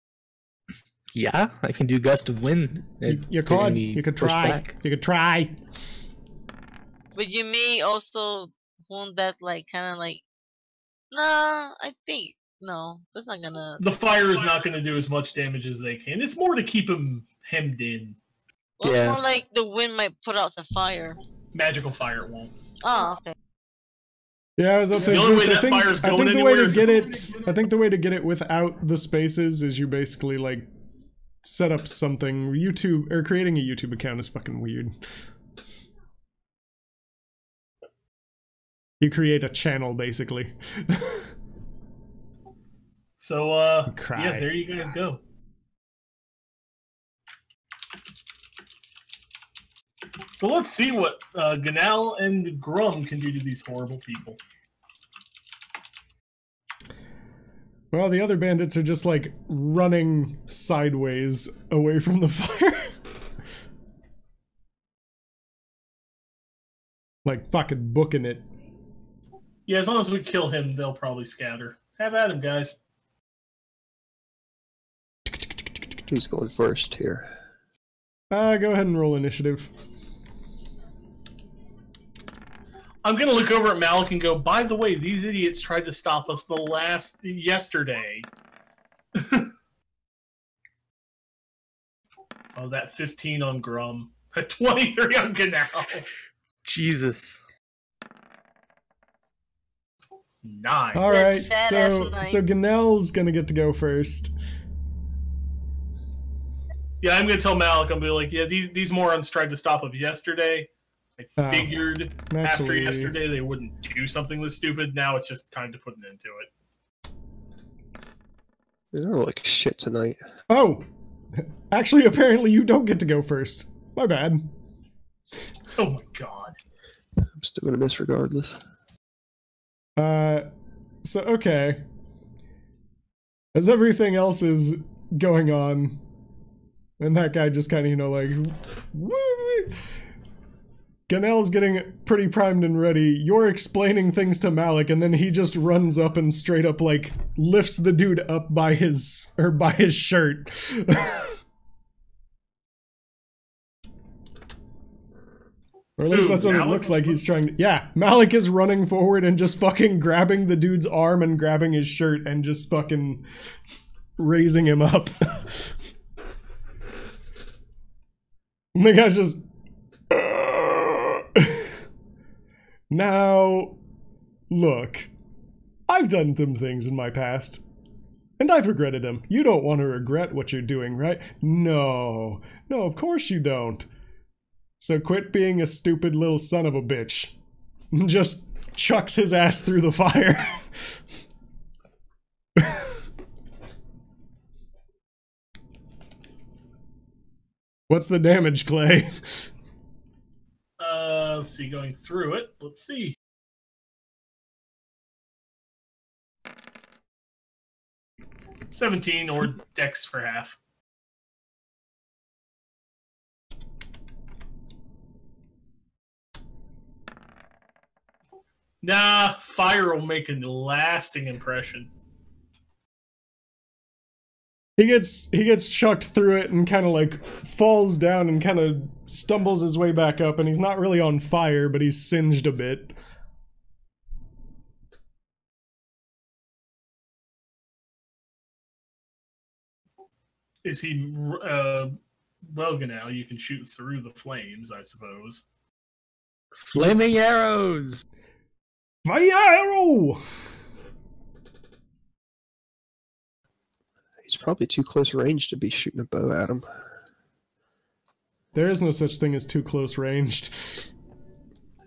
Yeah, I can do Gust of Wind. You could. You could try. Back. You could try. But you may also want that, like, kind of like... Nah, I think... No, that's not gonna... The fire is not gonna do as much damage as they can. It's more to keep them hemmed in. Well, it's more like the wind might put out the fire. Magical fire it won't. Oh, okay. Yeah, I was about to say, I think the way to get it, I think the way to get it without the spaces is you basically like set up something. YouTube or creating a YouTube account is fucking weird. You create a channel basically. So yeah, there you guys go. So let's see what Ganal and Grum can do to these horrible people. Well, the other bandits are just like running sideways away from the fire. Like fucking booking it. Yeah, as long as we kill him, they'll probably scatter. Have at him, guys. Who's going first here? Go ahead and roll initiative. I'm gonna look over at Malik and go, by the way, these idiots tried to stop us yesterday. Oh, that 15 on Grum. A 23 on Ganal. Jesus. 9. Alright, so Ganel's gonna get to go first. Yeah, I'm gonna tell Malik, I'm gonna be like, yeah, these morons tried to stop us yesterday. I figured after yesterday they wouldn't do something this stupid. Now it's just time to put an end to it. They don't look like shit tonight. Oh! Actually, apparently you don't get to go first. My bad. Oh my god. I'm still gonna miss regardless. So, okay. As everything else is going on, and that guy just kind of, you know, like... Woo! Ganel's getting pretty primed and ready. You're explaining things to Malik, and then he just runs up and straight up, like, lifts the dude up by his shirt. Or at least that's what it looks like he's trying to... Yeah, Malik is running forward and just fucking grabbing the dude's arm and grabbing his shirt and just fucking raising him up. And the guy's just... Now, look, I've done some things in my past, and I've regretted them. You don't want to regret what you're doing, right? No, of course you don't. So quit being a stupid little son of a bitch. Just chucks his ass through the fire. What's the damage, Clay? Let's see, going through it. Let's see. $17 or dex for half. Nah, fire will make a lasting impression. He gets chucked through it and kind of like falls down and kind of stumbles his way back up, and he's not really on fire, but he's singed a bit. Is he well, now you can shoot through the flames, I suppose. Flaming arrows! Fire arrow! He's probably too close range to be shooting a bow at him. There is no such thing as too close ranged.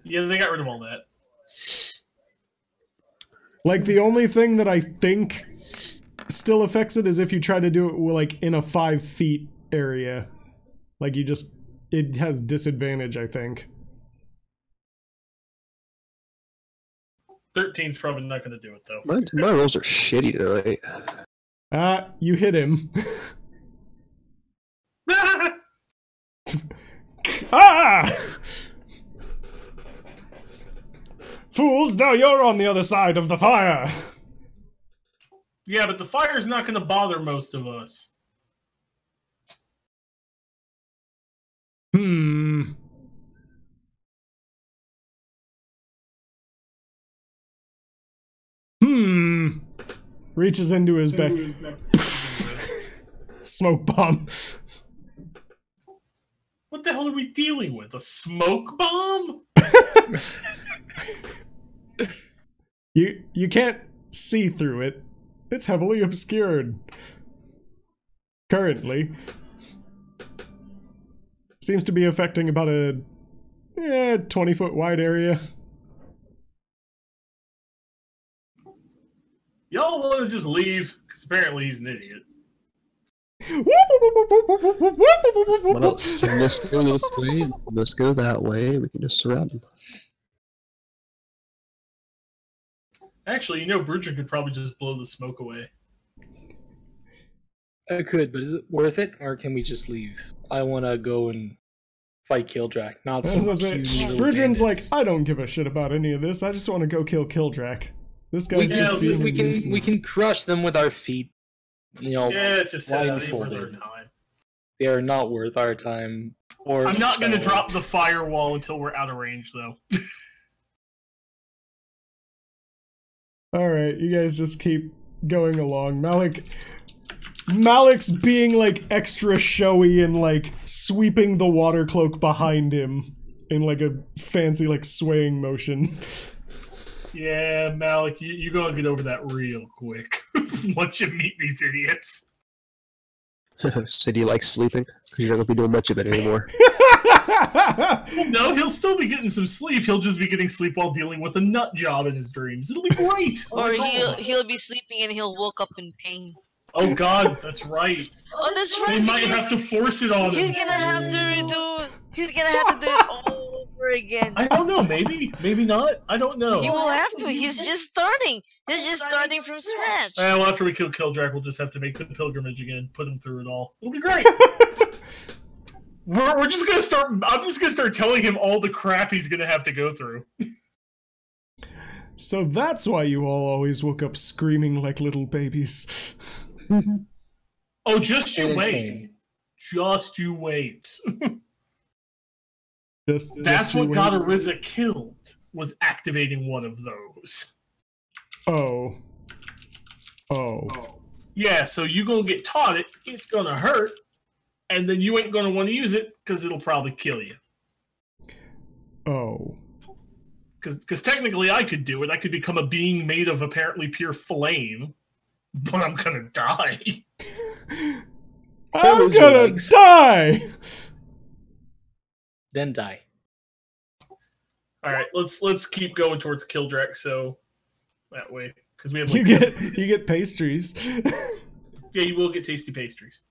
Yeah, they got rid of all that. Like, the only thing that I think still affects it is if you try to do it, like, in a 5 feet area. Like, it has disadvantage, I think. 13's probably not going to do it, though. My rolls are shitty tonight. You hit him. Ah! Fools, now you're on the other side of the fire! Yeah, but the fire's not going to bother most of us. Reaches into his back. Smoke bomb. What the hell are we dealing with? A smoke bomb? You can't see through it. It's heavily obscured. Currently. Seems to be affecting about a 20-foot wide area. Y'all want to just leave? Because apparently he's an idiot. Well, let's go this way, let's go that way, we can just surround him. Actually, you know, Brudrin could probably just blow the smoke away. I could, but is it worth it, or can we just leave? I want to go and fight Kildrak, not some Brudrin's like, I don't give a shit about any of this, I just want to go kill Kildrak. This guy's we can crush them with our feet. You know, yeah, it's just not worth our time. They are not worth our time. Or I'm not going to drop the firewall until we're out of range, though. Alright, you guys just keep going along. Malik's being, like, extra showy and, like, sweeping the water cloak behind him in, like, a fancy, like, swaying motion. Yeah, Malik, you're going to get over that real quick once you meet these idiots. So do you like sleeping? Because you're not going to be doing much of it anymore. No, he'll still be getting some sleep. He'll just be getting sleep while dealing with a nut job in his dreams. It'll be great. Or he'll be sleeping and he'll woke up in pain. Oh God, that's right. Oh, that's right. They might have to force it on him. He's gonna have to redo. He's gonna have to do it all over again. I don't know. Maybe not. I don't know. He will have to. He's just starting. He's just starting from scratch. Well, after we kill Kildrak, we'll just have to make the pilgrimage again. Put him through it all. It'll be great. We're just gonna start. I'm just gonna start telling him all the crap he's gonna have to go through. So that's why you all always woke up screaming like little babies. Oh, just you wait. Just you wait. That's what got Ariza killed, was activating one of those. Oh. Yeah, so you gonna get taught it, it's gonna hurt, and then you ain't gonna want to use it, because it'll probably kill you. Oh. Because technically I could do it. I could become a being made of apparently pure flame, but I'm gonna die. I'm gonna die! Then die. Alright, let's keep going towards Kildrak, so that way. Because we have like you get pastries. Yeah, you will get tasty pastries.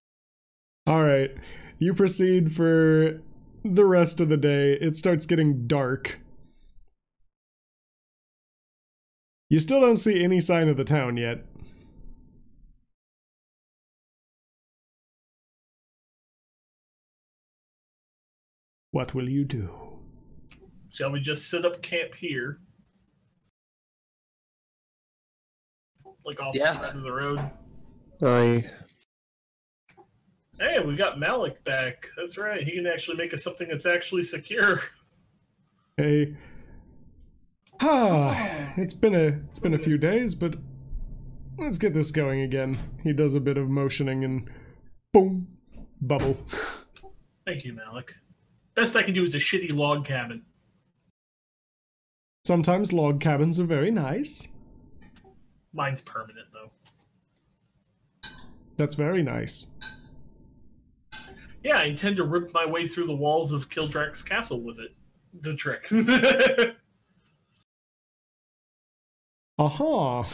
Alright. You proceed for the rest of the day. It starts getting dark. You still don't see any sign of the town yet. What will you do? Shall we just set up camp here? Like off the side of the road? Hey, we got Malik back. That's right. He can actually make us something that's actually secure. Hey. It's been a few days, but let's get this going again. He does a bit of motioning and boom, bubble. Thank you, Malik. Best I can do is a shitty log cabin. Sometimes log cabins are very nice. Mine's permanent, though. That's very nice. Yeah, I intend to rip my way through the walls of Kildrak's castle with it. The trick. Aha!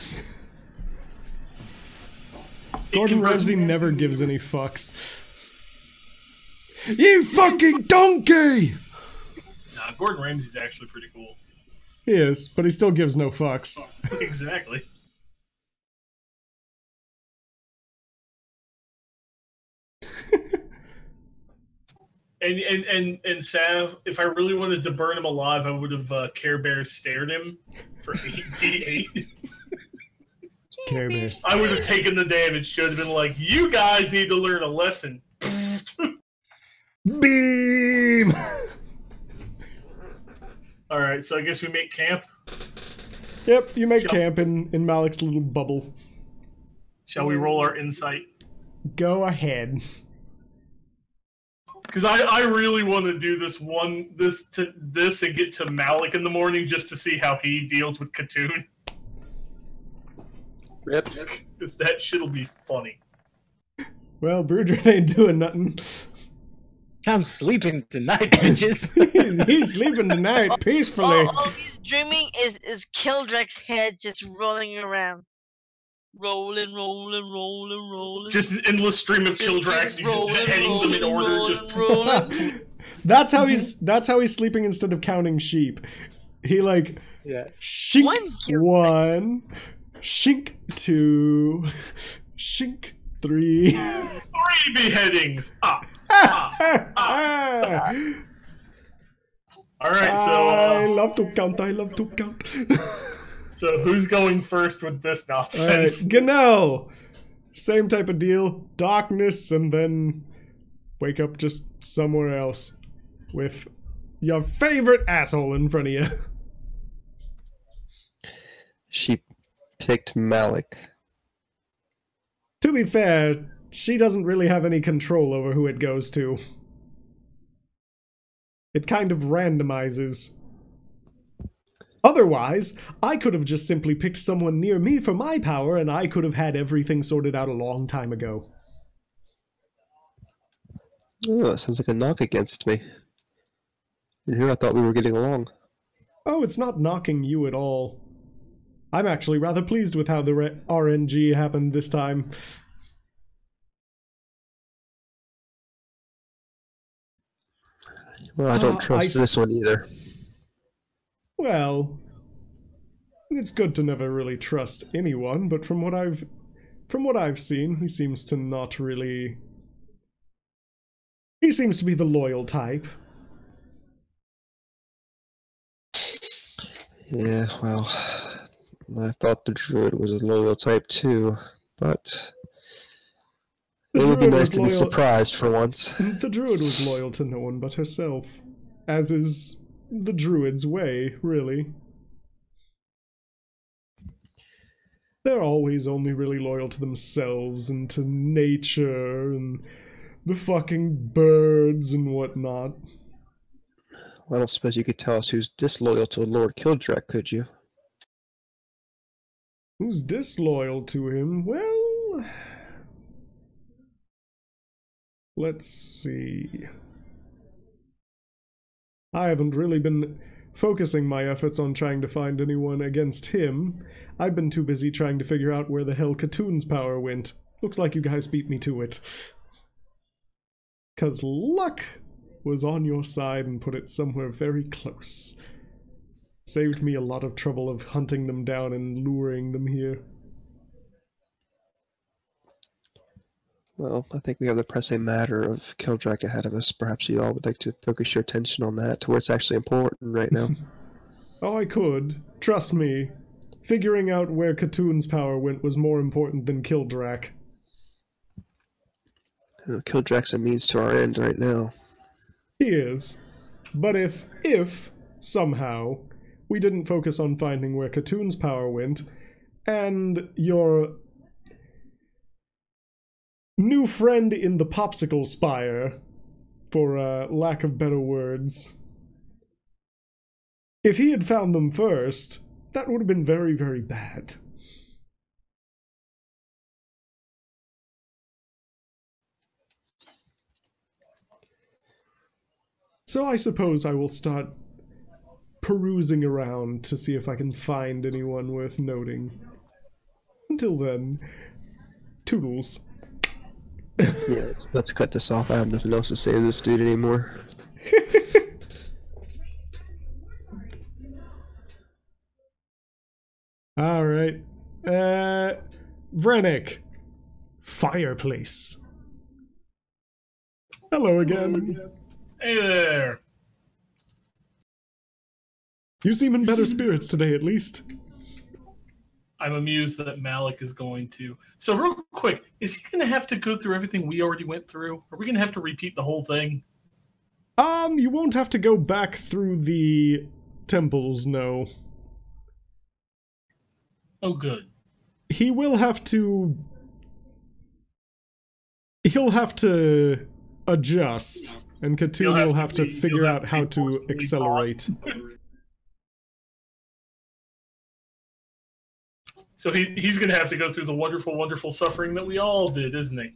Gordon Ramsay never gives any fucks. You fucking donkey! Nah, Gordon Ramsay's actually pretty cool. He is, but he still gives no fucks. Exactly. And Sav, if I really wanted to burn him alive, I would have Care Bear stared him for 8d8. Care Bears. I would have taken the damage. Should have been like, you guys need to learn a lesson. Beam! Alright, so I guess we make camp? Yep, you make camp in Malik's little bubble. Shall we roll our insight? Go ahead. Because I really want to do this and get to Malik in the morning just to see how he deals with Katoon. Rip. Because that shit'll be funny. Well, Brudrin ain't doing nothing. I'm sleeping tonight, bitches. He's sleeping tonight peacefully. All he's dreaming is Kildrak's head just rolling around. Rolling. Just an endless stream of Kildraks, you just heading them in order. Rolling. That's how he's sleeping instead of counting sheep. He like shink one, shink two, shink three. 3 beheadings. Alright, so I love to count. So who's going first with this nonsense? Genau. Same type of deal. Darkness, and then wake up just somewhere else with your favorite asshole in front of you. She picked Malik. To be fair, she doesn't really have any control over who it goes to. It kind of randomizes. Otherwise, I could have just simply picked someone near me for my power, and I could have had everything sorted out a long time ago. Oh, it sounds like a knock against me. And here I thought we were getting along. Oh, it's not knocking you at all. I'm actually rather pleased with how the RNG happened this time. Well, I don't trust this one either. Well, it's good to never really trust anyone, but from what I've seen, he seems to not really. He seems to be the loyal type. Yeah, well, I thought the druid was a loyal type too, but it would be nice to be surprised for once. The druid was loyal to no one but herself, as is the druid's way, really. They're always only really loyal to themselves and to nature and the fucking birds and whatnot. Well, I don't suppose you could tell us who's disloyal to Lord Kildrak, could you? Who's disloyal to him? Well, let's see. I haven't really been focusing my efforts on trying to find anyone against him. I've been too busy trying to figure out where the hell Katoon's power went. Looks like you guys beat me to it. 'Cause luck was on your side and put it somewhere very close. Saved me a lot of trouble of hunting them down and luring them here. Well, I think we have the pressing matter of Kildrak ahead of us. Perhaps you all would like to focus your attention on that to where it's actually important right now. Oh, I could. Trust me. Figuring out where Katoon's power went was more important than Kildrak. Kildrak's a means to our end right now. He is. But if, somehow, we didn't focus on finding where Katoon's power went, and your new friend in the popsicle spire, for lack of better words, if he had found them first, that would have been very, very bad. So I suppose I will start perusing around to see if I can find anyone worth noting. Until then, toodles. Yeah, let's cut this off. I have nothing else to say to this dude anymore. Alright. Vrennick. Fireplace. Hello again. Hey there. You seem in better spirits today, at least. I'm amused that Malik is going to. So real quick, is he going to have to go through everything we already went through? Are we going to have to repeat the whole thing? You won't have to go back through the temples, no. Oh, good. He will have to... He'll have to adjust, and Katoon will have to figure out how to accelerate. So he's going to have to go through the wonderful, wonderful suffering that we all did, isn't he?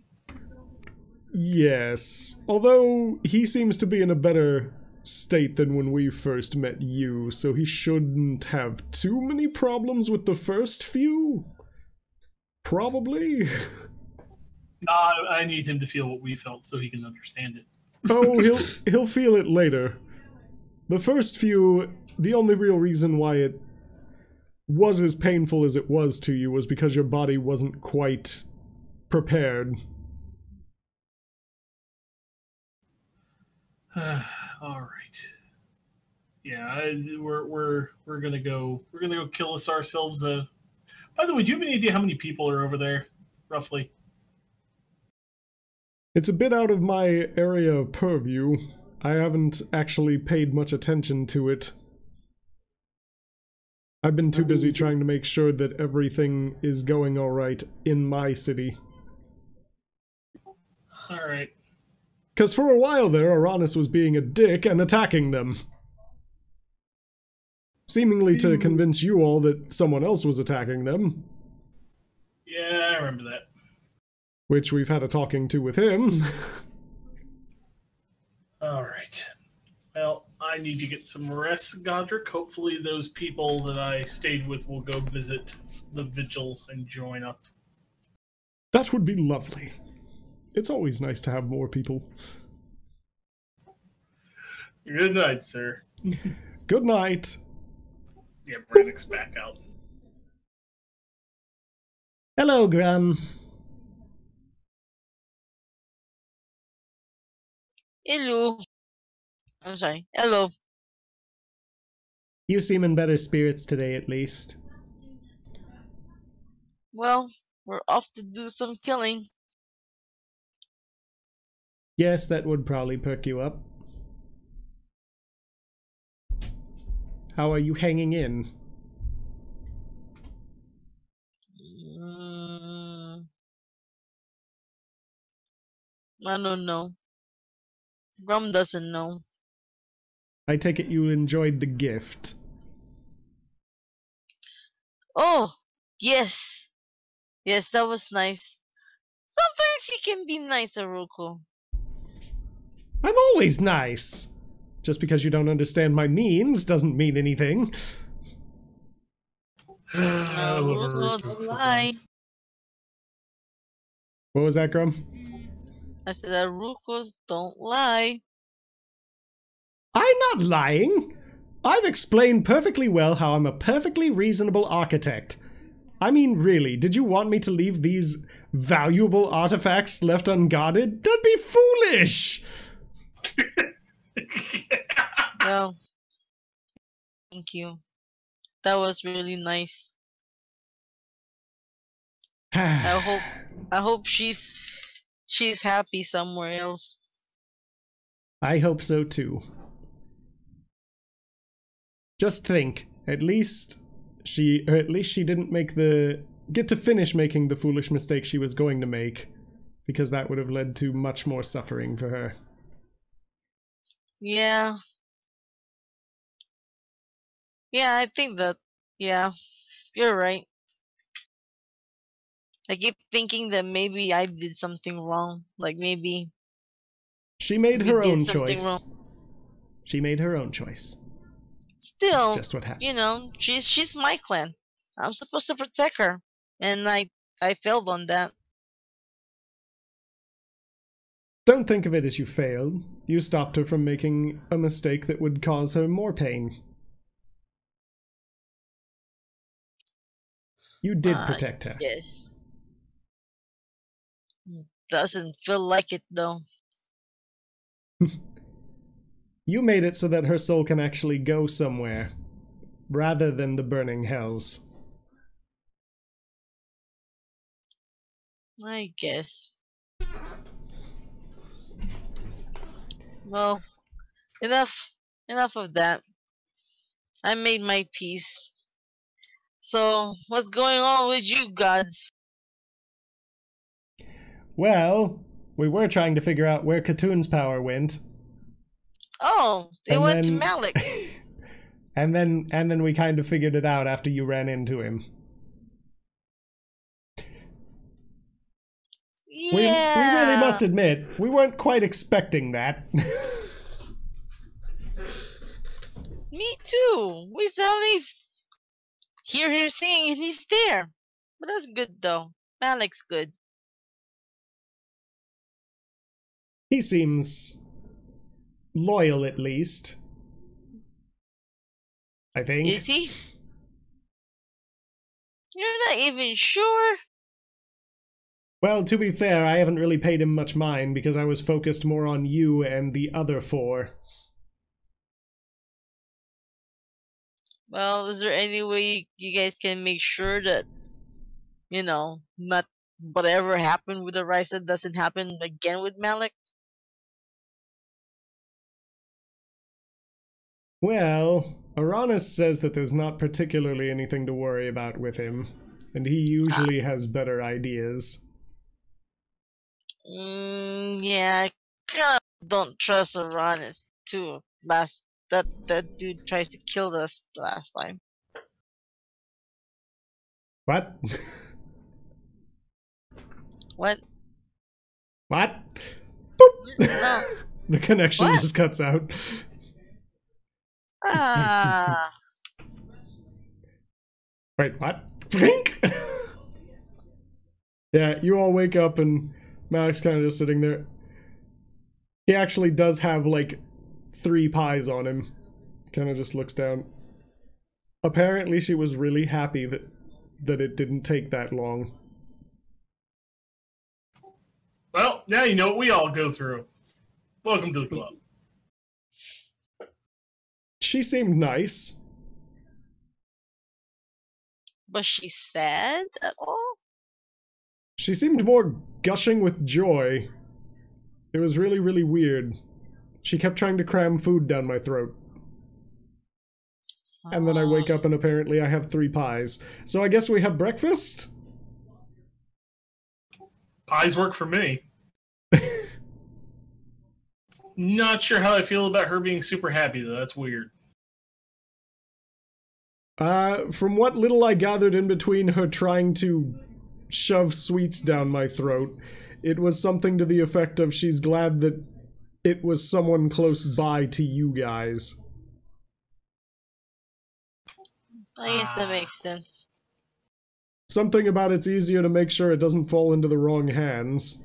Yes. Although, he seems to be in a better state than when we first met you, so he shouldn't have too many problems with the first few. Probably. Nah, I need him to feel what we felt so he can understand it. Oh, he'll feel it later. The first few, the only real reason why it was as painful as it was to you was because your body wasn't quite prepared. All right. Yeah, we're gonna go kill us ourselves. By the way, do you have any idea how many people are over there, roughly? It's a bit out of my area of purview. I haven't actually paid much attention to it. I've been too busy trying to make sure that everything is going alright in my city. Alright. Because for a while there, Uranus was being a dick and attacking them. Seemingly to convince you all that someone else was attacking them. Yeah, I remember that. Which we've had a talking to with him. Alright. Well, I need to get some rest, Godric. Hopefully those people that I stayed with will go visit the vigil and join up. That would be lovely. It's always nice to have more people. Good night, sir. Good night. Yeah, Brannick's back out. Hello, Gran. Hello. I'm sorry. Hello. You seem in better spirits today, at least. Well, we're off to do some killing. Yes, that would probably perk you up. How are you hanging in? I don't know. Grum doesn't know. I take it you enjoyed the gift. Oh, yes. Yes, that was nice. Sometimes he can be nice, Aruko. I'm always nice. Just because you don't understand my means doesn't mean anything. Aruko, don't lie. What was that, Grum? I said, Arukos, don't lie. I'm not lying. I've explained perfectly well how I'm a perfectly reasonable architect. I mean, really, did you want me to leave these valuable artifacts left unguarded? That'd be foolish! Well, thank you. That was really nice. I hope she's happy somewhere else. I hope so too. Just think, at least she didn't get to finish making the foolish mistake she was going to make, because that would have led to much more suffering for her. Yeah. Yeah, I think that, yeah, you're right. I keep thinking that maybe I did something wrong. Like maybe she made her own choice. Wrong. She made her own choice. Still, that's just what happens. You know, she's my clan. I'm supposed to protect her, and I failed on that. Don't think of it as you failed. You stopped her from making a mistake that would cause her more pain. You did protect her. Yes. Doesn't feel like it though. You made it so that her soul can actually go somewhere, rather than the burning hells. I guess. Well, enough of that. I made my peace. So, what's going on with you gods? Well, we were trying to figure out where Katoon's power went. Oh, they went to Malik. and then we kind of figured it out after you ran into him. Yeah. We really must admit, we weren't quite expecting that. Me too. We suddenly hear him singing and he's there. But that's good though. Malik's good. He seems loyal, at least. I think. Is he? You're not even sure? Well, to be fair, I haven't really paid him much mind because I was focused more on you and the other 4. Well, is there any way you guys can make sure that, you know, not whatever happened with Ariza doesn't happen again with Malik? Well, Aranis says that there's not particularly anything to worry about with him, and he usually has better ideas. Yeah, I kind of don't trust Aranis too. That dude tried to kill us last time. What? What? What? Boop! No. The connection just cuts out. Ah. Wait, what? Blink? Yeah, you all wake up and Malik's kind of just sitting there. He actually does have like 3 pies on him. Kind of just looks down. Apparently she was really happy that it didn't take that long. Well, now you know what we all go through. Welcome to the club. She seemed nice. Was she sad at all? She seemed more gushing with joy. It was really, really weird. She kept trying to cram food down my throat. And then I wake up and apparently I have 3 pies. So I guess we have breakfast? Pies work for me. Not sure how I feel about her being super happy, though. That's weird. From what little I gathered in between her trying to shove sweets down my throat, it was something to the effect of she's glad that it was someone close by to you guys. I guess that makes sense. Something about it's easier to make sure it doesn't fall into the wrong hands.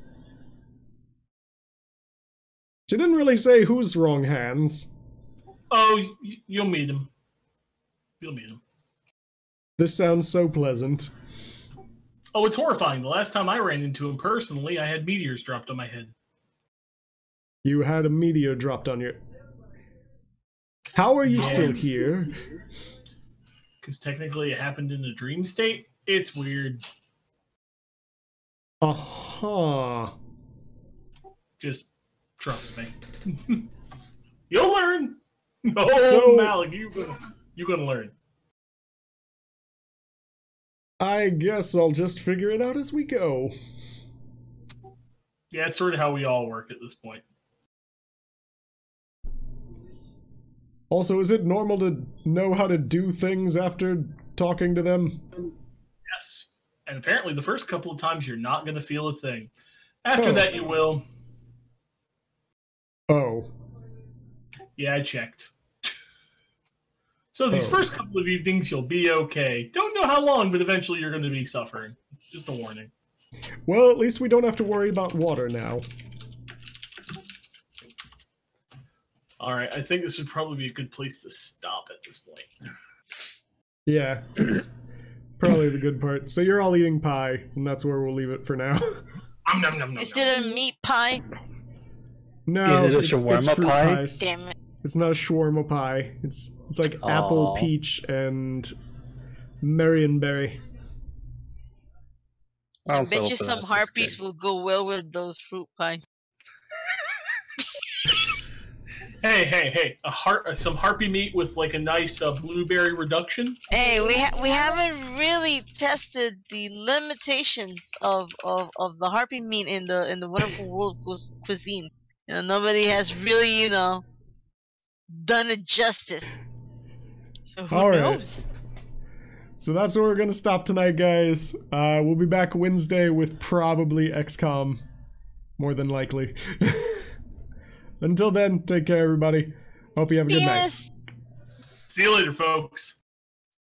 She didn't really say whose wrong hands. Oh, you'll meet him. You'll meet him. This sounds so pleasant. Oh, it's horrifying. The last time I ran into him personally, I had meteors dropped on my head. You had a meteor dropped on your... How are you still here? Because technically it happened in a dream state. It's weird. Uh-huh. Just trust me. You'll learn. Oh, So- Malik, you're gonna learn. I guess I'll just figure it out as we go. Yeah, it's sort of how we all work at this point. Also, is it normal to know how to do things after talking to them? Yes. And apparently the first couple of times you're not going to feel a thing. After that you will. Oh. Yeah, I checked. So these first couple of evenings you'll be okay. Don't know how long, but eventually you're going to be suffering. Just a warning. Well, at least we don't have to worry about water now. Alright, I think this would probably be a good place to stop at this point. Yeah, it's probably the good part. So you're all eating pie, and that's where we'll leave it for now. Nom, nom, nom, Is nom. it a meat pie? No, Is it a it's shawarma fruit pie? pies. Damn it. It's not a shawarma pie. It's like apple, Aw. peach, and Marionberry. I I'll bet settle you for some that. That's harpies good. will go well with those fruit pies. Hey! Some harpy meat with like a nice blueberry reduction. Hey, we haven't really tested the limitations of the harpy meat in the wonderful world cuisine. You know, nobody has really, done it justice. So who All right. knows? So that's where we're gonna stop tonight, guys. We'll be back Wednesday with probably XCOM, more than likely. Until then, take care, everybody. Hope you have a good night. Penis! See you later, folks.